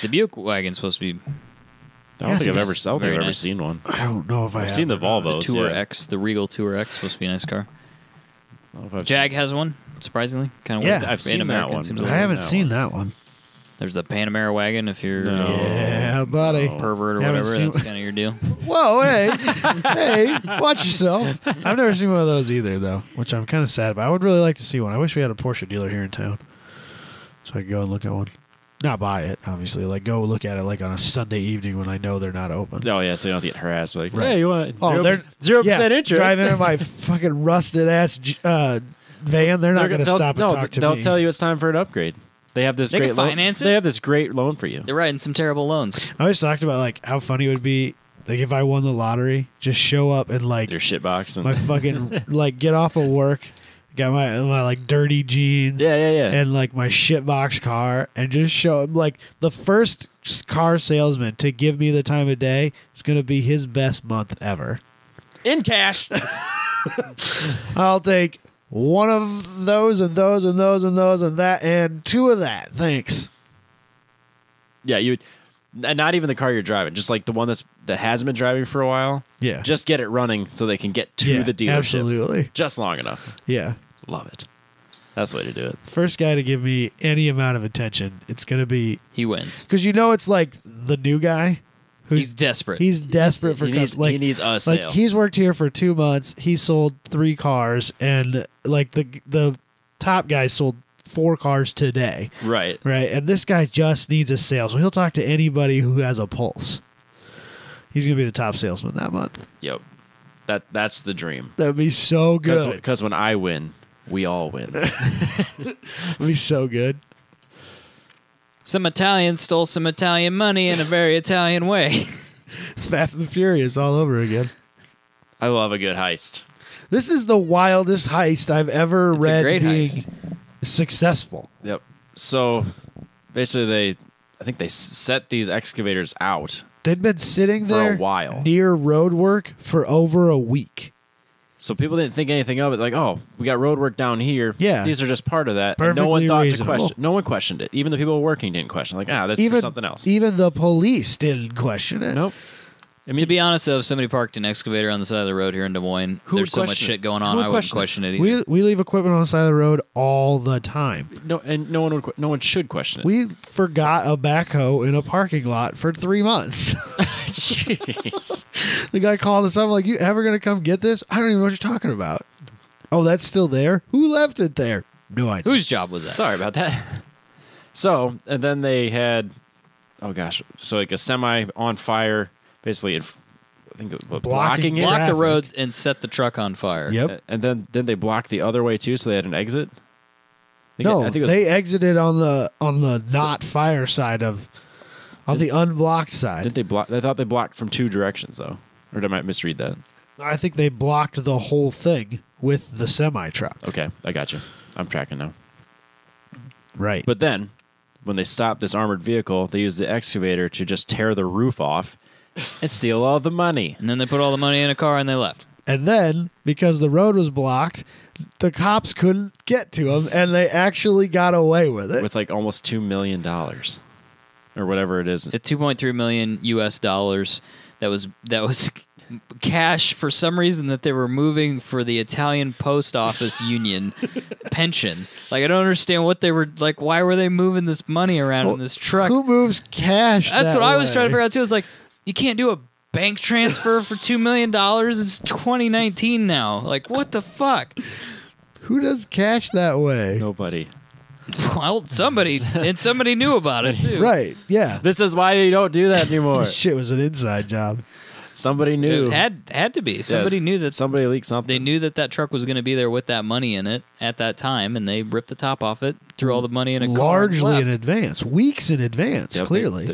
The Buick wagon's supposed to be I don't think I've it's ever. very ever nice. seen one. I don't know if I've seen the Volvos. the Tour yeah. X, the Regal Tour X, supposed to be a nice car. I don't know if I've Jag has one, surprisingly. Kind of Yeah. weird. I've seen that Pan-American one. seems I a I little- haven't that seen one. that one. There's the Panamera wagon if you're No. Yeah, buddy. No. pervert or Haven't whatever. seen- That's kind of your deal. Whoa, hey, hey, watch yourself. I've never seen one of those either, though, which I'm kind of sad about. I would really like to see one. I wish we had a Porsche dealer here in town, so I could go and look at one. Not buy it, obviously. Like go look at it like on a Sunday evening when I know they're not open. Oh yeah, so you don't have to get harassed. Like, Right. hey, you want Oh, they're 0% interest? Drive into my fucking rusted ass van. They're not going to They'll- stop and no, talk to they'll me. tell you it's time for an upgrade. They have this They great can loan. finance it? They have this great loan for you. They're writing some terrible loans. I always talked about like how funny it would be, like if I won the lottery, just show up and like Your shit box and my fucking like get off of work, got my like dirty jeans. yeah. And like my shitbox car, and just show him like the first car salesman to give me the time of day. It's gonna be his best month ever. in cash. I'll take one of those and those and those and those and that and 2 of that. Thanks. Yeah, you. And not even the car you're driving, just like the one that hasn't been driving for a while. Yeah. Just get it running so they can get to Yeah, the dealership. absolutely. Just long enough. Yeah. Love it. That's the way to do it. First guy to give me any amount of attention, it's gonna be He wins. because it's like the new guy He's desperate. He's desperate for He needs, like he needs a like sale. he's worked here for 2 months. He sold 3 cars, and like the top guy sold 4 cars today, right. right? And this guy just needs a sale, so he'll talk to anybody who has a pulse. He's gonna be the top salesman that month. Yep. That's the dream. That'd be so good. Because when I win, we all win. That'd be so good. Some Italians stole some Italian money in a very Italian way. It's Fast and the Furious all over again. I love a good heist. This is the wildest heist I've ever It's a read great being heist. successful. Yep. So basically, I think they set these excavators out They'd been sitting for there a while. near road work for over a week. So people didn't think anything of it. Like, oh, we got road work down here. Yeah. These are just part of that. And no one Perfectly thought reasonable. to question. No one questioned it. Even the people working didn't question. Like, that's for something else. Even the police didn't question it. Nope. I mean, To be honest, though, if somebody parked an excavator on the side of the road here in Des Moines, Who would there's so much question shit it? going Who on, would I wouldn't question question it either. We leave equipment on the side of the road all the time. no one should question it. We forgot a backhoe in a parking lot for 3 months. Jeez. The guy called us up like, "You ever gonna come get this?" I don't even know what you're talking about. Oh, that's still there? Who left it there? No idea. Whose job was that? Sorry about that. So, and then they had, oh gosh, so like a semi on fire, basically, I think blocking it. Block the traffic. road and set the truck on fire. Yep. And then they blocked the other way too, so they had an exit. No, I think it was, they exited on the not fire side on the unblocked side. did they block? I thought they blocked from two directions though, or did I misread that? I think they blocked the whole thing with the semi truck. Okay, I got you. I'm tracking now. Right. But then, when they stopped this armored vehicle, they used the excavator to just tear the roof off and steal all the money. And then they put all the money in a car and they left. And then, because the road was blocked, the cops couldn't get to them, and they actually got away with it. With like almost $2 million. Or whatever it is. At 2.3 million US dollars, that was cash for some reason that they were moving for the Italian post office union pension. Like, I don't understand what they were like. Why were they moving this money around in this truck? Who moves cash? That's that what I was way? trying to figure out too. It's like, you can't do a bank transfer for $2 million. It's 2019 now. Like, what the fuck? Who does cash that way? Nobody. Well, somebody knew about it too. Right? Yeah. This is why you don't do that anymore. This shit was an inside job. Somebody knew. It had to be. Somebody knew that. Somebody leaked something. They knew that truck was going to be there with that money in it at that time, and they ripped the top off it, threw all the money in a car, Largely and in left. advance, weeks in advance. Yep, Clearly.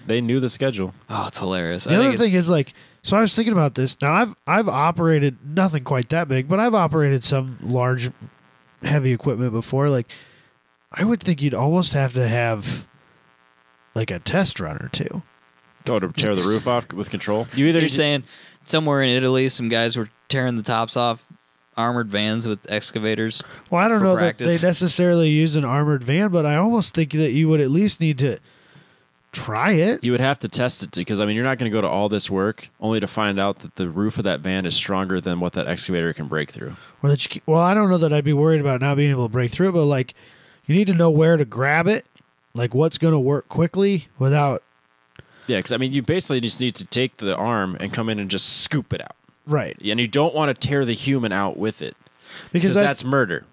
They knew the schedule. Oh, it's hilarious. The other thing is like, so I was thinking about this. Now I've operated nothing quite that big, but I've operated some large, heavy equipment before. Like, I would think you'd almost have to have like a test run or two. Go to tear the roof off with control. You're saying somewhere in Italy, some guys were tearing the tops off armored vans with excavators. Well, I don't for know practice. that they necessarily use an armored van, but I almost think that you would at least need to try it. You would have to test it because, I mean, you're not going to go to all this work only to find out that the roof of that van is stronger than what that excavator can break through. Or that well, I don't know that I'd be worried about not being able to break through it, but like you need to know where to grab it, like what's going to work quickly without. Yeah, because, I mean, you basically just need to take the arm and come in and just scoop it out. Right. And you don't want to tear the human out with it Because that's murder.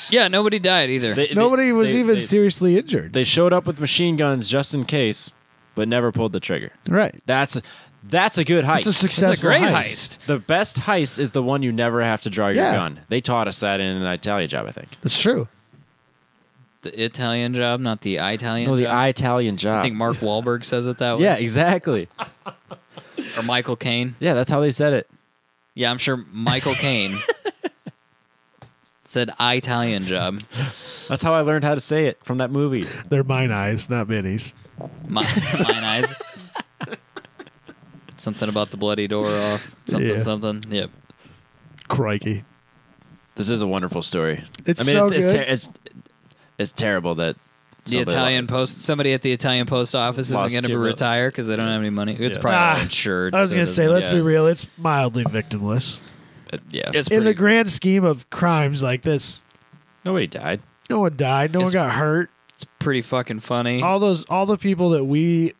Yeah, nobody died either. nobody was even seriously injured. They showed up with machine guns just in case, but never pulled the trigger. Right. That's a good heist. It's a successful It's a great heist. heist. The best heist is the one you never have to draw your Yeah. gun. They taught us that in an Eye-talian job, I think. That's true. The Italian job, not the Eye-talian No, the job. Eye-talian job. I think Mark Wahlberg says it that way. Yeah, exactly. Or Michael Caine. Yeah, that's how they said it. Yeah, I'm sure Michael Caine said Eye-talian job. That's how I learned how to say it from that movie. They're mine eyes, not Minnie's. Mine eyes. Something about the bloody door off. Something. Yep. Crikey. This is a wonderful story. It's so good. It's terrible that somebody at the Italian post office isn't Lost going to $2 million. retire because they don't have any money. It's Yeah. probably all insured. I was so going it to say, doesn't- let's be yeah, real. It's mildly victimless. Yeah. It's In the pretty- grand scheme of crimes like this, Nobody died. no one died. No one got hurt. It's pretty fucking funny. All the people that we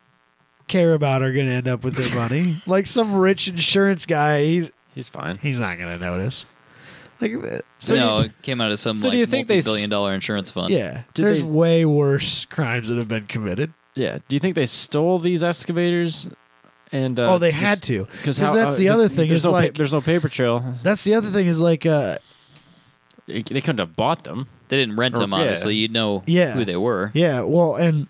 care about are going to end up with their money. Like some rich insurance guy, He's fine. he's not going to notice. Like, No, it came out of some So like do you think they multi-billion-dollar insurance fund. yeah, Did there's they- way worse crimes that have been committed. Yeah. Do you think they stole these excavators? And They had to. Because that's the other thing There's is no like there's no paper trail. that's the other thing is like They couldn't have bought them. They didn't rent Or- them, obviously. You'd know Yeah. who they were. yeah, well, and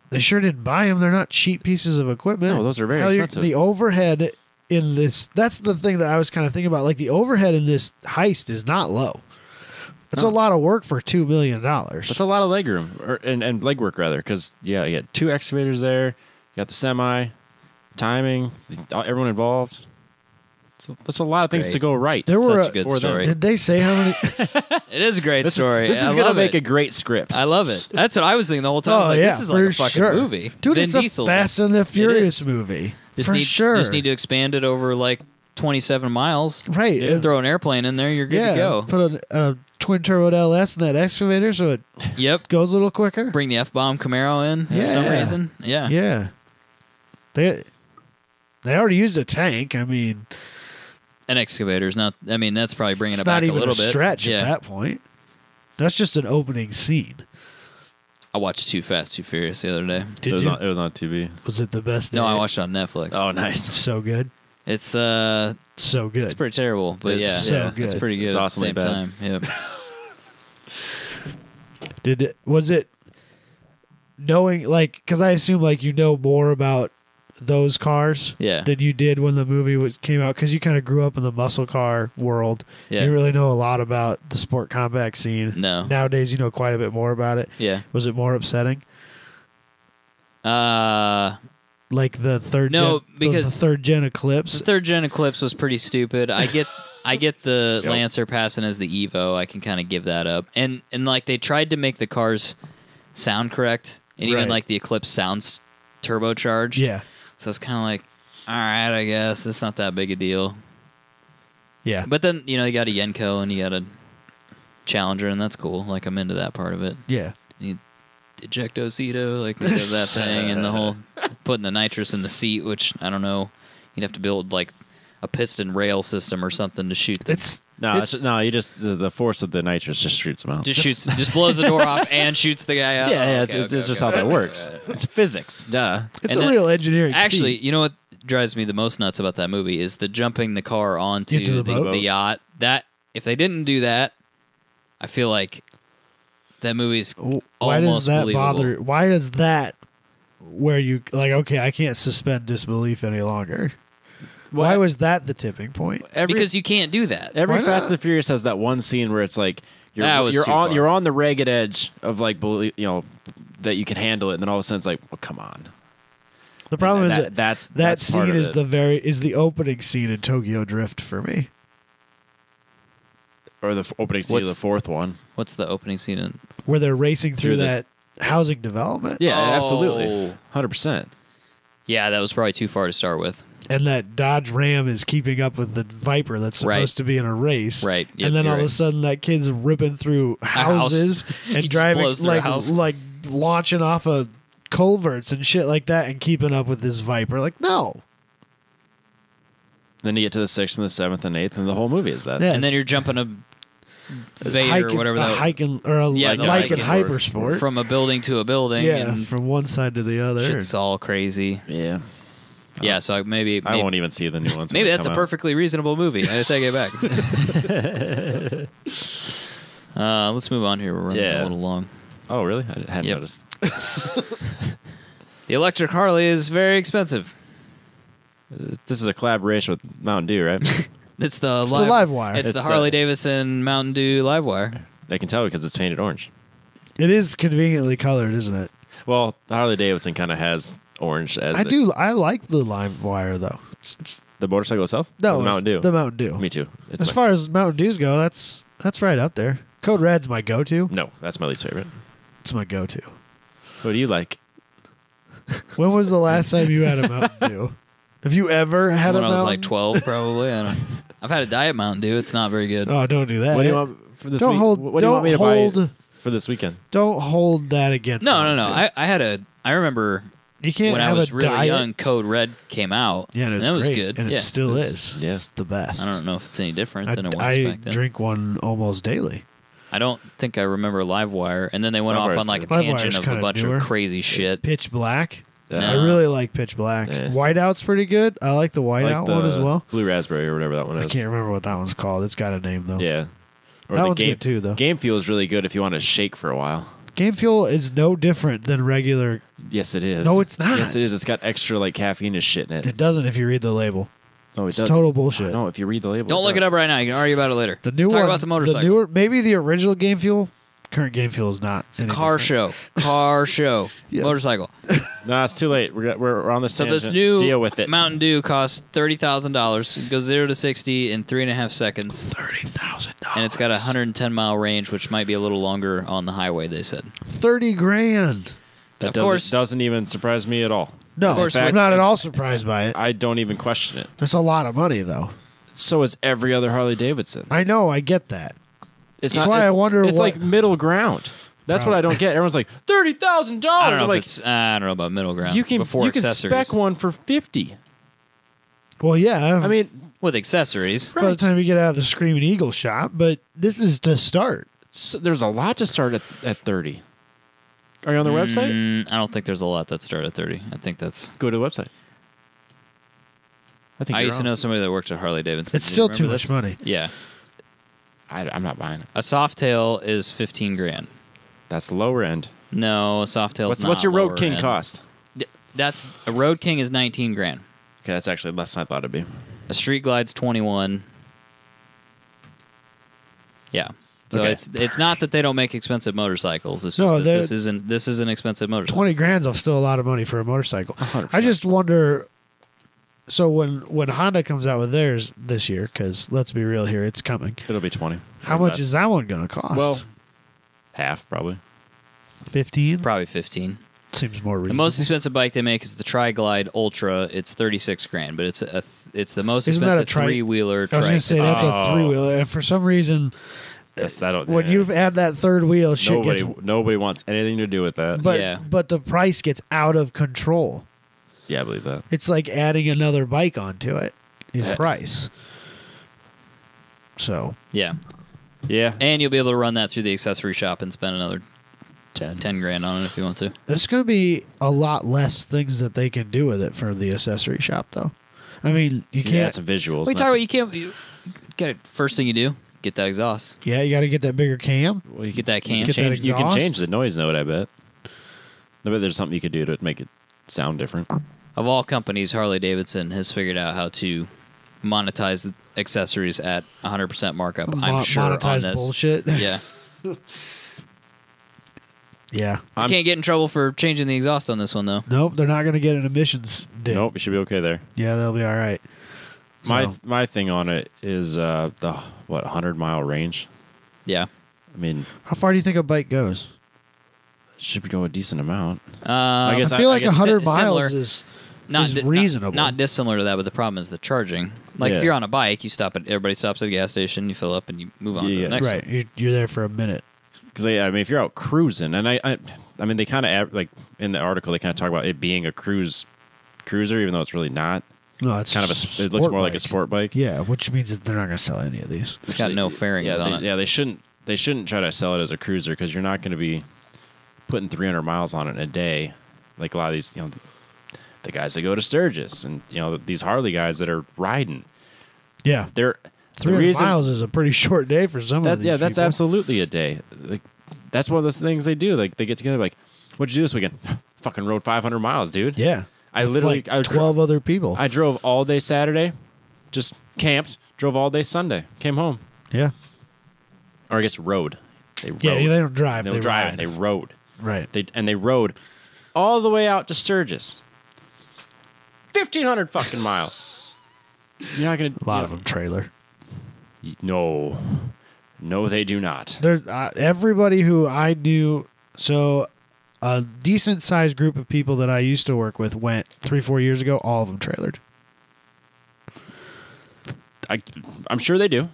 they sure didn't buy them. They're not cheap pieces of equipment. No, those are very Hell, expensive. The overhead in this, that's the thing that I was kind of thinking about. Like the overhead in this heist is not low. It's a lot of work for $2 million. That's a lot of leg room and legwork rather, because you got 2 excavators there. You got the semi, timing, everyone involved. That's a lot of things great. to go right. There were Such a good for them. story. Did they say how many? It is a great story. This I is gonna love make it. a great script. I love it. That's what I was thinking the whole time. I was like, this is like for a fucking sure. movie. Dude, Vin it's a Diesel's Fast and the Furious is. movie. Just For need, sure. Just need to expand it over like 27 miles. Right. You throw an airplane in there, you're good to go. Put a twin turbo LS in that excavator so it Yep. goes a little quicker. Bring the F-bomb Camaro in for some Yeah. reason. Yeah. Yeah. They already used a tank. I mean, An excavator's not. I mean, that's probably bringing it's it back not even a little a bit. stretch Yeah. at that point. That's just an opening scene. I watched Too Fast, Too Furious the other day. Did you? It was on TV. Was it the best? No, day? I watched it on Netflix. Oh, nice. So good. It's So good. it's pretty terrible, but It's yeah, so good. it's pretty good It's at the awesomely same bad. time. Yep. Was it knowing, like, because I assume, like, you know more about those cars Yeah. than you did when the movie came out, because you kind of grew up in the muscle car world. Yeah. You really know a lot about the sport combat scene. No. Nowadays, you know quite a bit more about it. Yeah. Was it more upsetting? Uh, Like the third No, gen, because the third gen Eclipse. the third gen Eclipse was pretty stupid. I get the Yep. Lancer passing as the Evo. I can kind of give that up. And like they tried to make the cars sound correct, and even Right. like the Eclipse sounds turbocharged. Yeah. So it's kind of like, all right, I guess it's not that big a deal. Yeah. But then you got a Yenko and you got a Challenger, and that's cool. Like I'm into that part of it. Yeah. Ejectocito, like they did that thing, and the whole putting the nitrous in the seat, which I don't know. You'd have to build like a piston rail system or something to shoot. You just the force of the nitrous just shoots them out. Just blows the door off and shoots the guy out. yeah, Oh, it's okay, just okay. how that works. It's physics, duh. It's And a then- real engineering Actually, feat. you know what drives me the most nuts about that movie is the jumping the car onto Into the boat? the yacht. That if they didn't do that, I feel like that movie's Why does almost that believable. bother? Why does that where you like? Okay, I can't suspend disbelief any longer. Why was that the tipping point? Because you can't do that. Every Why not? Fast and Furious has that one scene where it's like That was too far. you're on the ragged edge of like that you can handle it, and then all of a sudden it's like, well, come on. The problem is That's that part scene of is it. is the opening scene in Tokyo Drift for me. Or the opening scene of the fourth one. What's the opening scene in? Where they're racing through Through this- that housing development. Yeah, Oh. absolutely, 100%. Yeah, that was probably too far to start with. And that Dodge Ram is keeping up with the Viper that's supposed Right. to be in a race. Right. Yep, and then you're all of a right. sudden that kid's ripping through house. houses He and just driving blows through a house. like launching off of culverts and shit like that and keeping up with this Viper. Like, no. Then you get to the 6th and the 7th and 8th, and the whole movie is that. Yeah. And then you're jumping a Vader or whatever that hiking or a Yeah, like the Lycan hiking Hypersport. from a building to a building. Yeah, and from one side to the other. shit's all crazy. Yeah. Yeah, so maybe I won't even see the new ones. when maybe they that's a come out. perfectly reasonable movie. I take it back. Let's move on here. We're running a little long. Oh, really? I hadn't Yep. noticed. The electric Harley is very expensive. This is a collaboration with Mountain Dew, right? It's the It's the live wire. It's It's the the- Harley Davidson Mountain Dew live wire. I can tell because it's painted orange. It is conveniently colored, isn't it? Well, Harley Davidson kind of has orange as I like the live wire though. It's the motorcycle itself. no Or the Mountain Dew. The Mountain Dew. Me too. It's As far as Mountain Dews go, that's right up there. Code Red's my go-to. no, that's my least favorite. It's my go-to. What do you like? When was the last time you had a Mountain Dew? Have you ever had When a I was Mountain? like 12, probably. I don't. I've had a Diet Mountain Dew. It's not very good. Oh, don't do that. What do you want for this Don't week? hold. What do you want me to don't buy hold. for this weekend? Don't hold that against. No. Mountain Dew. I had a. I remember You can't when I have was a really diet. young, Code Red came out. Yeah, and it was that was great, good. and yeah. it still is. yeah. It's the best. I don't know if it's any different than it was I back then. drink one almost daily. I don't think I remember Livewire, and then they went off Livewire's on like a good. Livewire's tangent of a kinda bunch newer. of crazy shit. Pitch Black. No. I really like Pitch Black. Yeah. Whiteout's pretty good. I like the I like Whiteout the one as well. Blue Raspberry or whatever that one is. I can't remember what that one's called. It's got a name though. Yeah. Or That the one's game, good too, though. Game Fuel is really good if you want to shake for a while. Game Fuel is no different than regular. Yes, it is. No, it's not. Yes, it is. It's got extra like caffeine and shit in it. It doesn't if you read the label. No, it It's does. total bullshit. No, if you read the label. Don't look it does. up right now. You can argue about it later. The new Let's one. talk about the motorcycle. newer, maybe the original Game Fuel. Current Game Fuel is not. It's a any car different. show. Car show. Yeah. Motorcycle. No, it's too late. We're on this So tangent. this new Deal with it. Mountain Dew costs $30,000. It goes 0 to 60 in 3.5 seconds, $30,000. and it's got a 110-mile range, which might be a little longer on the highway. They said. $30,000. That Of course. doesn't even surprise me at all. No, Of course, I'm with- not at all surprised by it. I don't even question it. That's a lot of money, though. So is every other Harley Davidson. I know. I get that. It's That's why I wonder It's what- like middle ground. That's Bro. what I don't get. Everyone's like $30,000. I don't know I'm if like, it's. I don't know about middle ground. you can before you can accessories. spec one for 50. Well, yeah. I mean, with accessories. by the time you get out of the Screaming Eagle shop, but this is to start. so there's a lot to start at 30. Are you on their website? I don't think there's a lot that start at 30. I think that's. Go to the website. I used to know somebody that worked at Harley Davidson. It's still too much money. Yeah. I'm not buying it. A Softail is $15,000. That's the lower end. No, a Softail is not What's your Road lower King end. cost? That's a Road King is $19,000. Okay, that's actually less than I thought it'd be. A Street Glide's $21,000. Yeah. So Okay. it's not that they don't make expensive motorcycles. It's just No, that this is an expensive motorcycle. 20 grand's still a lot of money for a motorcycle. 100%. I just wonder. So when Honda comes out with theirs this year, because let's be real here, it's coming. It'll be 20. How much is that one going to cost? Well, half probably. 15? Probably 15. Seems more reasonable. The most expensive bike they make is the Tri-Glide Ultra. It's $36,000, but it's the most Isn't that a expensive three-wheeler. I was going to say that's a three-wheeler, and for some reason, when you add that third wheel, shit gets. Nobody wants anything to do with that. But Yeah. but the price gets out of control. Yeah, I believe that. It's like adding another bike onto it in Yeah. price. So Yeah, Yeah. and you'll be able to run that through the accessory shop and spend another $10,000 on it if you want to. there's going to be a lot less things that they can do with it for the accessory shop, though. I mean, you Yeah, can't. some visuals. Wait, you can't get it. First thing you do, get that exhaust. Yeah, you got to get that bigger cam. Well, you Get can- that cam. You Get can, that change, you can exhaust. change the noise note, I bet. I bet there's something you could do to make it sound different. Of all companies, Harley Davidson has figured out how to monetize accessories at 100% markup. I'm sure on monetize this. bullshit. Yeah, Yeah. you can't get in trouble for changing the exhaust on this one though. Nope, they're not going to get an emissions dip. Nope, you should be okay there. Yeah, they'll be all right. My thing on it is the 100-mile range. Yeah. I mean, How far do you think a bike goes? it should go a decent amount. I guess I feel like guess 100 similar. miles is reasonable. Not dissimilar to that, but the problem is the charging. Like Yeah. if you're on a bike, you stop at everybody stops at a gas station, you fill up, and you move on to Yeah. the next one. right. You're there for a minute. Because I mean, if you're out cruising, and I mean, they kind of like in the article they kind of talk about it being a cruiser, even though it's really not. No, it's Kind of it looks more like a sport bike. Yeah, which means that they're not going to sell any of these. It's got no fairings Yeah, on it. they shouldn't try to sell it as a cruiser because you're not going to be putting 300 miles on it in a day, like a lot of these, the guys that go to Sturgis and these Harley guys that are riding. Yeah, They're 300 miles is a pretty short day for some of these yeah, that's people. absolutely a day. Like that's one of those things they do. Like they get together, like, what'd you do this weekend? Fucking rode 500 miles, dude. Yeah, I literally like 12 other people. I drove all day Saturday, just camped, drove all day Sunday, came home. Yeah, Or I guess rode. They rode. yeah. They don't drive. They They don't drive. ride. They rode. Right. They rode all the way out to Sturgis. 1,500 fucking miles. You're not gonna. A lot of them trailer. No, they do not. There's everybody who I knew. So a decent sized group of people that I used to work with went 3-4 years ago. All of them trailered. I'm sure they do,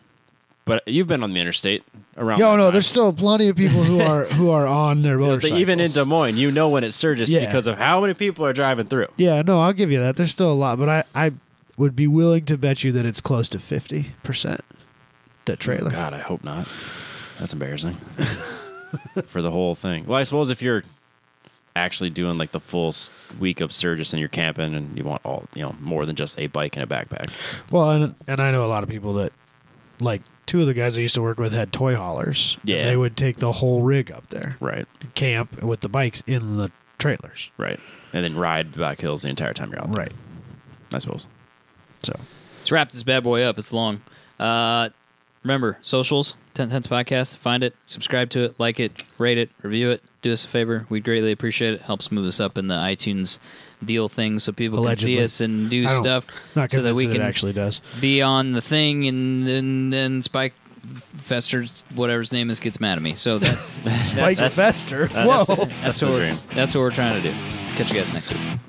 but you've been on the interstate around. No, that no. time. There's still plenty of people who are on their Because motorcycles. even in Des Moines, you know when it's Sturgis Yeah. because of how many people are driving through. Yeah, no, I'll give you that. There's still a lot, but I would be willing to bet you that it's close to 50% that trailer. God, I hope not. That's embarrassing for the whole thing. Well, I suppose if you're actually doing like the full week of Sturgis and you're camping and you want all more than just a bike and a backpack. Well, and I know a lot of people that, like, two of the guys I used to work with had toy haulers. Yeah. And they would take the whole rig up there, Right, camp with the bikes in the trailers. right, and then ride back hills the entire time you're out there. Right. I suppose. So, Let's wrap this bad boy up. It's long. Remember, socials, 10 Tenths Podcast. Find it, subscribe to it, like it, rate it, review it. Do us a favor. We'd greatly appreciate it. Helps move us up in the iTunes deal thing so people Allegedly. can see us and do I don't- stuff not so that convinced we that can it actually does. be on the thing and then Spike Fester, whatever his name is, gets mad at me. So that's Spike Fester. Whoa. that's the what dream. that's what we're trying to do. Catch you guys next week.